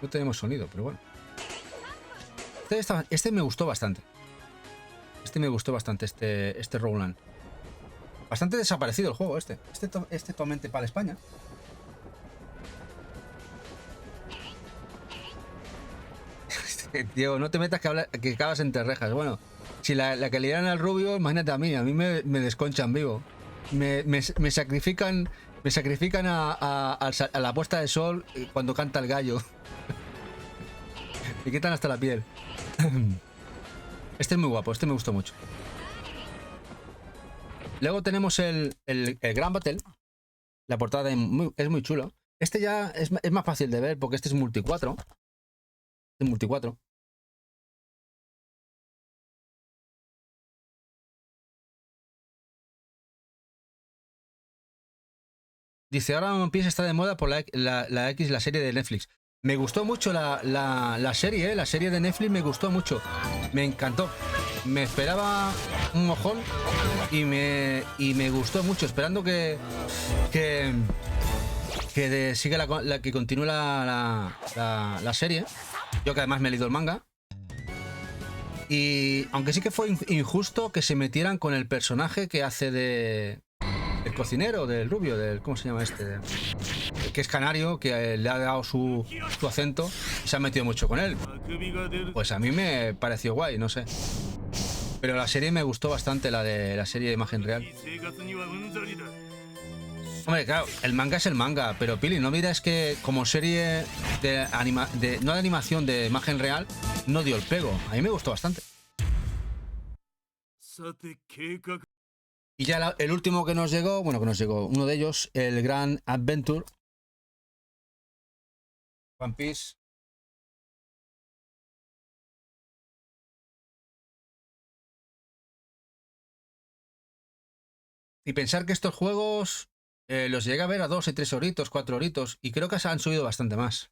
No tenemos sonido, pero bueno. Este me gustó bastante. Este Roland. Bastante desaparecido el juego este. Este totalmente para España. Tío, no te metas que acabas entre rejas. Bueno, si la que le dieran al rubio, imagínate a mí me desconchan vivo. Me sacrifican a la puesta de sol cuando canta el gallo. Me quitan hasta la piel. Este es muy guapo, este me gustó mucho. Luego tenemos el Grand Battle. La portada es muy chulo. Este ya es más fácil de ver porque este es multi 4. Es multi 4. Dice, ahora One Piece está de moda por la X, la serie de Netflix. Me gustó mucho la serie, la serie de Netflix me gustó mucho. Me encantó. Me esperaba un mojón y me gustó mucho, esperando que siga que continúe la serie. Yo que además me he leído el manga. Y aunque sí que fue injusto que se metieran con el personaje que hace de el cocinero, del rubio, del ¿cómo se llama este? Que es canario, que le ha dado su acento y se ha metido mucho con él. Pues a mí me pareció guay, no sé. Pero la serie me gustó bastante, la serie de imagen real. Hombre, claro, el manga es el manga, pero Pili, no miras que como serie no de animación, de imagen real, no dio el pego. A mí me gustó bastante. Y ya el último que nos llegó, uno de ellos, el Grand Adventure One Piece. Y pensar que estos juegos los llega a ver a 2 y 3 horitos, 4 horitos, y creo que se han subido bastante más.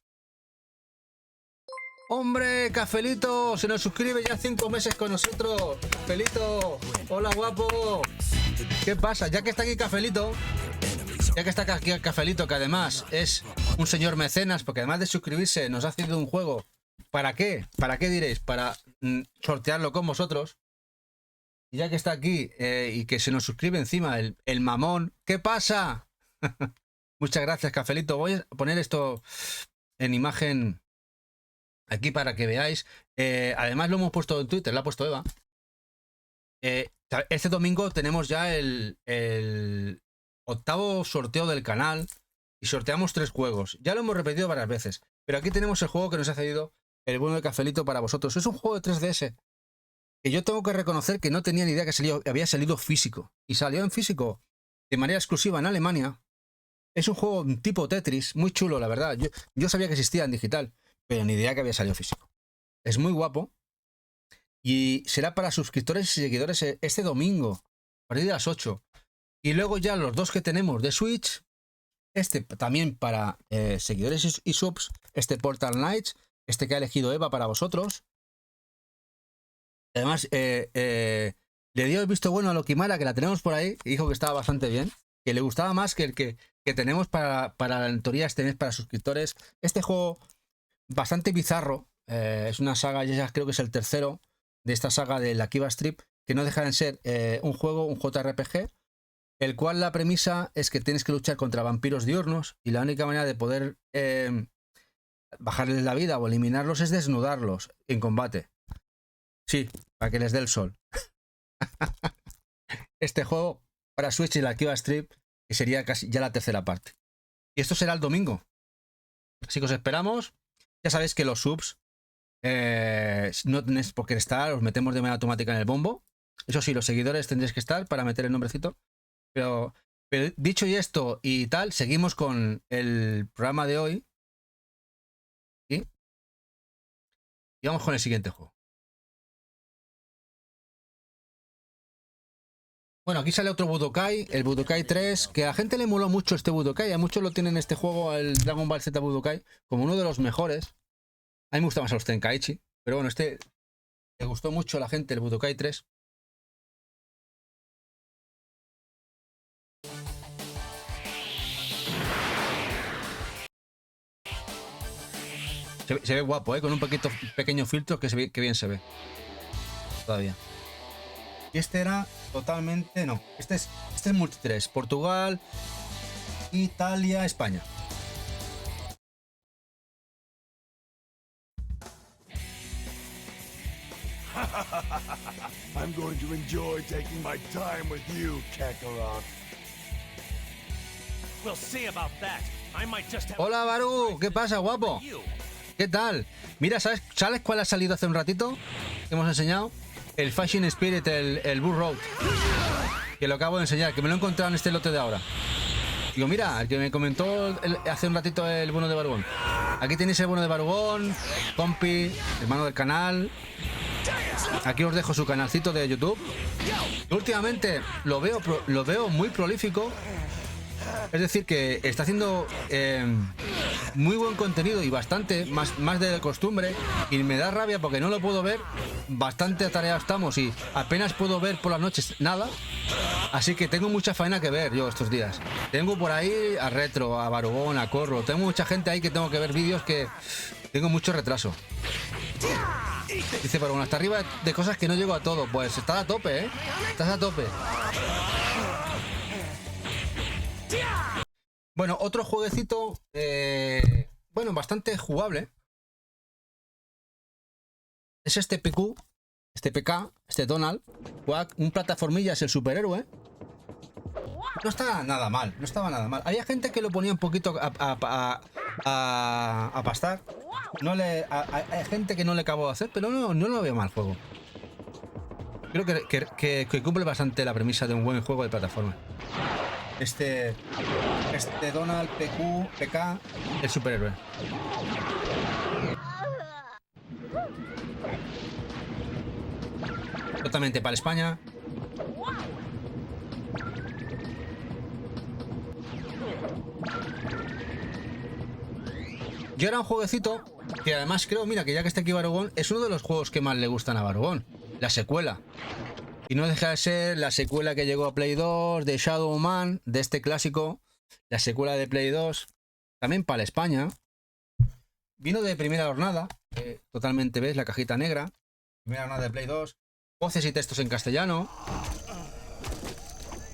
¡Hombre, Cafelito! Se nos suscribe ya 5 meses con nosotros. ¡Cafelito! ¡Hola, guapo! ¿Qué pasa? Ya que está aquí Cafelito, que además es un señor mecenas, porque además de suscribirse nos ha cedido un juego. ¿Para qué? ¿Para qué diréis? Para sortearlo con vosotros. Y ya que está aquí y que se nos suscribe encima el mamón. ¿Qué pasa? Muchas gracias, Cafelito. Voy a poner esto en imagen aquí para que veáis. Además lo hemos puesto en Twitter, lo ha puesto Eva. Este domingo tenemos ya el 8º sorteo del canal y sorteamos 3 juegos. Ya lo hemos repetido varias veces, pero aquí tenemos el juego que nos ha cedido el bueno de Cafelito para vosotros. Es un juego de 3DS que yo tengo que reconocer que no tenía ni idea que había salido físico. Y salió en físico de manera exclusiva en Alemania. Es un juego tipo Tetris, muy chulo, la verdad. Yo sabía que existía en digital, pero ni idea que había salido físico. Es muy guapo. Y será para suscriptores y seguidores este domingo, a partir de las 8. Y luego ya los 2 que tenemos de Switch, este también para seguidores y subs, este Portal Knights, este que ha elegido Eva para vosotros. Además, le dio el visto bueno a Lokimara, que la tenemos por ahí, y dijo que estaba bastante bien, que le gustaba más que el que tenemos para en teoría este mes para suscriptores. Este juego bastante bizarro, es una saga, ya creo que es el tercero de esta saga de la Kiva Strip, que no deja de ser un JRPG, el cual la premisa es que tienes que luchar contra vampiros diurnos y la única manera de poder bajarles la vida o eliminarlos es desnudarlos en combate. Sí, para que les dé el sol. Este juego para Switch y la Kiva Strip, que sería casi ya la tercera parte. Y esto será el domingo. Así que os esperamos. Ya sabéis que los subs no tenéis por qué estar, os metemos de manera automática en el bombo. Eso sí, los seguidores tendréis que estar para meter el nombrecito. Pero dicho y esto y tal, seguimos con el programa de hoy. Y vamos con el siguiente juego. Bueno, aquí sale otro Budokai, el Budokai 3, que a la gente le moló mucho este Budokai. A muchos lo tienen este juego, el Dragon Ball Z Budokai, como uno de los mejores. A mí me gusta más a los Tenkaichi, pero bueno, este le gustó mucho a la gente, el Budokai 3. Se ve guapo, con un pequeño filtro que bien se ve. Todavía. Y este era totalmente... No, este es multi 3. Portugal, Italia, España. I'm going to enjoy taking my time with you, Kakarot. We'll see about that. I might just have... Hola, Baru, ¿qué pasa, guapo? ¿Qué tal? Mira, ¿sabes cuál ha salido hace un ratito? Que hemos enseñado. El Fashion Spirit, el Bull Road. Que lo acabo de enseñar, que me lo he encontrado en este lote de ahora. Digo, mira, el que me comentó hace un ratito el bueno de Barugón. Aquí tenéis el bueno de Barugón, compi, hermano del canal. Aquí os dejo su canalcito de YouTube. Últimamente lo veo muy prolífico. Es decir, que está haciendo muy buen contenido y bastante, más de costumbre. Y me da rabia porque no lo puedo ver. Bastante atareados estamos y apenas puedo ver por las noches nada. Así que tengo mucha faena que ver yo estos días. Tengo por ahí a Retro, a Barugón, a Corro. Tengo mucha gente ahí que tengo que ver vídeos que tengo mucho retraso. Dice Barugón, hasta arriba de cosas que no llego a todo. Pues estás a tope, ¿eh? Estás a tope. Bueno, otro jueguecito, bueno, bastante jugable. Es este PQ, este PK, este Donald. Un plataformilla, es el superhéroe. No está nada mal, no estaba nada mal. Había gente que lo ponía un poquito a pastar. Hay gente que no le acabó de hacer, pero no lo veo mal el juego. Creo que cumple bastante la premisa de un buen juego de plataforma. Este Donald PK, el superhéroe. Totalmente para España. Yo era un jueguecito que además creo, mira, que ya que está aquí Barugón, es uno de los juegos que más le gustan a Barugón. La secuela. Y no deja de ser la secuela que llegó a Play 2 de Shadow Man, de este clásico. La secuela de Play 2, también para España. Vino de primera jornada, totalmente, ¿ves? La cajita negra. Primera jornada de Play 2. Voces y textos en castellano.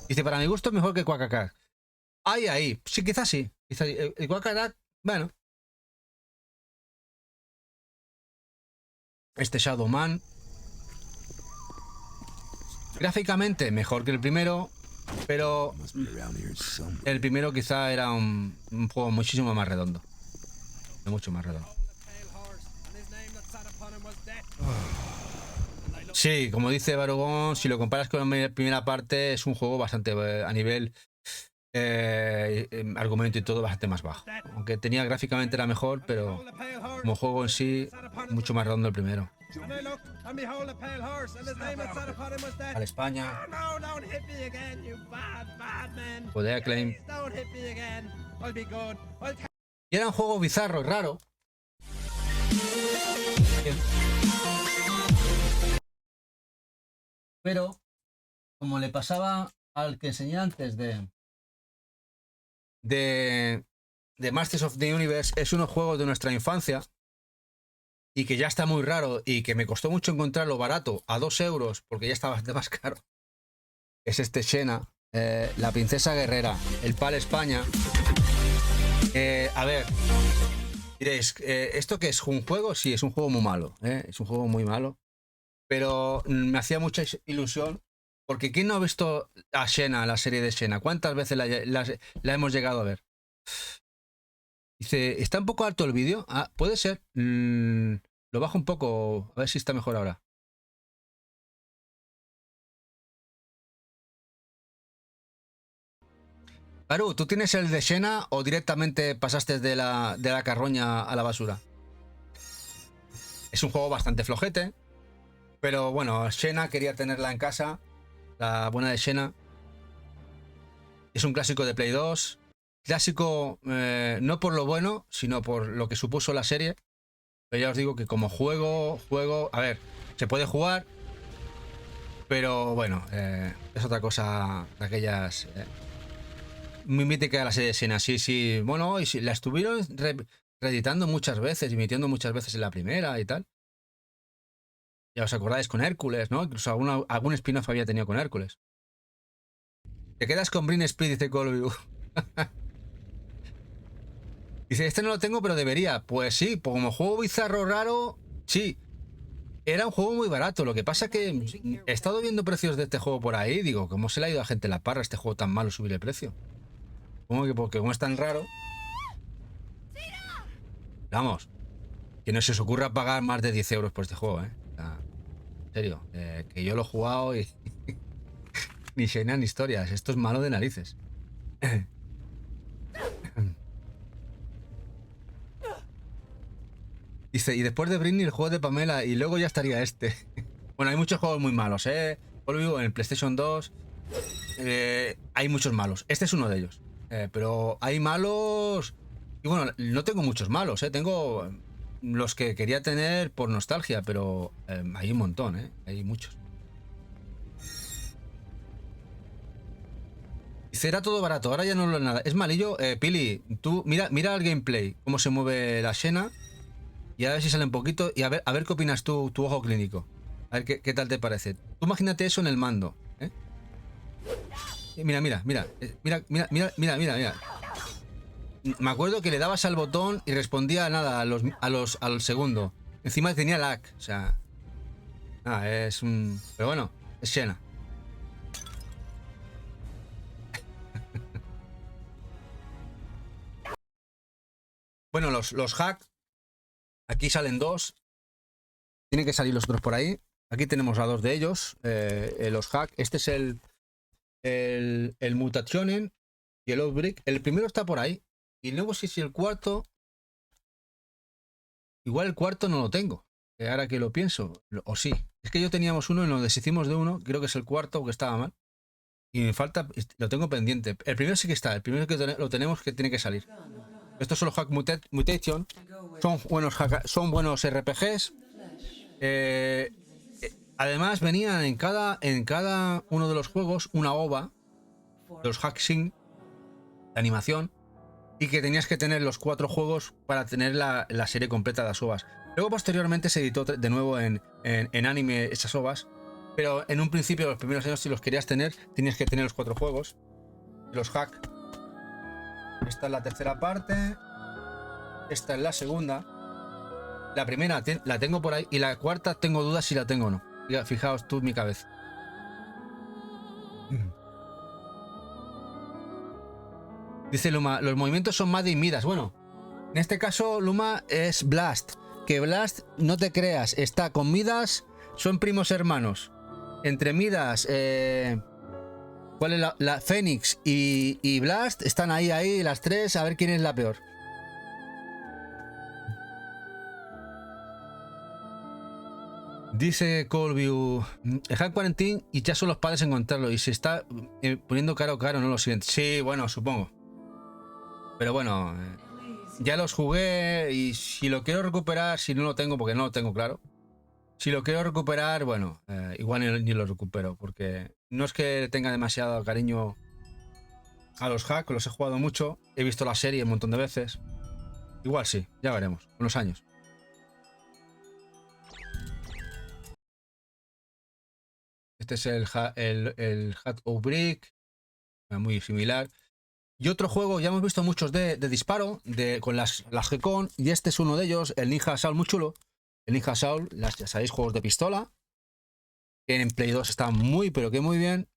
Dice, para mi gusto es mejor que Quack. Ahí. Sí, quizás sí. El Quack, bueno. Este Shadow Man. Gráficamente mejor que el primero, pero el primero quizá era un juego muchísimo más redondo. Mucho más redondo. Sí, como dice Barugón, si lo comparas con la primera parte, es un juego bastante a nivel argumento y todo bastante más bajo. Aunque tenía gráficamente era mejor, pero como juego en sí, mucho más redondo el primero. Al España. Poder claim. Y era un juego bizarro y raro. Pero, como le pasaba al que enseñé antes de Masters of the Universe, es unos juegos de nuestra infancia y que ya está muy raro y que me costó mucho encontrarlo barato a 2 euros porque ya está bastante más caro. Es este Xena, la princesa guerrera, el PAL España. A ver, diréis, ¿esto qué es? ¿Un juego? Sí, es un juego muy malo, es un juego muy malo, pero me hacía mucha ilusión porque ¿quién no ha visto a Xena, la serie de Xena? ¿Cuántas veces la hemos llegado a ver? Dice, ¿está un poco alto el vídeo? Ah, puede ser. Lo bajo un poco, a ver si está mejor ahora. Aru, ¿tú tienes el de Xena o directamente pasaste de la carroña a la basura? Es un juego bastante flojete, pero bueno, Xena quería tenerla en casa, la buena de Xena. Es un clásico de Play 2. Clásico no por lo bueno, sino por lo que supuso la serie. Pero ya os digo que como juego, a ver, se puede jugar, pero bueno, es otra cosa de aquellas muy mítica de la serie de Xena. Sí, bueno, y la estuvieron reeditando muchas veces, emitiendo muchas veces en la primera y tal. Ya os acordáis con Hércules, ¿no? Incluso algún spin-off había tenido con Hércules. Te quedas con Brin Split, dice Colby. Dice, este no lo tengo, pero debería. Pues sí, como juego bizarro raro, sí. Era un juego muy barato. Lo que pasa que he estado viendo precios de este juego por ahí. Digo, ¿cómo se le ha ido a gente la parra este juego tan malo subir el precio? ¿Cómo que porque como es tan raro? Vamos, que no se os ocurra pagar más de 10 euros por este juego, ¿eh? O sea, en serio, que yo lo he jugado y ni Xena ni historias. Esto es malo de narices. Dice, y después de Britney el juego de Pamela y luego ya estaría este. Bueno, hay muchos juegos muy malos, Olvido, en el PlayStation 2 hay muchos malos. Este es uno de ellos. Pero hay malos Y bueno, no tengo muchos malos, tengo los que quería tener por nostalgia, pero hay un montón, hay muchos. Dice, era todo barato, ahora ya no lo es nada. Es malillo, Pili, tú mira el gameplay, cómo se mueve la Xena, y a ver si sale un poquito, y a ver qué opinas tú, tu ojo clínico. A ver qué tal te parece. Tú imagínate eso en el mando, Mira. Me acuerdo que le dabas al botón y respondía nada al segundo. Encima tenía lag, o sea... es un... Pero bueno, es Xena. Bueno, los hack. Aquí salen dos. Tienen que salir los otros por ahí. Aquí tenemos a dos de ellos. Los hack. Este es el Mutationen y el Outbreak. El primero está por ahí. Y luego si el cuarto... Igual el cuarto no lo tengo. Ahora que lo pienso. O sí. Es que yo teníamos uno y nos deshicimos de uno. Creo que es el cuarto porque estaba mal. Y me falta... Lo tengo pendiente. El primero sí que está. El primero que lo tenemos que tiene que salir. Estos son los Hack Mutation. Son buenos RPGs. Además venían en cada uno de los juegos una OVA. Los Hack Sync de animación. Y que tenías que tener los 4 juegos para tener la serie completa de las OVAs. Luego posteriormente se editó de nuevo en anime esas OVAs. Pero en un principio, los primeros años, si los querías tener, tenías que tener los 4 juegos. Los Hack. Esta es la tercera parte. Esta es la segunda. La primera la tengo por ahí. Y la cuarta tengo dudas si la tengo o no. Fijaos tú en mi cabeza. Dice Luma, los movimientos son Mad y Midas. Bueno, en este caso Luma es Blast. Que Blast, no te creas, está con Midas. Son primos hermanos. Entre Midas... ¿Cuál es la Fénix y Blast? Están ahí las tres, a ver quién es la peor. Dice Colview, el Hack Quarantine y ya son los padres encontrarlo y se está poniendo caro, no lo siguiente. Sí, bueno, supongo. Pero bueno, ya los jugué y si lo quiero recuperar, si no lo tengo, porque no lo tengo claro. Si lo quiero recuperar, bueno, igual ni lo recupero, porque no es que tenga demasiado cariño a los Hack, los he jugado mucho, he visto la serie un montón de veces. Igual sí, ya veremos, con los años. Este es el Hat Outbreak, muy similar. Y otro juego, ya hemos visto muchos de disparo, con las G-Con, y este es uno de ellos, el Ninja Assault, muy chulo. El Ninja Assault, ya sabéis, juegos de pistola. Que en Play 2 está pero que muy bien.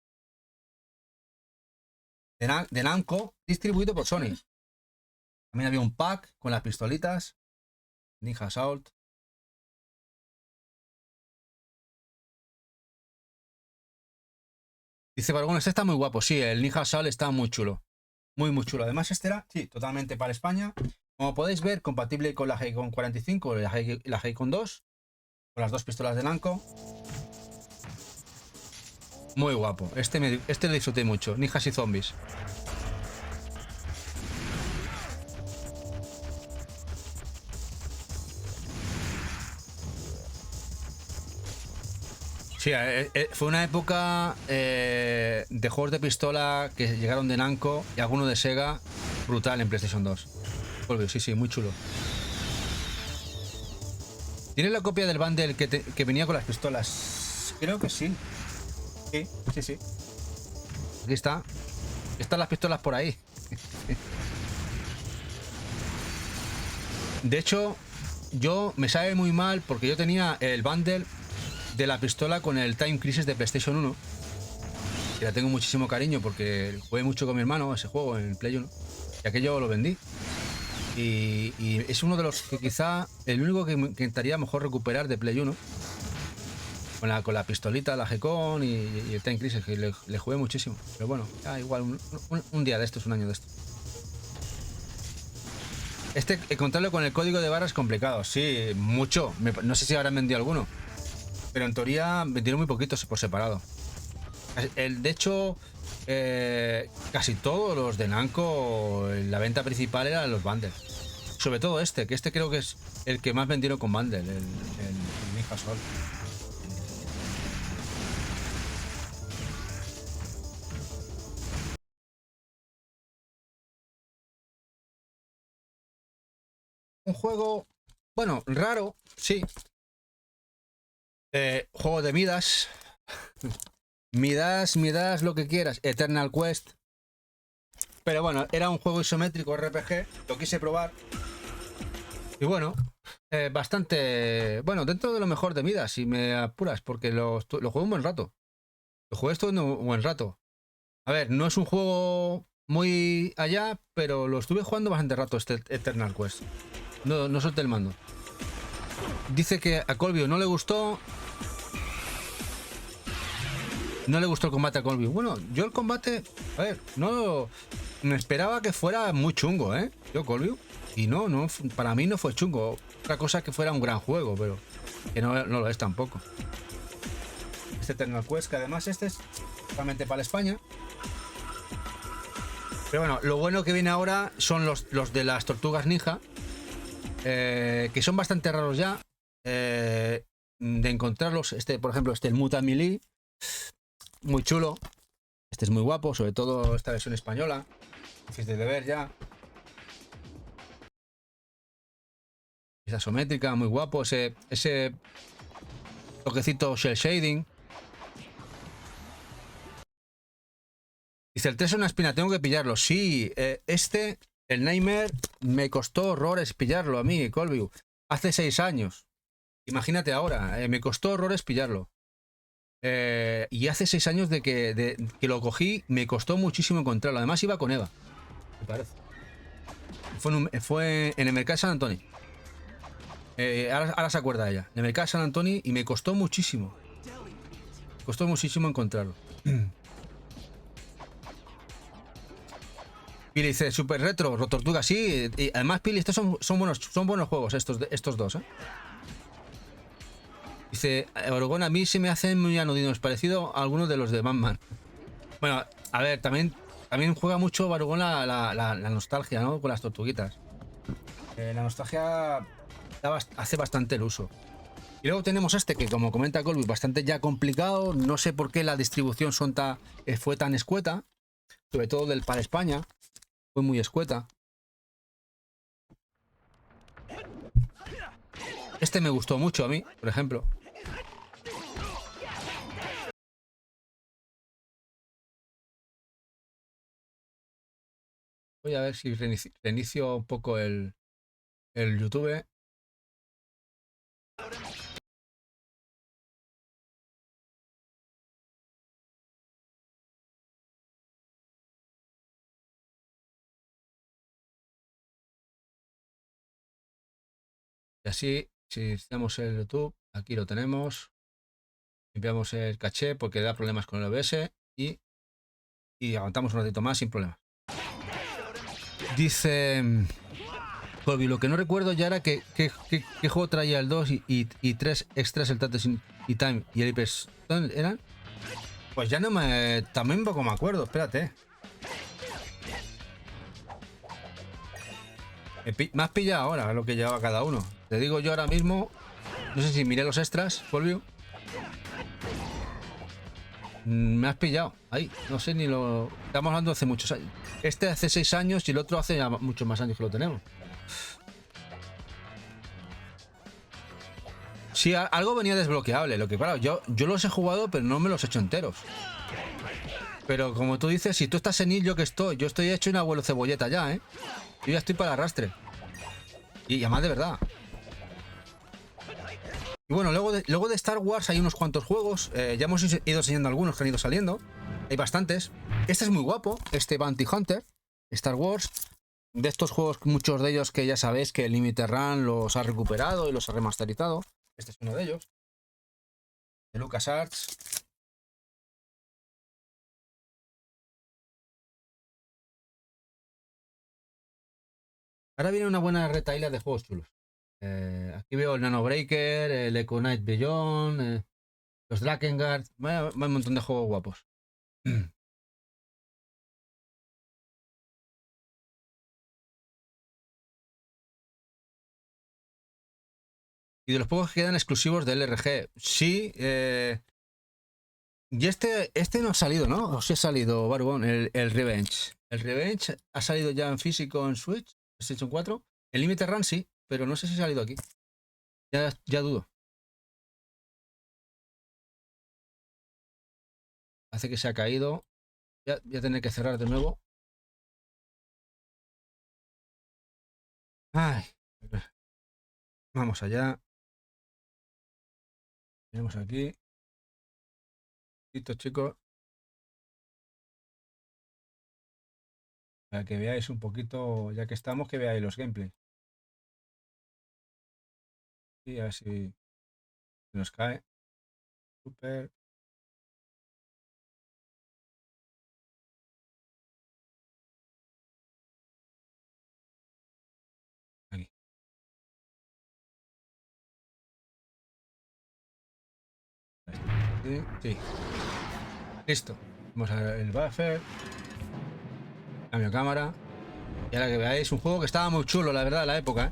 De Namco, distribuido por Sony. También había un pack con las pistolitas. Ninja Assault. Dice Bargón, este está muy guapo. Sí, el Ninja Assault está muy chulo. Muy chulo. Además, este era, sí, totalmente para España. Como podéis ver, compatible con la G-Con 45 y la G-Con 2. Con las dos pistolas de Namco. Muy guapo. Este lo disfruté mucho. Ninjas y zombies. Sí, fue una época de juegos de pistola que llegaron de Namco y alguno de Sega brutal en PlayStation 2. Sí, muy chulo. ¿Tienes la copia del bundle que venía con las pistolas? Creo que sí. Sí. Aquí está. Están las pistolas por ahí. De hecho, me sabe muy mal porque yo tenía el bundle de la pistola con el Time Crisis de PlayStation 1. Y la tengo muchísimo cariño porque jugué mucho con mi hermano ese juego en Play 1. Y aquello lo vendí. Y es uno de los que quizá el único que intentaría mejor recuperar de Play 1. Con la pistolita, la G-Con y el Time Crisis, que le jugué muchísimo. Pero bueno, igual un día de estos, un año de esto. Encontrarlo con el código de barra es complicado. Sí, mucho. No sé si habrán vendido alguno. Pero en teoría vendieron muy poquitos por separado. De hecho, casi todos los de Namco, la venta principal eran los bundles. sobre todo este, que este creo que es el que más vendieron con bundle, el Ninja Sol. Un juego, bueno, raro, sí. Juego de Midas. Midas, lo que quieras. Eternal Quest. Pero bueno, era un juego isométrico RPG. Lo quise probar. Y bueno, bastante... Bueno, dentro de lo mejor de Midas, si me apuras, porque lo jugué un buen rato. Lo jugué esto un buen rato. A ver, no es un juego muy allá, pero lo estuve jugando bastante rato este Eternal Quest. No solté el mando. Dice que a Colby no le gustó. No le gustó el combate a Colby. Bueno, yo el combate... A ver, no... Me esperaba que fuera muy chungo, ¿eh? Yo Colby. Y no, para mí no fue chungo. Otra cosa es que fuera un gran juego, pero... Que no lo es tampoco. Este Eternal Quest, que además este es solamente para España. Pero bueno, lo bueno que viene ahora son los de las tortugas ninja. Que son bastante raros ya. De encontrarlos. Por ejemplo, el Muta Melee. Muy chulo. Este es muy guapo, sobre todo esta versión española. Difícil de ver ya. Esa isométrica, muy guapo. Ese toquecito shell shading. Dice, el 3 es una espina, tengo que pillarlo. Sí, el Nightmare, me costó horrores pillarlo a mí, Colby. Hace 6 años. Imagínate ahora, me costó horrores pillarlo. Y hace 6 años de que lo cogí, me costó muchísimo encontrarlo. Además iba con Eva, me parece. Fue en el mercado de San Antonio. Ahora se acuerda ella. En el mercado de San Antonio y me costó muchísimo. Me costó muchísimo encontrarlo. Pili dice, super retro, Rotortuga, sí. Y además, Pili, estos son buenos juegos, estos dos, ¿eh? Dice, Oregón, a mí se me hacen muy anodinos, parecido a algunos de los de Batman. Bueno, a ver, también juega mucho Barugón la nostalgia, ¿no? Con las tortuguitas. La nostalgia hace bastante el uso. Y luego tenemos este que, como comenta Colby, bastante ya complicado. No sé por qué la distribución fue tan escueta. Sobre todo para España. Fue muy escueta. Este me gustó mucho a mí, por ejemplo. Voy a ver si reinicio un poco el YouTube. Y así, si necesitamos el YouTube, aquí lo tenemos. Limpiamos el caché porque da problemas con el OBS y aguantamos un ratito más sin problemas. Dice Colby, lo que no recuerdo ya era qué juego traía el 2 y 3 extras, el Tates y Time y el Hyperstone eran. Pues ya también poco me acuerdo, espérate. Me has pillado ahora lo que llevaba cada uno. Te digo yo ahora mismo, no sé si miré los extras, Colby. Me has pillado. Ahí, no sé ni lo... Estamos hablando hace muchos años. Este hace 6 años y el otro hace ya muchos más años que lo tenemos. Sí, algo venía desbloqueable. Lo que, claro, yo los he jugado, pero no me los he hecho enteros. Pero como tú dices, si tú estás en yo estoy hecho un abuelo cebolleta ya, ¿eh? Yo ya estoy para arrastre. Y además de verdad. Y bueno, luego de Star Wars hay unos cuantos juegos. Ya hemos ido enseñando algunos que han ido saliendo. Hay bastantes. Este es muy guapo, este Bounty Hunter, Star Wars. De estos juegos, muchos de ellos que ya sabéis que el Limited Run los ha recuperado y los ha remasterizado. Este es uno de ellos. De LucasArts. Ahora viene una buena retaíla de juegos chulos. Aquí veo el Nano Breaker, el Echo Knight Beyond, los Drakengard. Hay un montón de juegos guapos. Y de los juegos que quedan exclusivos del LRG. Sí, y este no ha salido, ¿no? O sí ha salido, Barbón, el Revenge. El Revenge ha salido ya en físico en Switch, PlayStation 4. El Limited Run sí, pero no sé si ha salido aquí. Ya dudo. Hace que se ha caído. Ya voy a tener que cerrar de nuevo. Ay. Vamos allá. Tenemos aquí. Listo, chicos. Para que veáis un poquito, ya que estamos, que veáis los gameplays. Y a ver si nos cae. Super. Aquí. Sí, sí. Listo. Vamos a ver el buffer. Cambio cámara. Y ahora que veáis un juego que estaba muy chulo, la verdad, en la época, ¿eh?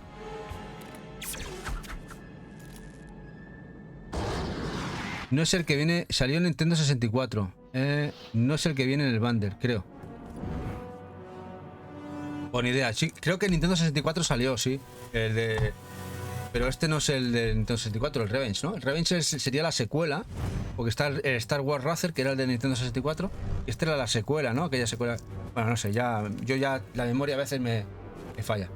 No es el que viene. Salió en Nintendo 64. No es el que viene en el bundle, creo. Buena idea. Sí, creo que en Nintendo 64 salió, sí. El de. Pero este no es el de Nintendo 64, el Revenge, ¿no? El Revenge sería la secuela. Porque está el Star Wars Racer, que era el de Nintendo 64. Y esta era la secuela, ¿no? Aquella secuela. Bueno, no sé, yo ya la memoria a veces me falla.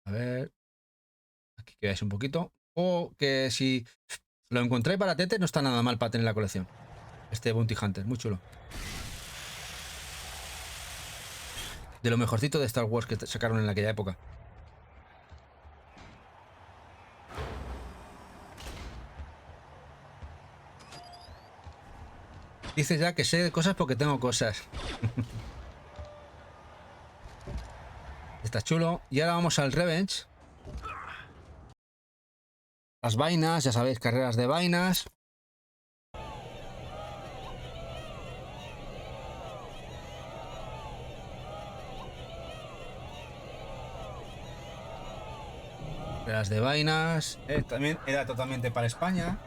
A ver. Aquí que veáis un poquito. O que si lo encontráis para Tete, no está nada mal para tener la colección. Este Bounty Hunter, muy chulo. De lo mejorcito de Star Wars que sacaron en aquella época. Dices ya que sé cosas porque tengo cosas. Está chulo. Y ahora vamos al Revenge. Las vainas, ya sabéis, carreras de vainas. Carreras de vainas. También era totalmente para España.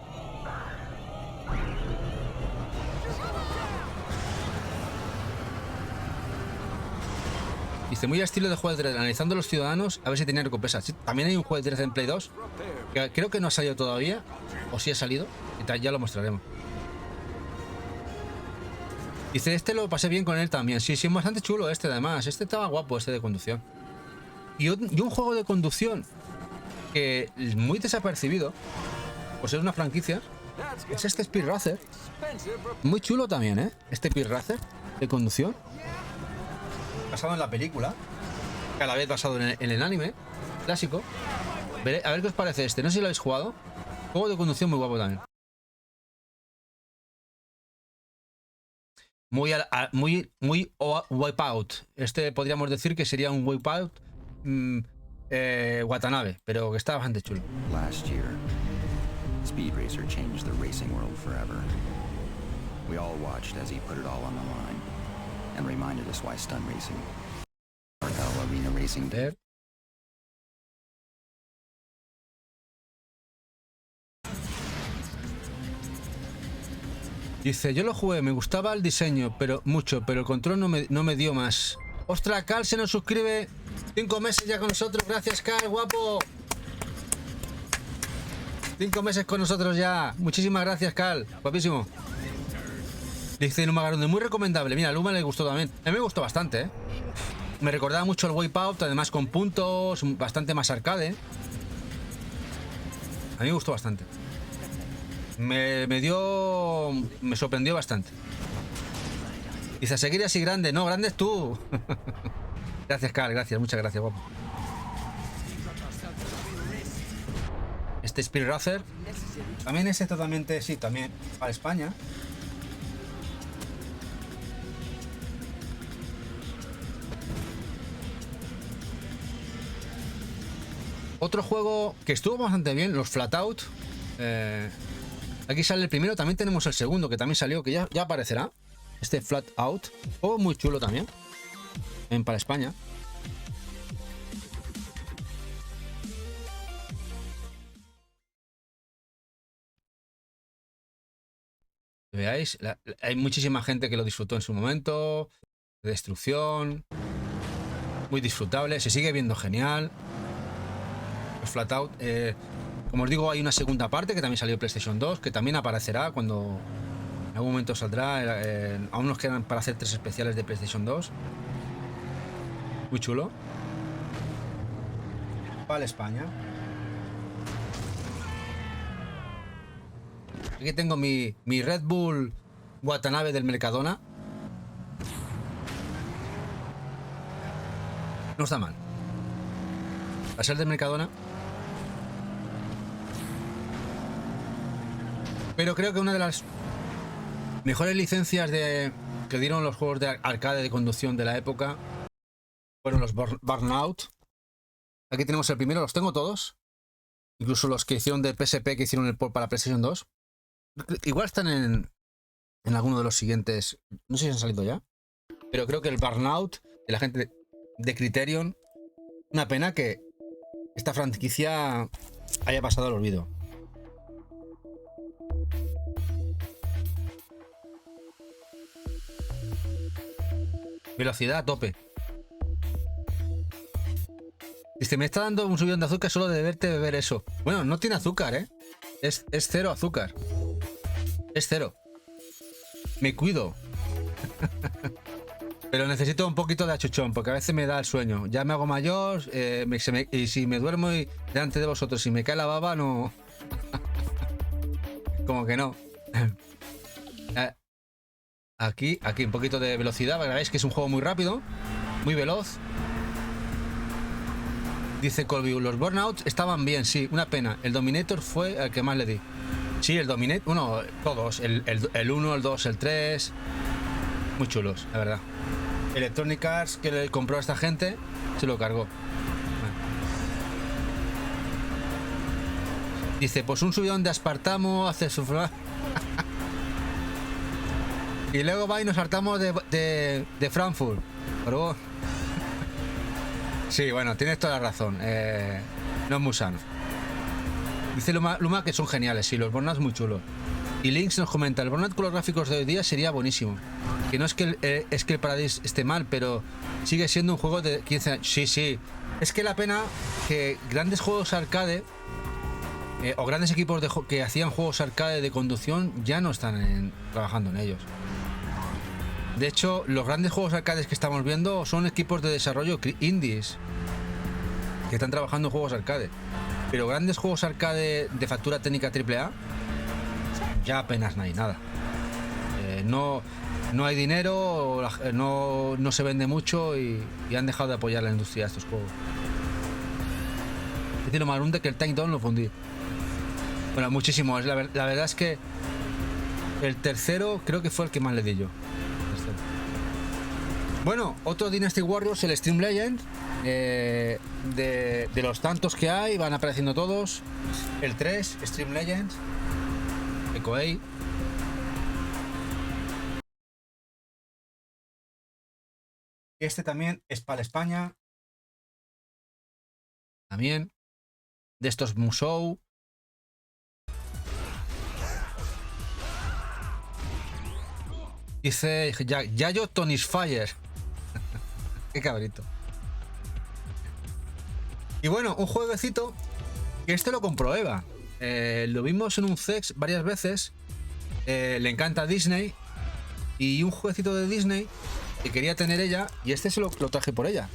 Dice, muy a estilo de juego de 3, analizando los ciudadanos a ver si tenían recompensas. Sí, también hay un juego de 3 en Play 2, que creo que no ha salido todavía, o sí ha salido, y ya lo mostraremos. Dice, este lo pasé bien con él también. Sí, sí, es bastante chulo este además. Este estaba guapo, este de conducción. Y un juego de conducción que es muy desapercibido, por ser una franquicia, es este Speed Racer. Muy chulo también, ¿eh? Este Speed Racer de conducción. Basado en la película, que a la vez basado en el anime clásico. A ver qué os parece este. No sé si lo habéis jugado. Juego de conducción muy guapo también. Muy Wipeout. Este podríamos decir que sería un Wipeout Watanabe, pero que está bastante chulo. Last year, Speed Racer changed the racing world forever. We all watched as he put it all on the line. And reminded us why stunt racing, arena racing. Dice, yo lo jugué, me gustaba el diseño, pero el control no me dio más. Ostras, Cal se nos suscribe 5 meses ya con nosotros. Gracias, Cal, guapo. 5 meses con nosotros ya. Muchísimas gracias, Cal. Guapísimo. Dice Luma Garonde, muy recomendable. Mira, a Luma le gustó también. A mí me gustó bastante, ¿eh? Me recordaba mucho el Wipeout, además con puntos, bastante más arcade. A mí me gustó bastante. Me sorprendió bastante. Dice, a seguir así grande. No, grande es tú. Gracias, Carl, gracias, muchas gracias, guapo. Este Speed Racer también es totalmente, sí, también para España. Otro juego que estuvo bastante bien, los Flatout. Aquí sale el primero, también tenemos el segundo que también salió, que ya aparecerá. Este Flatout, juego muy chulo también, para España. veáis. Hay muchísima gente que lo disfrutó en su momento. De destrucción. Muy disfrutable. Se sigue viendo genial. Los Flatout. Como os digo, hay una segunda parte que también salió en PlayStation 2. Que también aparecerá cuando en algún momento saldrá. Aún nos quedan para hacer 3 especiales de PlayStation 2. Muy chulo. Vale, España. Aquí tengo mi Red Bull Watanabe del Mercadona. No está mal. A ser del Mercadona. Pero creo que una de las mejores licencias que dieron los juegos de arcade de conducción de la época fueron los Burnout. Aquí tenemos el primero, los tengo todos. Incluso los que hicieron de PSP, que hicieron el port para PlayStation 2. Igual están en alguno de los siguientes. No sé si han salido ya. Pero creo que el Burnout de la gente de Criterion. Una pena que esta franquicia haya pasado al olvido. Velocidad a tope. Dice, me está dando un subidón de azúcar solo de verte beber eso. Bueno, no tiene azúcar, ¿eh? Es 0 azúcar. Es 0. Me cuido. Pero necesito un poquito de achuchón, porque a veces me da el sueño. Ya me hago mayor, y si me duermo delante de vosotros y me cae la baba, no... Como que no. Aquí un poquito de velocidad, para que veáis que es un juego muy rápido, muy veloz. Dice Colby, los Burnouts estaban bien, sí, una pena. El Dominator fue el que más le di. Sí, el Dominator, bueno, todos. El 1, el 2, el 3. Muy chulos, la verdad. Electronic Arts, que le compró a esta gente, se lo cargó. Dice, pues un subidón de aspartamo hace sufrir. Y luego va y nos hartamos de Frankfurt. Pero... Sí, bueno, tienes toda la razón. No es muy sano. Dice Luma que son geniales, sí, los Burnouts muy chulos. Y Lynx nos comenta, el Burnout con los gráficos de hoy día sería buenísimo. Que no es que el Paradise esté mal, pero sigue siendo un juego de 15 años. Sí, sí. Es que la pena que grandes juegos arcade o grandes equipos que hacían juegos arcade de conducción ya no están trabajando en ellos. De hecho, los grandes juegos arcades que estamos viendo son equipos de desarrollo indies que están trabajando en juegos arcade. Pero grandes juegos arcade de factura técnica AAA ya apenas no hay nada. No hay dinero, no se vende mucho y han dejado de apoyar la industria de estos juegos. Es decir, lo más que el Time Down lo fundí. Bueno, muchísimo. La verdad es que el tercero creo que fue el que más le di yo. Bueno, otro Dynasty Warriors, el Stream Legend. De los tantos que hay, van apareciendo todos. El 3, Stream Legends. Ecoei. Este también es para España. También. De estos Musou. Dice Yayo Tony's Fire. Qué cabrito. Y bueno, un jueguecito que este lo compró Eva. Lo vimos en un CEX varias veces. Le encanta Disney. Y un jueguecito de Disney que quería tener ella. Y este se lo traje por ella.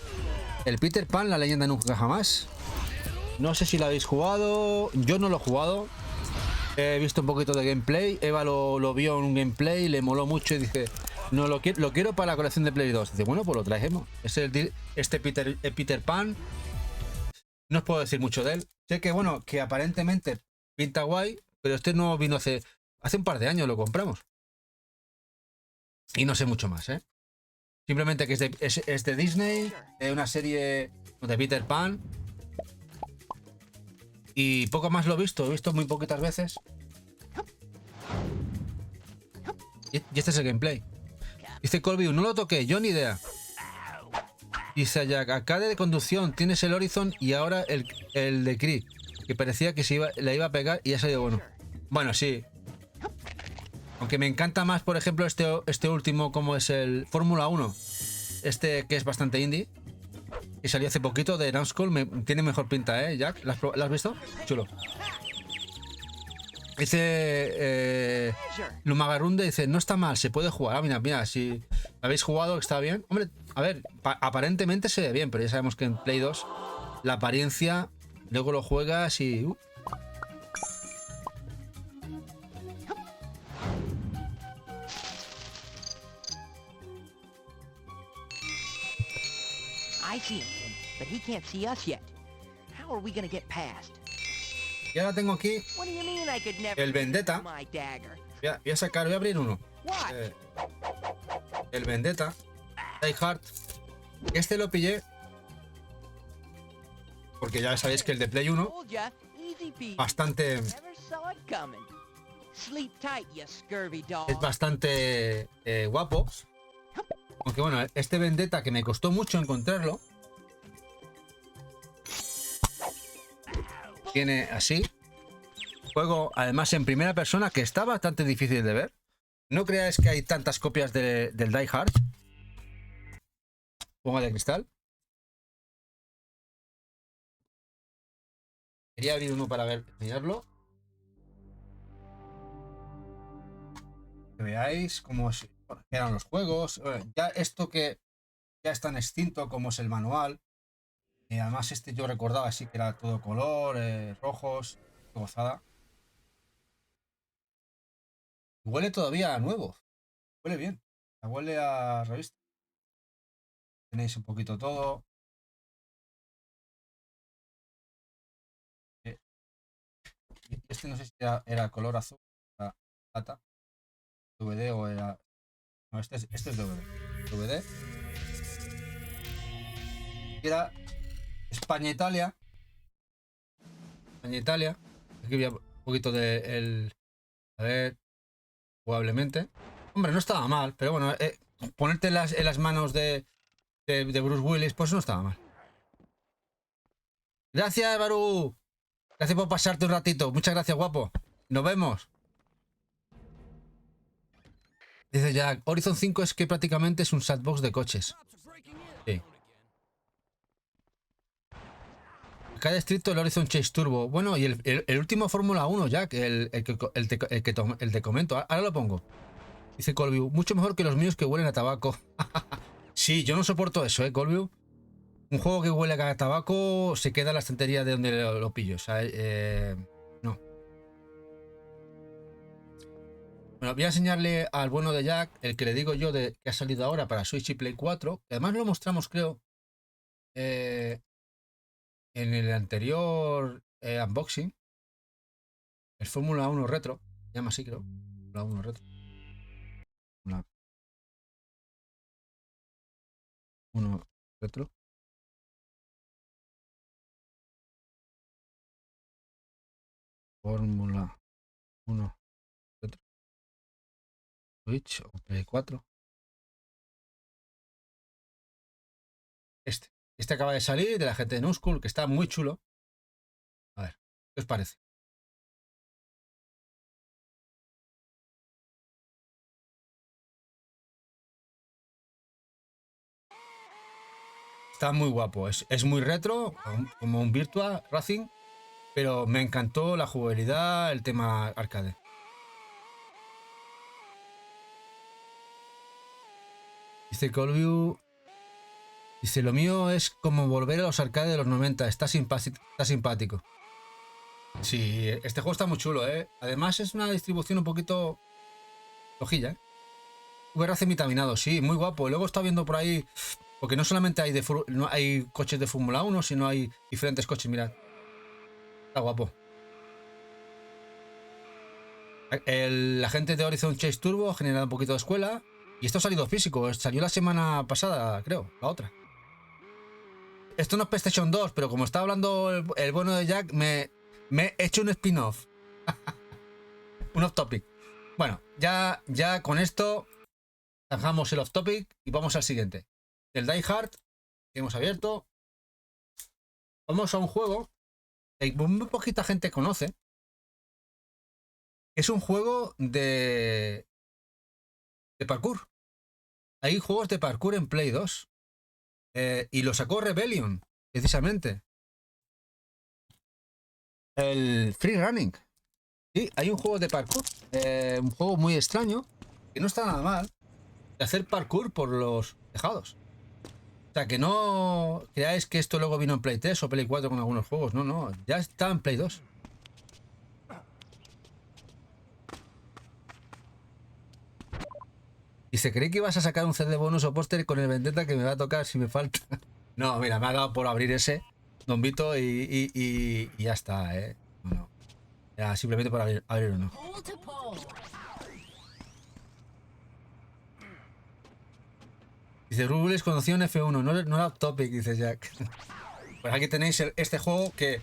El Peter Pan, la leyenda nunca jamás. No sé si lo habéis jugado. Yo no lo he jugado. He visto un poquito de gameplay. Eva lo vio en un gameplay, le moló mucho y dice, no lo quiero para la colección de Play 2. Dice, bueno, pues lo traemos. Es este Peter Pan. No os puedo decir mucho de él. Sé que, bueno, que aparentemente pinta guay, pero este no vino hace un par de años, lo compramos. Y no sé mucho más, ¿eh? Simplemente que es de Disney, una serie de Peter Pan. Y poco más lo he visto muy poquitas veces. Y este es el gameplay. Dice Colby, no lo toqué, yo ni idea. Dice Jack, arcade de conducción, tienes el Horizon y ahora el de Cree, que parecía que la iba a pegar y ha salido bueno. Bueno, sí. Aunque me encanta más, por ejemplo, este último, como es el Fórmula 1. Este que es bastante indie. Que salió hace poquito de Nameschool. Tiene mejor pinta, ¿eh, Jack? ¿Lo has visto? Chulo. Dice Lumagarunde, dice, no está mal, se puede jugar. Ah, mira, si habéis jugado, está bien. Hombre, a ver, aparentemente se ve bien, pero ya sabemos que en Play 2 la apariencia, luego lo juegas y... I see him, but he can't see us yet. How are we gonna get past? Y ahora tengo aquí What do you mean I could never el Vendetta. my dagger? Voy a abrir uno. What? El Vendetta. Die Hard. Este lo pillé porque ya sabéis que el de Play 1 Told ya, easy peasy. bastante Never saw it coming. Sleep tight, you scurvy dog. es bastante guapo. Aunque bueno, este Vendetta que me costó mucho encontrarlo. Tiene así. Juego además en primera persona que está bastante difícil de ver. No creáis que hay tantas copias del Die Hard. Ponga de cristal. Quería abrir uno para enseñarlo. Que veáis cómo eran los juegos. Ya esto que ya está en extinto, como es el manual. Además este yo recordaba así que era todo color, rojos, qué gozada. Huele todavía a nuevo. Huele bien. Huele a revista. Tenéis un poquito todo. Este no sé si era color azul, era plata, DVD o era... No, este es DVD. DVD. Era España-Italia. España-Italia. Aquí había un poquito de el... A ver... Probablemente. Hombre, no estaba mal, pero bueno, ponerte en las manos de Bruce Willis, pues no estaba mal. Gracias, Baru. Gracias por pasarte un ratito. Muchas gracias, guapo. Nos vemos. Dice Jack, Horizon 5 es que prácticamente es un sandbox de coches. Sí. Cada distrito el Horizon Chase Turbo. Bueno, y el último Fórmula 1, Jack, el que te comento. Ahora lo pongo. Dice Colview, mucho mejor que los míos que huelen a tabaco. Sí, yo no soporto eso, Colview. Un juego que huele a tabaco se queda en la estantería de donde lo pillo. O sea, no. Bueno, voy a enseñarle al bueno de Jack, el que le digo yo que ha salido ahora para Switch y Play 4. Que además lo mostramos, creo, en el anterior unboxing. El Fórmula 1 Retro. Se llama así, creo. Fórmula 1 Retro. Fórmula 1 Retro. Fórmula 1 Retro. Switch o Play 4. Este acaba de salir de la gente de Nameschool, que está muy chulo. A ver, ¿qué os parece? Está muy guapo, es muy retro, como un Virtua Racing, pero me encantó la jugabilidad, el tema arcade. Dice Colview, dice, lo mío es como volver a los arcades de los 90, está simpático. Sí, este juego está muy chulo, ¿eh? Además es una distribución un poquito flojilla, ¿eh? VR vitaminado, sí, muy guapo. Luego está viendo por ahí, porque no solamente no hay coches de Fórmula 1, sino hay diferentes coches, mirad. Está guapo. La gente de Horizon Chase Turbo ha generado un poquito de escuela. Y esto ha salido físico, salió la semana pasada, creo, la otra. Esto no es PlayStation 2, pero como está hablando el bueno de Jack, me he hecho un spin-off. Un off-topic. Bueno, ya con esto zanjamos el off-topic y vamos al siguiente. El Die Hard, que hemos abierto. Vamos a un juego que muy poquita gente conoce. es un juego de parkour. Hay juegos de parkour en Play 2. Y lo sacó Rebellion, precisamente. El Free Running. Sí, hay un juego de parkour. Un juego muy extraño. Que no está nada mal. De hacer parkour por los tejados. O sea, que no creáis que esto luego vino en Play 3 o Play 4 con algunos juegos. No, no. Ya está en Play 2. Y se cree que ibas a sacar un CD bonus o póster con el Vendetta que me va a tocar si me falta. No, mira, me ha dado por abrir ese, Don Vito, y ya está, No. Ya, simplemente por abrir o no. Dice, Rubles conoció en F1, no era Topic, dice Jack. Pues aquí tenéis este juego que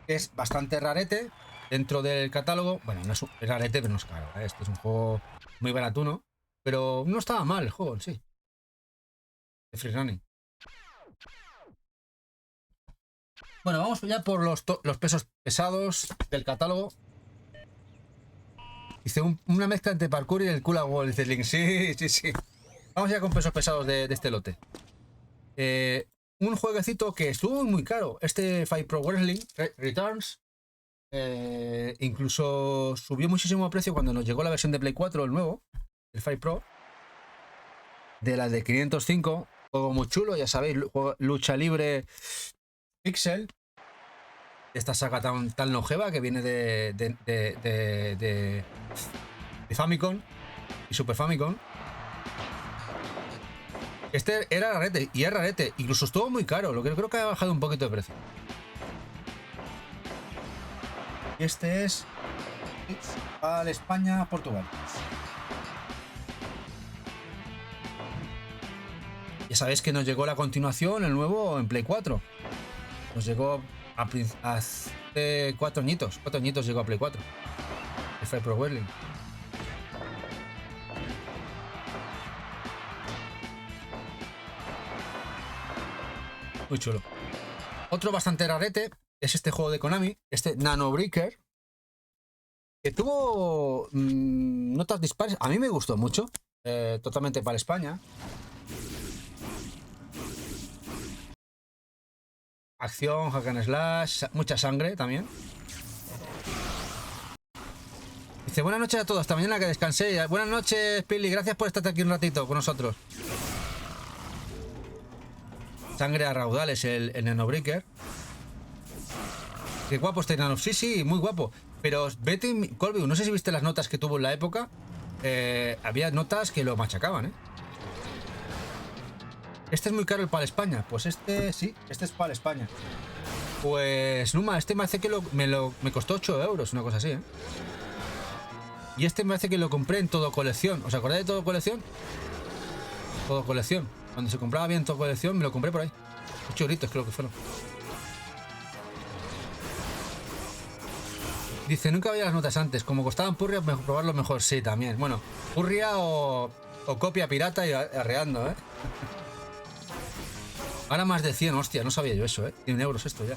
es bastante rarete dentro del catálogo. Bueno, no es rarete, pero no es caro. Este es un juego muy baratuno. Pero no estaba mal el juego en sí. De Free Running. Bueno, vamos ya por los pesos pesados del catálogo. Hice una mezcla entre parkour y el Kula Wall. Dice Link. Sí. Vamos ya con pesos pesados de este lote. Un jueguecito que estuvo muy caro. Este Fight Pro Wrestling Returns. Incluso subió muchísimo de precio cuando nos llegó la versión de Play 4, el nuevo. El Fight Pro de la de 505, juego muy chulo, ya sabéis, lucha libre pixel, esta saga tan longeva que viene de Famicom y Super Famicom. Este era rarete y es rarete, incluso estuvo muy caro, lo que creo que ha bajado un poquito de precio. Y este es al España-Portugal. Ya sabéis que nos llegó la continuación, el nuevo en Play 4. Nos llegó hace 4 añitos. 4 añitos llegó a Play 4. El Fight Pro Wrestling. Muy chulo. Otro bastante rarete es este juego de Konami, este Nano Breaker, que tuvo notas dispares. A mí me gustó mucho. Totalmente para España. Acción, hack and slash, mucha sangre también. Dice, buenas noches a todos, hasta mañana que descansé. Buenas noches, Pili, gracias por estar aquí un ratito con nosotros. Sangre a raudales, el Nanobreaker. Qué guapo este Nano. Sí, muy guapo. Pero vete, Colby, no sé si viste las notas que tuvo en la época. Había notas que lo machacaban, Este es muy caro el PAL España. Pues este, sí, este es PAL España. Pues, Numa, este me hace que me costó 8 euros, una cosa así, Y este me hace que lo compré en Todo Colección. ¿Os acordáis de Todo Colección? Todo Colección. Cuando se compraba bien Todo Colección, me lo compré por ahí. 8 euritos creo que fueron. Dice, nunca veía las notas antes. Como costaban Purria, probarlo mejor. Sí, también. Bueno, Purria o copia pirata y arreando, Ahora más de 100, hostia, no sabía yo eso, 100 euros esto ya.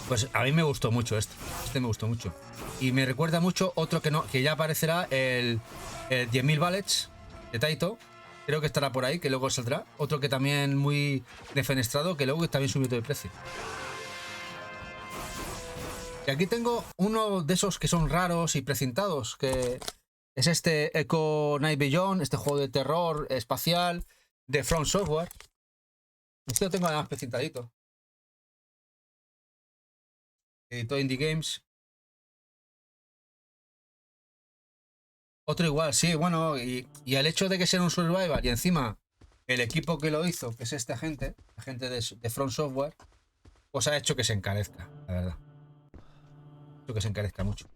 Pues a mí me gustó mucho este. Este me gustó mucho. Y me recuerda mucho otro que ya aparecerá, el 10.000 Ballets de Taito. Creo que estará por ahí, que luego saldrá. Otro que también muy defenestrado, que luego también subió de precio. Y aquí tengo uno de esos que son raros y precintados, que es este Echo Night Beyond, este juego de terror espacial de From Software. Este lo tengo además precintadito. Editó Indie Games. Otro igual, sí, bueno, y el hecho de que sea un survival y encima el equipo que lo hizo, que es esta gente, la gente de From Software, pues ha hecho que se encarezca, la verdad. Ha hecho que se encarezca mucho.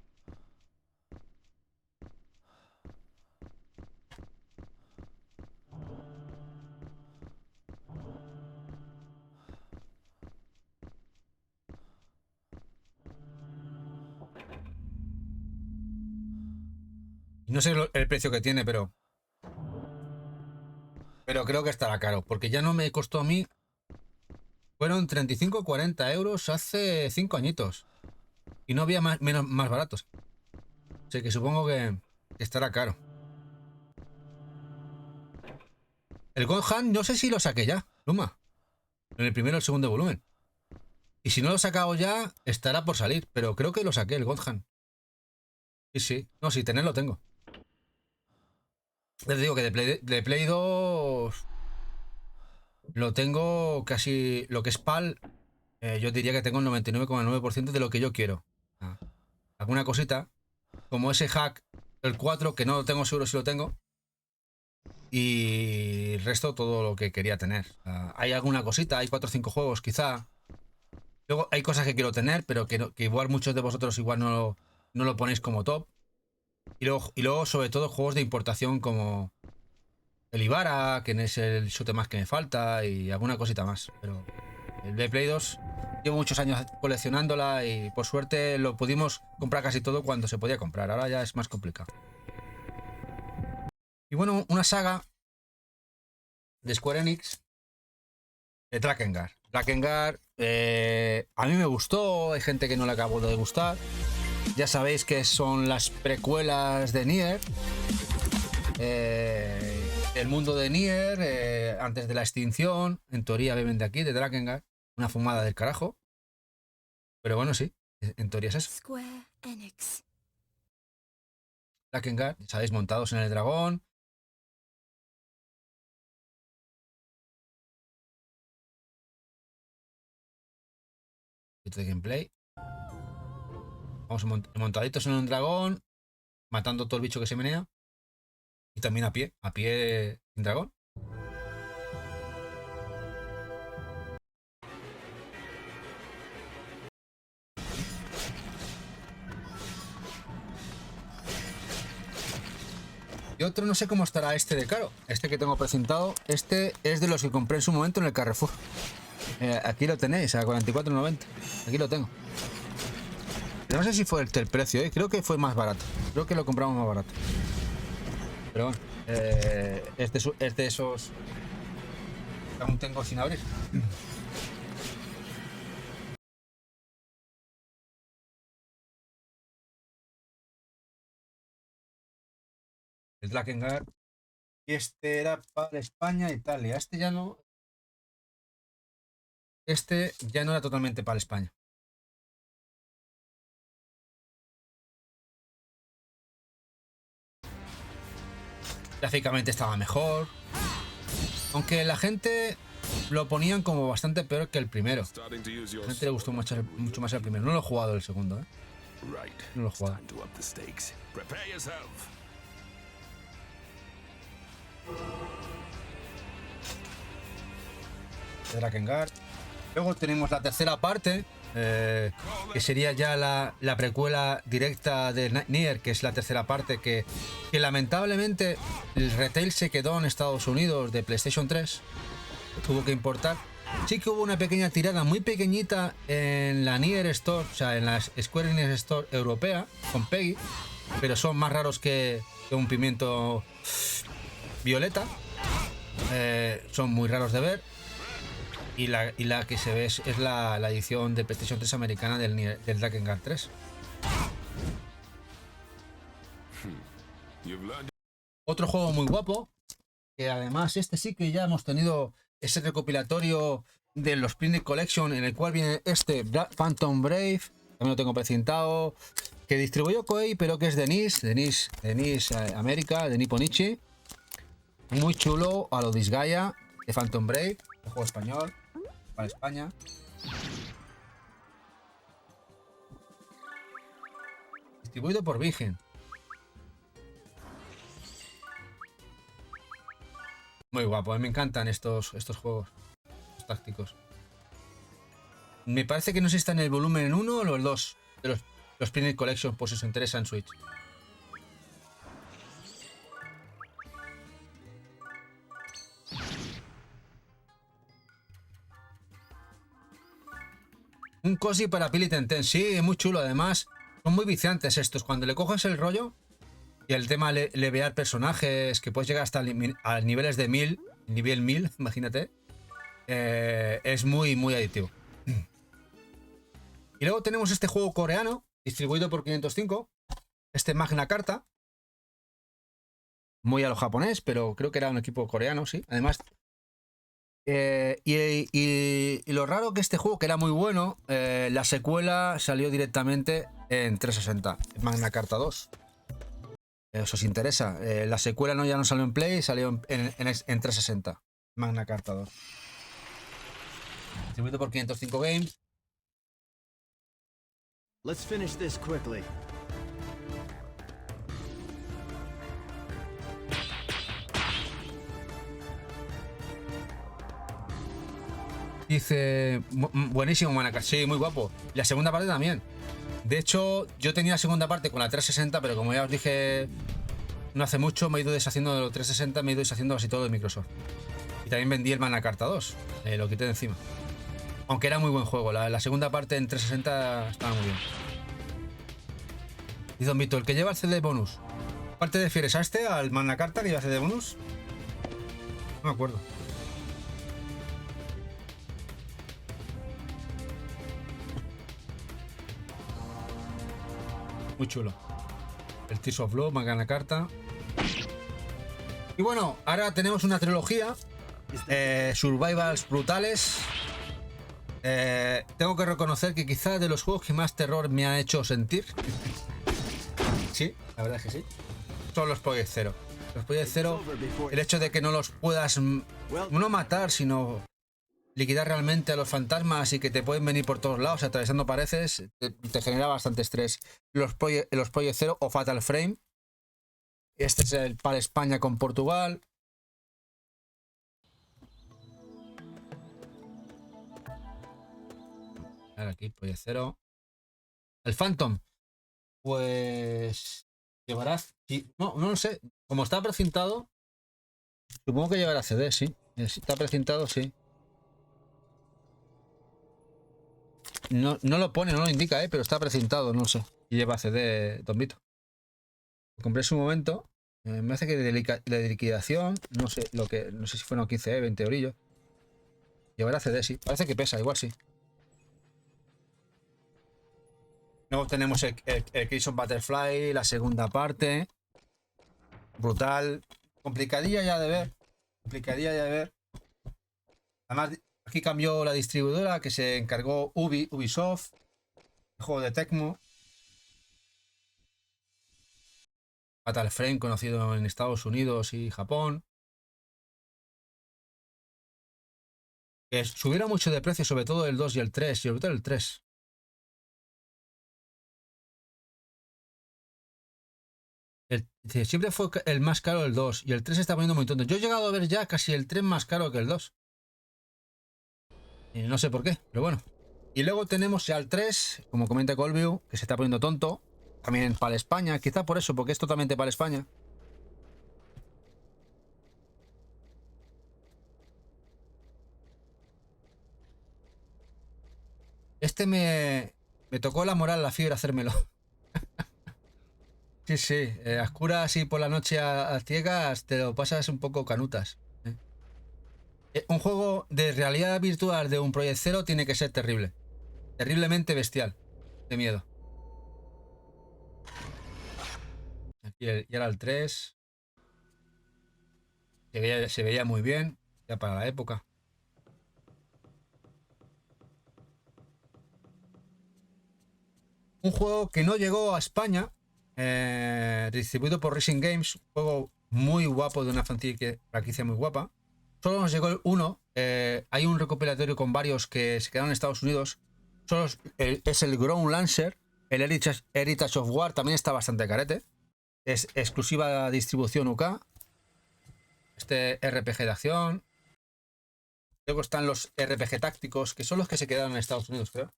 No sé el precio que tiene, pero creo que estará caro, porque ya no me costó a mí. Fueron 35 o 40 euros hace 5 añitos. Y no había más baratos. O sea que supongo que estará caro. El Gohan no sé si lo saqué ya, Luma. En el primero o el segundo volumen. Y si no lo he sacado ya, estará por salir. Pero creo que lo saqué, el Gohan. Sí, sí. No, sí, tenerlo tengo. Les digo que de Play 2 lo tengo casi... Lo que es PAL, yo diría que tengo el 99,9% de lo que yo quiero. Alguna cosita, como ese hack, el 4, que no lo tengo seguro si lo tengo. Y el resto todo lo que quería tener. Hay alguna cosita, hay 4 o 5 juegos quizá. Luego hay cosas que quiero tener, pero que igual muchos de vosotros igual no lo ponéis como top. Y luego sobre todo juegos de importación como el Ibarra, que es el shooter más que me falta, y alguna cosita más. Pero el de Play 2 llevo muchos años coleccionándola y por suerte lo pudimos comprar casi todo cuando se podía comprar. Ahora ya es más complicado. Y bueno, una saga de Square Enix, de Drakengard. Drakengard a mí me gustó, hay gente que no le acabó de gustar. Ya sabéis que son las precuelas de Nier. El mundo de Nier, antes de la extinción, en teoría viven de aquí, de Drakengard. Una fumada del carajo. Pero bueno, sí, en teoría es eso. Square Enix. Drakengard, ya sabéis, montados en el dragón. De gameplay. Vamos montaditos en un dragón, matando todo el bicho que se menea. Y también a pie en dragón. Y otro no sé cómo estará este de caro. Este que tengo presentado, este es de los que compré en su momento en el Carrefour. Aquí lo tenéis, a 44,90. Aquí lo tengo. No sé si fue el precio, creo que fue más barato. Creo que lo compramos más barato. Pero bueno, es de esos que aún tengo sin abrir. El Drakengard. Y este era para España e Italia. Este ya no. Este ya no era totalmente para España. Gráficamente estaba mejor. Aunque la gente lo ponían como bastante peor que el primero. A la gente le gustó mucho más el primero. No lo he jugado el segundo, No lo he jugado. Drakengard. Luego tenemos la tercera parte, que sería ya la precuela directa de Nier, que es la tercera parte que lamentablemente el retail se quedó en Estados Unidos de PlayStation 3. Tuvo que importar. Sí que hubo una pequeña tirada muy pequeñita en la Nier Store, o sea, en la Square Enix Store europea, con Peggy, pero son más raros que un pimiento violeta. Son muy raros de ver. Y la que se ve es la edición de PlayStation 3 americana del Drakengard 3. Otro juego muy guapo, que además este sí que ya hemos tenido ese recopilatorio de los Picnic Collection, en el cual viene este Phantom Brave, también lo tengo precintado, que distribuyó Koei, pero que es de NIS América, de Nipponichi. Muy chulo, a lo Disgaea, de Phantom Brave, el juego español. Para España. Distribuido por Virgin. Muy guapo, a mí me encantan estos juegos tácticos. Me parece que no sé si está en el volumen 1 o el 2 de los Picnic Collection, por si os interesa en Switch. Un cozy para Pili Tenten, sí, es muy chulo. Además, son muy viciantes estos. Cuando le coges el rollo y el tema levear personajes, que puedes llegar hasta a niveles de 1000, nivel 1000, imagínate, es muy, muy adictivo. Y luego tenemos este juego coreano, distribuido por 505. Este Magna Carta. Muy a lo japonés, pero creo que era un equipo coreano, sí. Además, y lo raro que este juego, que era muy bueno, la secuela salió directamente en 360, Magna Carta 2. Eso os interesa. La secuela ya no salió en Play, salió en 360, Magna Carta 2. Distribuido por 505 Games. Let's finish this quickly. Dice, buenísimo Manaka, sí, muy guapo. La segunda parte también. De hecho, yo tenía la segunda parte con la 360, pero como ya os dije no hace mucho, me he ido deshaciendo de los 360, me he ido deshaciendo casi todo de Microsoft. Y también vendí el Magna Carta 2, lo quité de encima. Aunque era muy buen juego, la segunda parte en 360 estaba muy bien. Y Don Vito, el que lleva el CD bonus, ¿cuál te refieres? ¿A este? ¿Al Magna Carta que lleva CD bonus? No me acuerdo. Muy chulo. El Tears of Love, Magna Carta. Y bueno, ahora tenemos una trilogía. Survivals brutales. Tengo que reconocer que quizás de los juegos que más terror me han hecho sentir. Sí, la verdad es que sí. Son los Project Zero. Los Project Zero, el hecho de que no los puedas no matar, sino liquidar realmente a los fantasmas y que te pueden venir por todos lados atravesando paredes, te genera bastante estrés. Los Project Zero o Fatal Frame. Este es el para España con Portugal. Ahora aquí, Project Zero. El Phantom. Pues llevarás. No lo sé. Como está precintado, supongo que llevará CD, sí. Si está precintado, sí. No lo pone, no lo indica, pero está precintado, no sé. Y lleva CD, Don Vito. Lo compré en su momento. Me hace que de liquidación, no sé si fueron 15, 20 eurillos. Llevará CD, sí. Parece que pesa, igual sí. Luego tenemos el Crimson Butterfly, la segunda parte. Brutal. Complicadilla ya de ver. Además, aquí cambió la distribuidora que se encargó Ubisoft. El juego de Tecmo. Fatal Frame, conocido en Estados Unidos y Japón. Que subieron mucho de precio, sobre todo el 2 y el 3, y sobre todo el 3. Siempre fue el más caro el 2 y el 3 se está poniendo muy tonto. Yo he llegado a ver ya casi el 3 más caro que el 2. Y no sé por qué, pero bueno. Y luego tenemos ya el 3, como comenta Colview, que se está poniendo tonto. También para España, quizá por eso, porque es totalmente para España. Este me tocó la moral, la fibra hacérmelo. Sí, a oscuras y por la noche a ciegas te lo pasas un poco canutas. Un juego de realidad virtual de un Project Zero tiene que ser terrible. Terriblemente bestial. De miedo. Aquí y ahora el 3. Se veía muy bien, ya para la época. Un juego que no llegó a España. Distribuido por Racing Games, un juego muy guapo de una franquicia muy guapa. Solo nos llegó el 1. Hay un recopilatorio con varios que se quedaron en Estados Unidos. Solo es el Ground Lancer. El Heritage of War también está bastante carete. Es exclusiva distribución UK. Este RPG de acción. Luego están los RPG tácticos, que son los que se quedaron en Estados Unidos, creo.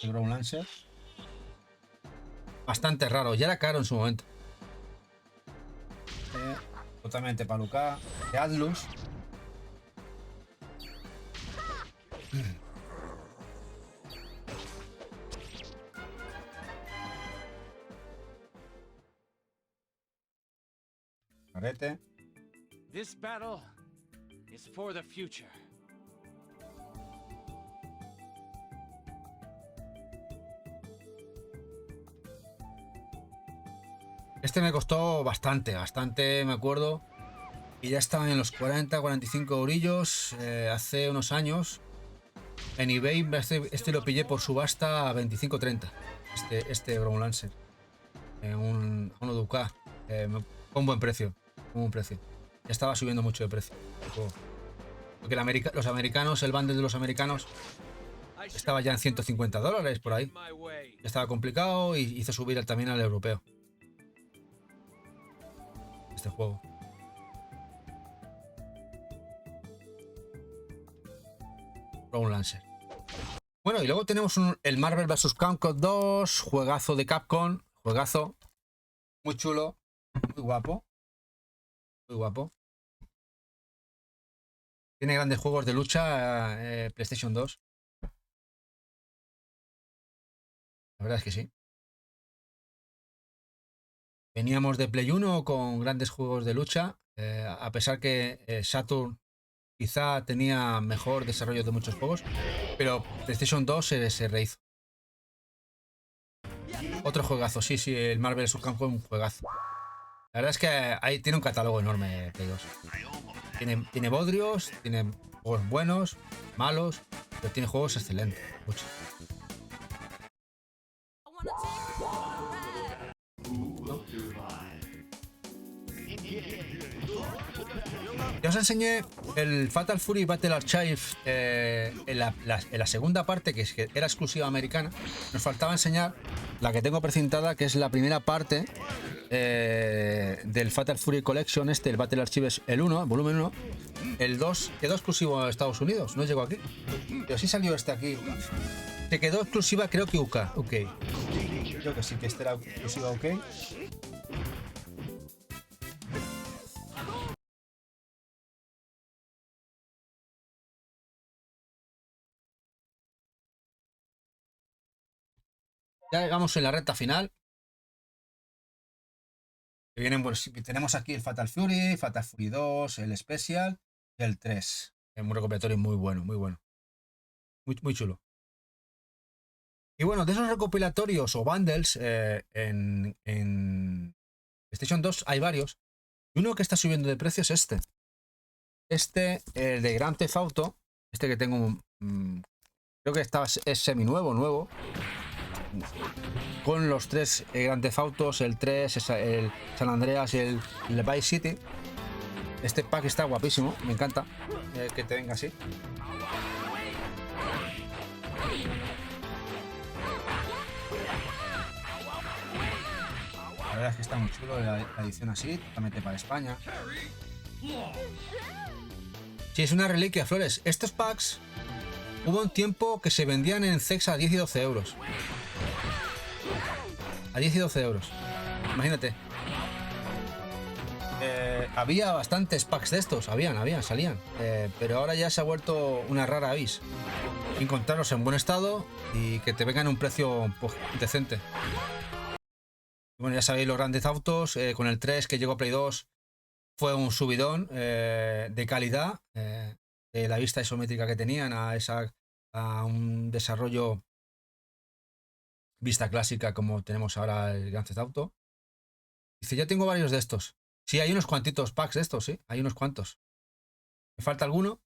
El Ground Lancer. Bastante raro, ya era caro en su momento. Totalmente paluca. De Atlus. Carete. This battle is for the future. Este me costó bastante, me acuerdo. Y ya estaban en los 40, 45 eurillos hace unos años. En eBay este lo pillé por subasta a 25-30. Este Ground Lancer. Uno de UK. Con buen precio. Con buen precio. Ya estaba subiendo mucho de precio. Porque los americanos, el bundle de los americanos estaba ya en $150 por ahí. Ya estaba complicado y hizo subir también al europeo. Este juego. Ground Lancer. Bueno, y luego tenemos el Marvel vs. Capcom 2, juegazo de Capcom, juegazo, muy chulo, muy guapo, muy guapo. Tiene grandes juegos de lucha, PlayStation 2. La verdad es que sí. Veníamos de Play 1 con grandes juegos de lucha, a pesar que Saturn quizá tenía mejor desarrollo de muchos juegos, pero PlayStation 2 se rehizo. Otro juegazo, sí, el Marvel vs. Capcom, un juegazo. La verdad es que ahí tiene un catálogo enorme Play 2. Tiene bodrios, tiene juegos buenos, malos, pero tiene juegos excelentes. Mucho. Ya os enseñé el Fatal Fury Battle Archive en la segunda parte, que era exclusiva americana. Nos faltaba enseñar la que tengo precintada, que es la primera parte del Fatal Fury Collection, el Battle Archive es el 1, volumen 1. El 2 quedó exclusivo a Estados Unidos, no llegó aquí. Pero sí salió este aquí. Se quedó exclusiva, creo que UK. Creo que sí, que este era exclusiva UK. Ya llegamos en la recta final. Que vienen, bueno, tenemos aquí el Fatal Fury 2, el Special y el 3. Es un recopilatorio muy bueno, muy bueno. Muy chulo. Y bueno, de esos recopilatorios o bundles en PlayStation 2 hay varios. Y uno que está subiendo de precio es este. El de Grand Theft Auto. Este que tengo, creo que es semi-nuevo. Con los 3 Grand Theft Autos, el 3, el San Andreas y el Vice City. Este pack está guapísimo, me encanta que te venga así. La verdad es que está muy chulo la edición así, totalmente para España. Sí, es una reliquia, Flores. Estos packs hubo un tiempo que se vendían en CEX a 10 y 12 euros. A 10 y 12 euros. Imagínate. Había bastantes packs de estos, salían. Pero ahora ya se ha vuelto una rara avis encontrarlos en buen estado y que te vengan a un precio pues, decente. Bueno, ya sabéis los grandes autos. Con el 3 que llegó a Play 2 fue un subidón de calidad. De la vista isométrica que tenían a un desarrollo vista clásica como tenemos ahora el Grand Theft Auto. Dice, ya tengo varios de estos. Sí, hay unos cuantitos packs de estos, sí, hay unos cuantos. ¿Me falta alguno?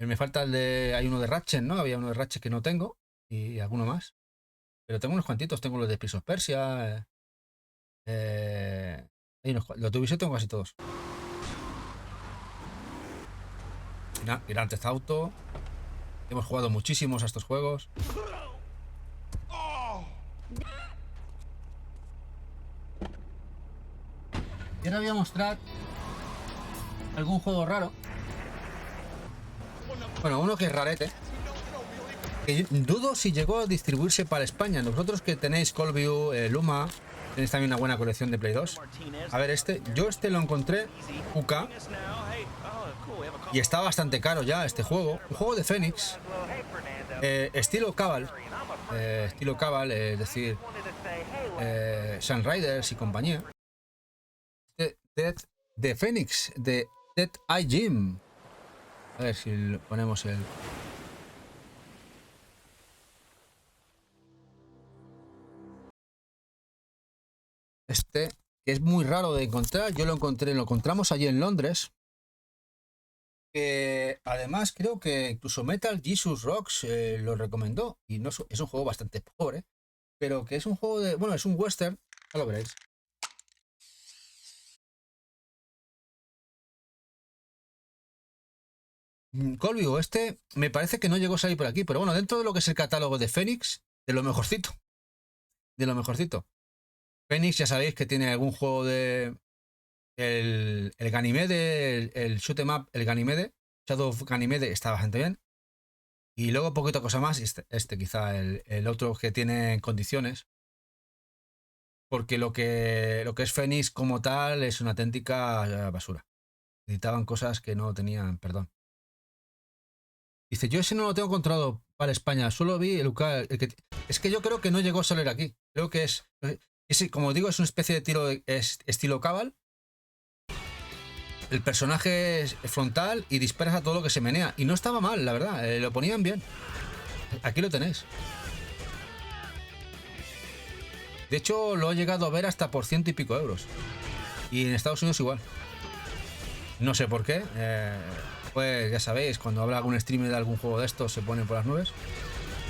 Me falta hay uno de Ratchet, ¿no? Había uno de Ratchet que no tengo y alguno más. Pero tengo unos cuantitos, tengo los de Prince of Persia. Los de Ubisoft tengo casi todos. Grand Theft Auto. Hemos jugado muchísimos a estos juegos. Y ahora voy a mostrar algún juego raro. Bueno, uno que es rarete. Que dudo si llegó a distribuirse para España. Vosotros que tenéis Callview, Luma, tenéis también una buena colección de Play 2. A ver, yo lo encontré UK. Y está bastante caro ya este juego. Un juego de Phoenix. Estilo Cabal. Es decir, Sunriders y compañía. De Phoenix, de Dead Eye Gym. A ver si ponemos el... que que es muy raro de encontrar. Yo lo encontramos allí en Londres. Además, creo que incluso Metal Jesus Rocks lo recomendó. Y no es un juego bastante pobre, pero que es un juego de. Bueno, es un western. Ya lo veréis. Colvio, este me parece que no llegó a salir por aquí, pero bueno, dentro de lo que es el catálogo de Phoenix, de lo mejorcito. De lo mejorcito. Phoenix, ya sabéis que tiene algún juego de. El Ganymede, el shoot 'em up, el Ganymede, Shadow of Ganymede está bastante bien. Y luego poquito cosa más, este quizá el otro que tiene en condiciones. Porque lo que es Phoenix como tal es una auténtica basura. Editaban cosas que no tenían perdón. Dice, yo ese no lo tengo controlado para España, solo vi el que es que yo creo que no llegó a salir aquí. Creo que es como digo, es una especie de tiro estilo Cabal. El personaje es frontal y dispersa todo lo que se menea. Y no estaba mal, la verdad. Lo ponían bien. Aquí lo tenéis. De hecho, lo he llegado a ver hasta por 100 y pico euros. Y en Estados Unidos igual. No sé por qué. Pues ya sabéis, cuando habla algún streamer de algún juego de estos se ponen por las nubes.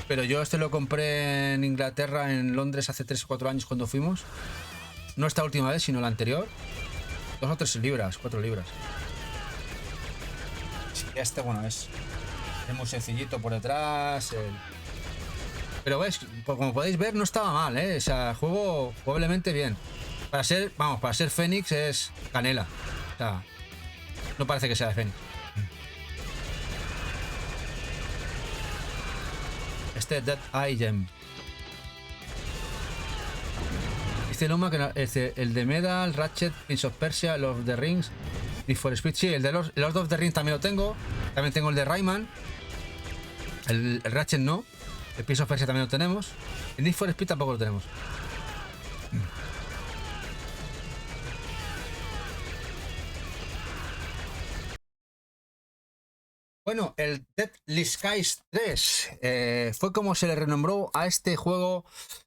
Pero yo este lo compré en Inglaterra, en Londres, hace 3 o 4 años cuando fuimos. No esta última vez, sino la anterior. 2 o 3 libras, 4 libras. Este, bueno, es muy sencillito por detrás. Pero veis, pues como podéis ver, no estaba mal, ¿eh? O sea, juego probablemente bien. Para ser Phoenix es canela. O sea, no parece que sea de Phoenix. Este Dead Eye Gem. Dice Loma que el de Medal, Ratchet, Prince of Persia, Lord of the Rings, Need for Speed. Sí, el de Lord of the Rings también lo tengo. También tengo el de Rayman. El Ratchet no. El Prince of Persia también lo tenemos. El Need for Speed tampoco lo tenemos. Bueno, el Deadly Skies 3 fue como se le renombró a este juego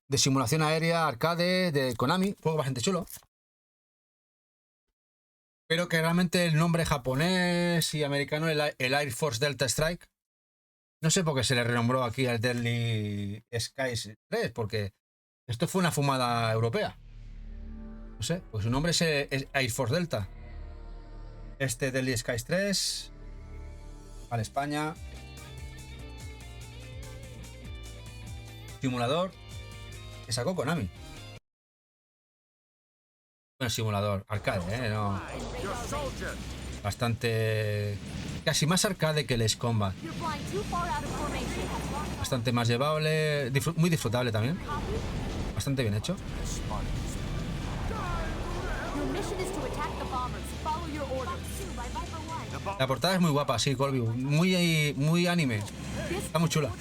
de simulación aérea arcade de Konami. Juego bastante chulo. Pero que realmente el nombre japonés y americano, el Air Force Delta Strike, no sé por qué se le renombró aquí al Deadly Skies 3, porque esto fue una fumada europea. No sé, pues su nombre es Air Force Delta. Este Deadly Skies 3... para España. Simulador que sacó Konami. Bueno, simulador, arcade, no. Bastante. Casi más arcade que el Ace Combat. Bastante más llevable. Muy disfrutable también. Bastante bien hecho. La portada es muy guapa, sí, Colby. Muy anime. Está muy chula.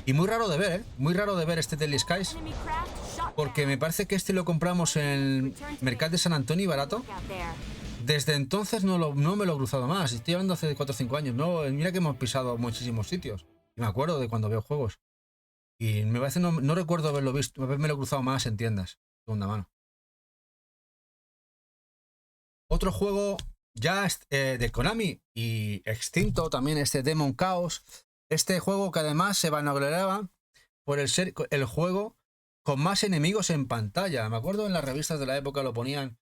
Y muy raro de ver, ¿eh? Muy raro de ver este Deadly Skies. Porque me parece que este lo compramos en el Mercat de San Antonio barato. Desde entonces no me lo he cruzado más. Estoy hablando hace 4 o 5 años. No, mira que hemos pisado muchísimos sitios. Y me acuerdo de cuando veo juegos. Y me parece, no recuerdo haberlo visto, haberme lo cruzado más en tiendas. Segunda mano. Otro juego ya de Konami y extinto también, este Demon Chaos. Este juego que además se vanagloriaba por el ser el juego con más enemigos en pantalla. Me acuerdo en las revistas de la época lo ponían.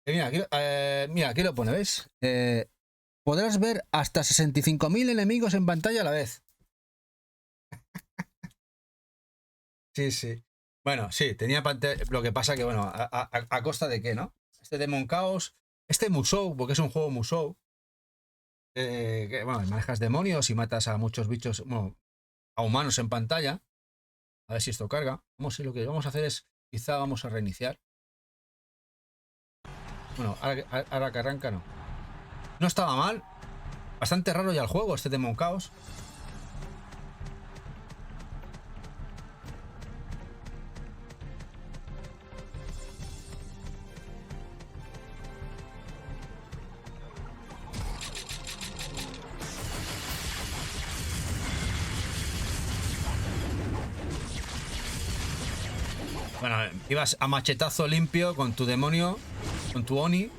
Mira, aquí lo pone, ¿ves? Podrás ver hasta 65.000 enemigos en pantalla a la vez. Sí, sí. Bueno, sí, tenía pantalla. Lo que pasa que, bueno, ¿a costa de qué, no? Este Demon Chaos, este Musou, porque es un juego Musou. Que, bueno, manejas demonios y matas a muchos bichos, bueno, a humanos en pantalla. A ver si esto carga. Lo que vamos a hacer es, quizá vamos a reiniciar. Bueno, ahora que arranca no. No estaba mal. Bastante raro ya el juego, este Demon Chaos. Bueno, ibas a machetazo limpio con tu demonio, con tu Oni,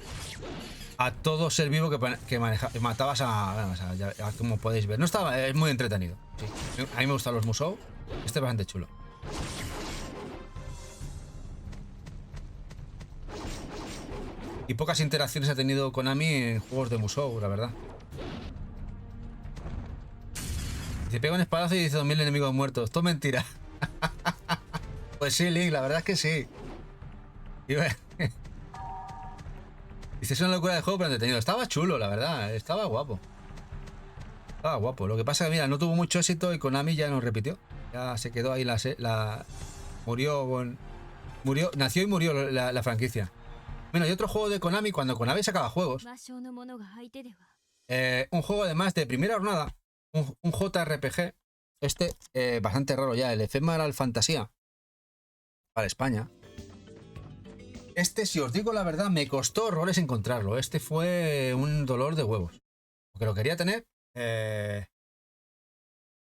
a todo ser vivo que matabas a como podéis ver. No estaba, es muy entretenido. Sí. A mí me gustan los Musou. Este es bastante chulo. Y pocas interacciones ha tenido Konami en juegos de Musou, la verdad. Se pega un espadazo y dice 2000 enemigos muertos. Esto es mentira. Pues sí, Link, la verdad es que sí. Dice, es una locura de juego, pero entretenido. Estaba chulo, la verdad. Estaba guapo. Estaba guapo. Lo que pasa es que, mira, no tuvo mucho éxito y Konami ya no repitió. Ya se quedó ahí murió, nació y murió la franquicia. Bueno, y otro juego de Konami, cuando Konami sacaba juegos. Un juego además de primera jornada. Un JRPG. Bastante raro ya. El Ephemeral Fantasía. Para España. Si os digo la verdad, me costó horrores encontrarlo. Fue un dolor de huevos. Porque lo quería tener.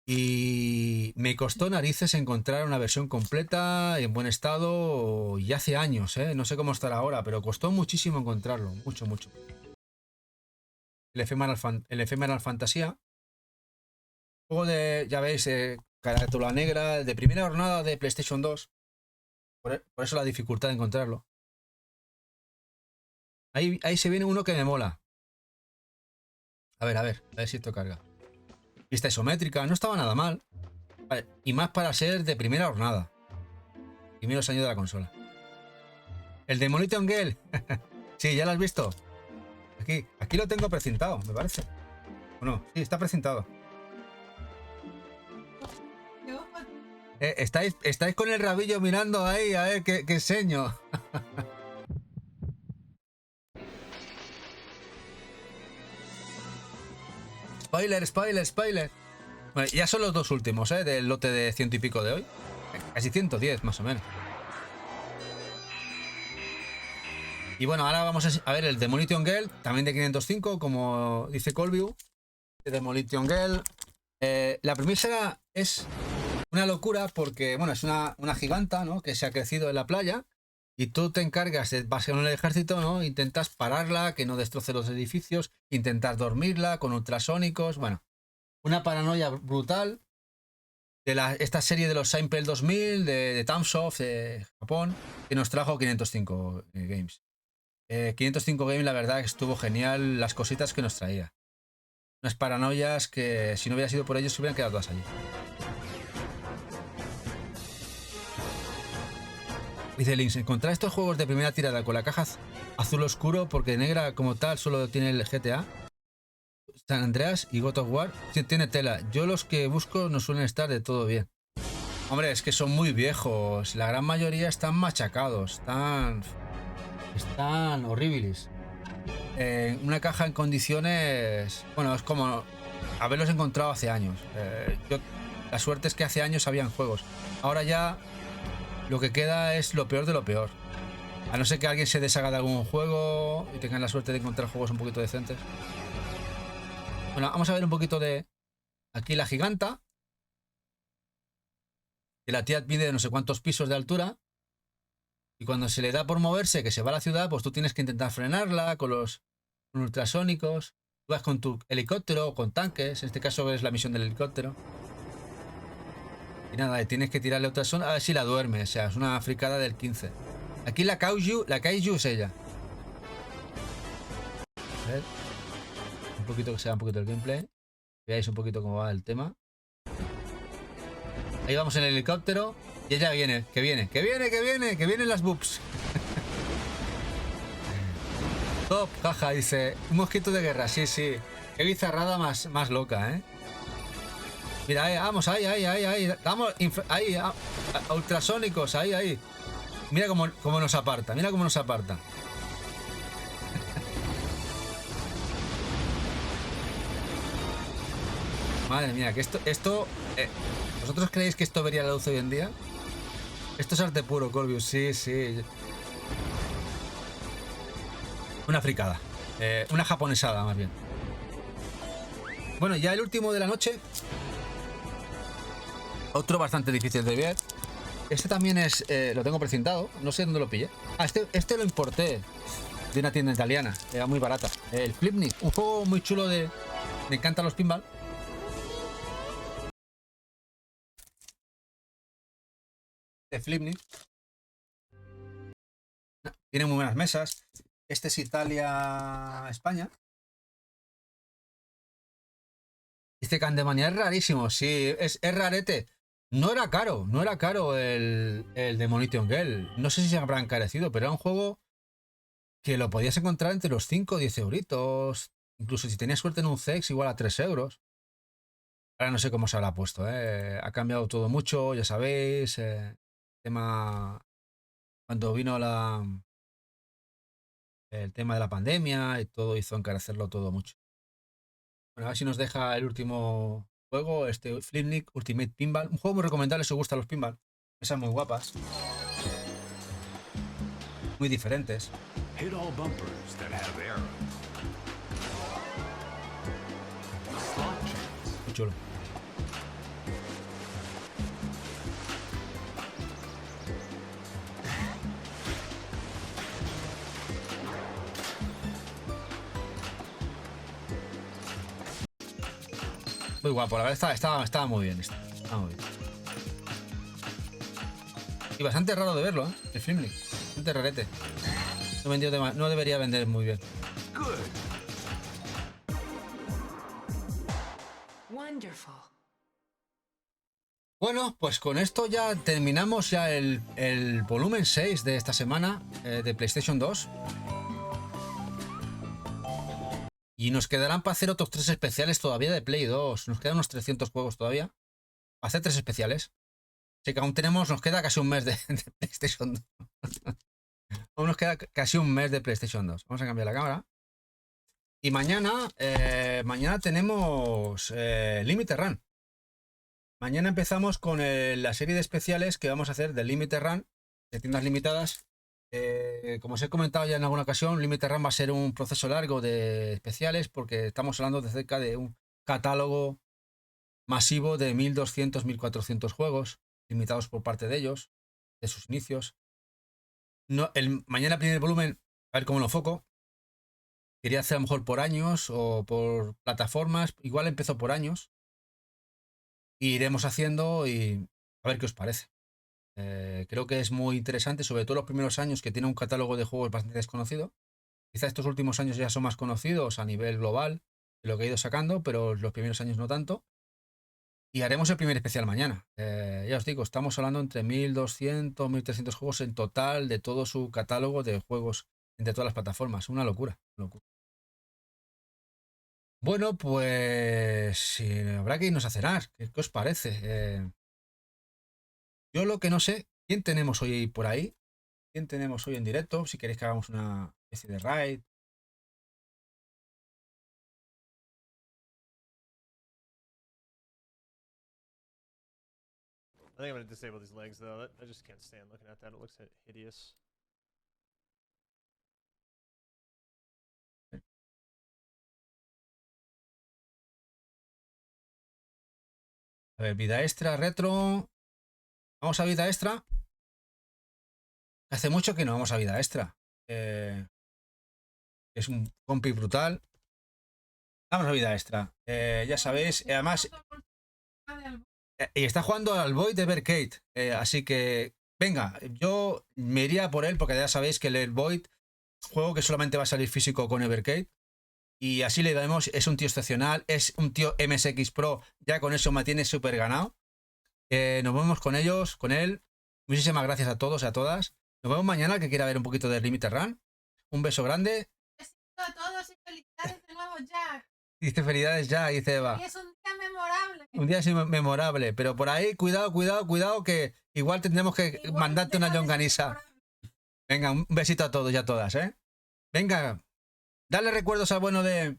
Y me costó narices encontrar una versión completa, en buen estado, y hace años, no sé cómo estará ahora, pero costó muchísimo encontrarlo. Mucho, mucho. El Ephemeral Fantasía. Juego de, ya veis, carátula negra, de primera jornada de PlayStation 2. Por eso la dificultad de encontrarlo. Ahí se viene uno que me mola. A ver si esto carga. Vista isométrica, no estaba nada mal. Vale, y más para ser de primera jornada. Primeros años de la consola. El Demolition Girl. Sí, ya lo has visto. Aquí lo tengo precintado, me parece. ¿O no? Sí, está precintado. Estáis con el rabillo mirando ahí, a ver qué enseño. Spoiler. Bueno, ya son los dos últimos, del lote de 100 y pico de hoy. Casi 110, más o menos. Y bueno, ahora vamos a ver el Demolition Girl, también de 505, como dice Colview. Demolition Girl. La premisa es una locura porque, bueno, es una giganta, ¿no? Que se ha crecido en la playa. Y tú te encargas, vas con el ejército, ¿no? Intentas pararla, que no destroce los edificios, intentar dormirla con ultrasónicos, bueno. Una paranoia brutal de esta serie de los Simple 2000, de Tamsoft, de Japón, que nos trajo 505 Games. 505 Games, la verdad, que estuvo genial las cositas que nos traía. Unas paranoias que, si no hubiera sido por ellos, se hubieran quedado todas allí. Dice Links, encontrar estos juegos de primera tirada con la caja azul oscuro, porque negra como tal solo tiene el GTA, San Andreas y God of War, tiene tela. Yo los que busco no suelen estar de todo bien. Hombre, es que son muy viejos. La gran mayoría están machacados. Están horribles. Una caja en condiciones... Bueno, es como haberlos encontrado hace años. La suerte es que hace años habían juegos. Ahora ya... Lo que queda es lo peor de lo peor. A no ser que alguien se deshaga de algún juego y tengan la suerte de encontrar juegos un poquito decentes. Bueno, vamos a ver un poquito de... Aquí la giganta. Que la tía mide no sé cuántos pisos de altura. Y cuando se le da por moverse, que se va a la ciudad, pues tú tienes que intentar frenarla con los ultrasónicos. Tú vas con tu helicóptero o con tanques. En este caso es la misión del helicóptero. Y nada, tienes que tirarle otra zona a ver si la duerme. O sea, es una fricada del 15. Aquí la Kaiju es ella. A ver. Un poquito que sea un poquito el gameplay. Veáis un poquito cómo va el tema. Ahí vamos en el helicóptero. Y ella viene, que vienen las boobs. Top, jaja, dice. Un mosquito de guerra, sí. Qué bizarrada más loca, Mira, vamos, ahí. Vamos, ahí, a ultrasónicos, ahí. Mira cómo nos aparta, Madre mía, que esto ¿vosotros creéis que esto vería la luz hoy en día? Esto es arte puro, Corvius, sí. Una fricada. Una japonesada, más bien. Bueno, ya el último de la noche. Otro bastante difícil de ver. Este también es, lo tengo precintado, no sé dónde lo pillé. Ah, este lo importé de una tienda italiana, era muy barata. El Flipnik, un juego muy chulo de... Me encantan los pinball. De Flipnik. Tiene muy buenas mesas. Este es Italia-España. Dice Candemania, es rarísimo, sí, es rarete. No era caro el Demolition Girl. No sé si se habrá encarecido, pero era un juego que lo podías encontrar entre los 5 o 10 euritos. Incluso si tenías suerte en un CEX, igual a 3 euros. Ahora no sé cómo se habrá puesto, ¿eh? Ha cambiado todo mucho, ya sabéis. Tema... Cuando vino el tema de la pandemia y todo hizo encarecerlo todo mucho. Bueno, a ver si nos deja el último juego, este Flipnik Ultimate Pinball. Un juego muy recomendable si os gustan los pinball. Esas muy guapas. Muy diferentes. Hit all bumpers that have arrows. Slot chance. Muy chulo. Muy guapo, la verdad estaba muy bien. Estaba muy bien. Y bastante raro de verlo, ¿eh? El Flipnik. Bastante rarete. No debería vender muy bien. Wonderful. Bueno, pues con esto ya terminamos ya el volumen 6 de esta semana de PlayStation 2. Y nos quedarán para hacer otros 3 especiales todavía de Play 2. Nos quedan unos 300 juegos todavía. Para hacer 3 especiales. Así que aún nos queda casi un mes de PlayStation 2. Aún nos queda casi un mes de PlayStation 2. Vamos a cambiar la cámara. Y mañana tenemos Limited Run. Mañana empezamos con la serie de especiales que vamos a hacer de Limited Run, de tiendas limitadas. Como os he comentado ya en alguna ocasión, Limited Run va a ser un proceso largo de especiales porque estamos hablando de cerca de un catálogo masivo de 1200, 1400 juegos, limitados por parte de ellos, de sus inicios. Mañana primer volumen, a ver cómo lo enfoco. Quería hacer a lo mejor por años o por plataformas. Igual empezó por años. Y iremos haciendo y a ver qué os parece. Creo que es muy interesante, sobre todo los primeros años, que tiene un catálogo de juegos bastante desconocido. Quizá estos últimos años ya son más conocidos a nivel global de lo que he ido sacando, pero los primeros años no tanto. Y haremos el primer especial mañana. Ya os digo, estamos hablando entre 1200, 1300 juegos en total de todo su catálogo de juegos entre todas las plataformas. Una locura. Bueno, pues habrá que irnos a cenar. ¿Qué os parece? Yo lo que no sé, ¿quién tenemos hoy por ahí? ¿Quién tenemos hoy en directo? Si queréis que hagamos una especie de raid. I think I'm gonna disable these legs though. I just can't stand looking at that. It looks hideous. A ver, vida extra, retro. Vamos a vida extra. Hace mucho que no vamos a vida extra. Es un compi brutal. Vamos a vida extra. Ya sabéis, además... y está jugando al Void de Evercade. Así que, venga, yo me iría por él porque ya sabéis que el Void, juego que solamente va a salir físico con Evercade. Y así le damos, es un tío excepcional, es un tío MSX Pro, ya con eso me tiene súper ganado. Nos vemos con ellos, con él. Muchísimas gracias a todos y a todas. Nos vemos mañana, que quiera ver un poquito de Limited Run. Un beso grande. Besito a todos y felicidades de nuevo, Jack. Dice felicidades ya, dice Eva. Y es un día memorable. Un día así memorable, pero por ahí, cuidado, que igual tendremos que mandarte una longaniza. Venga, un besito a todos y a todas, ¿eh? Venga, dale recuerdos al bueno de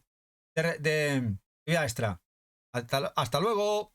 vida extra. Hasta luego.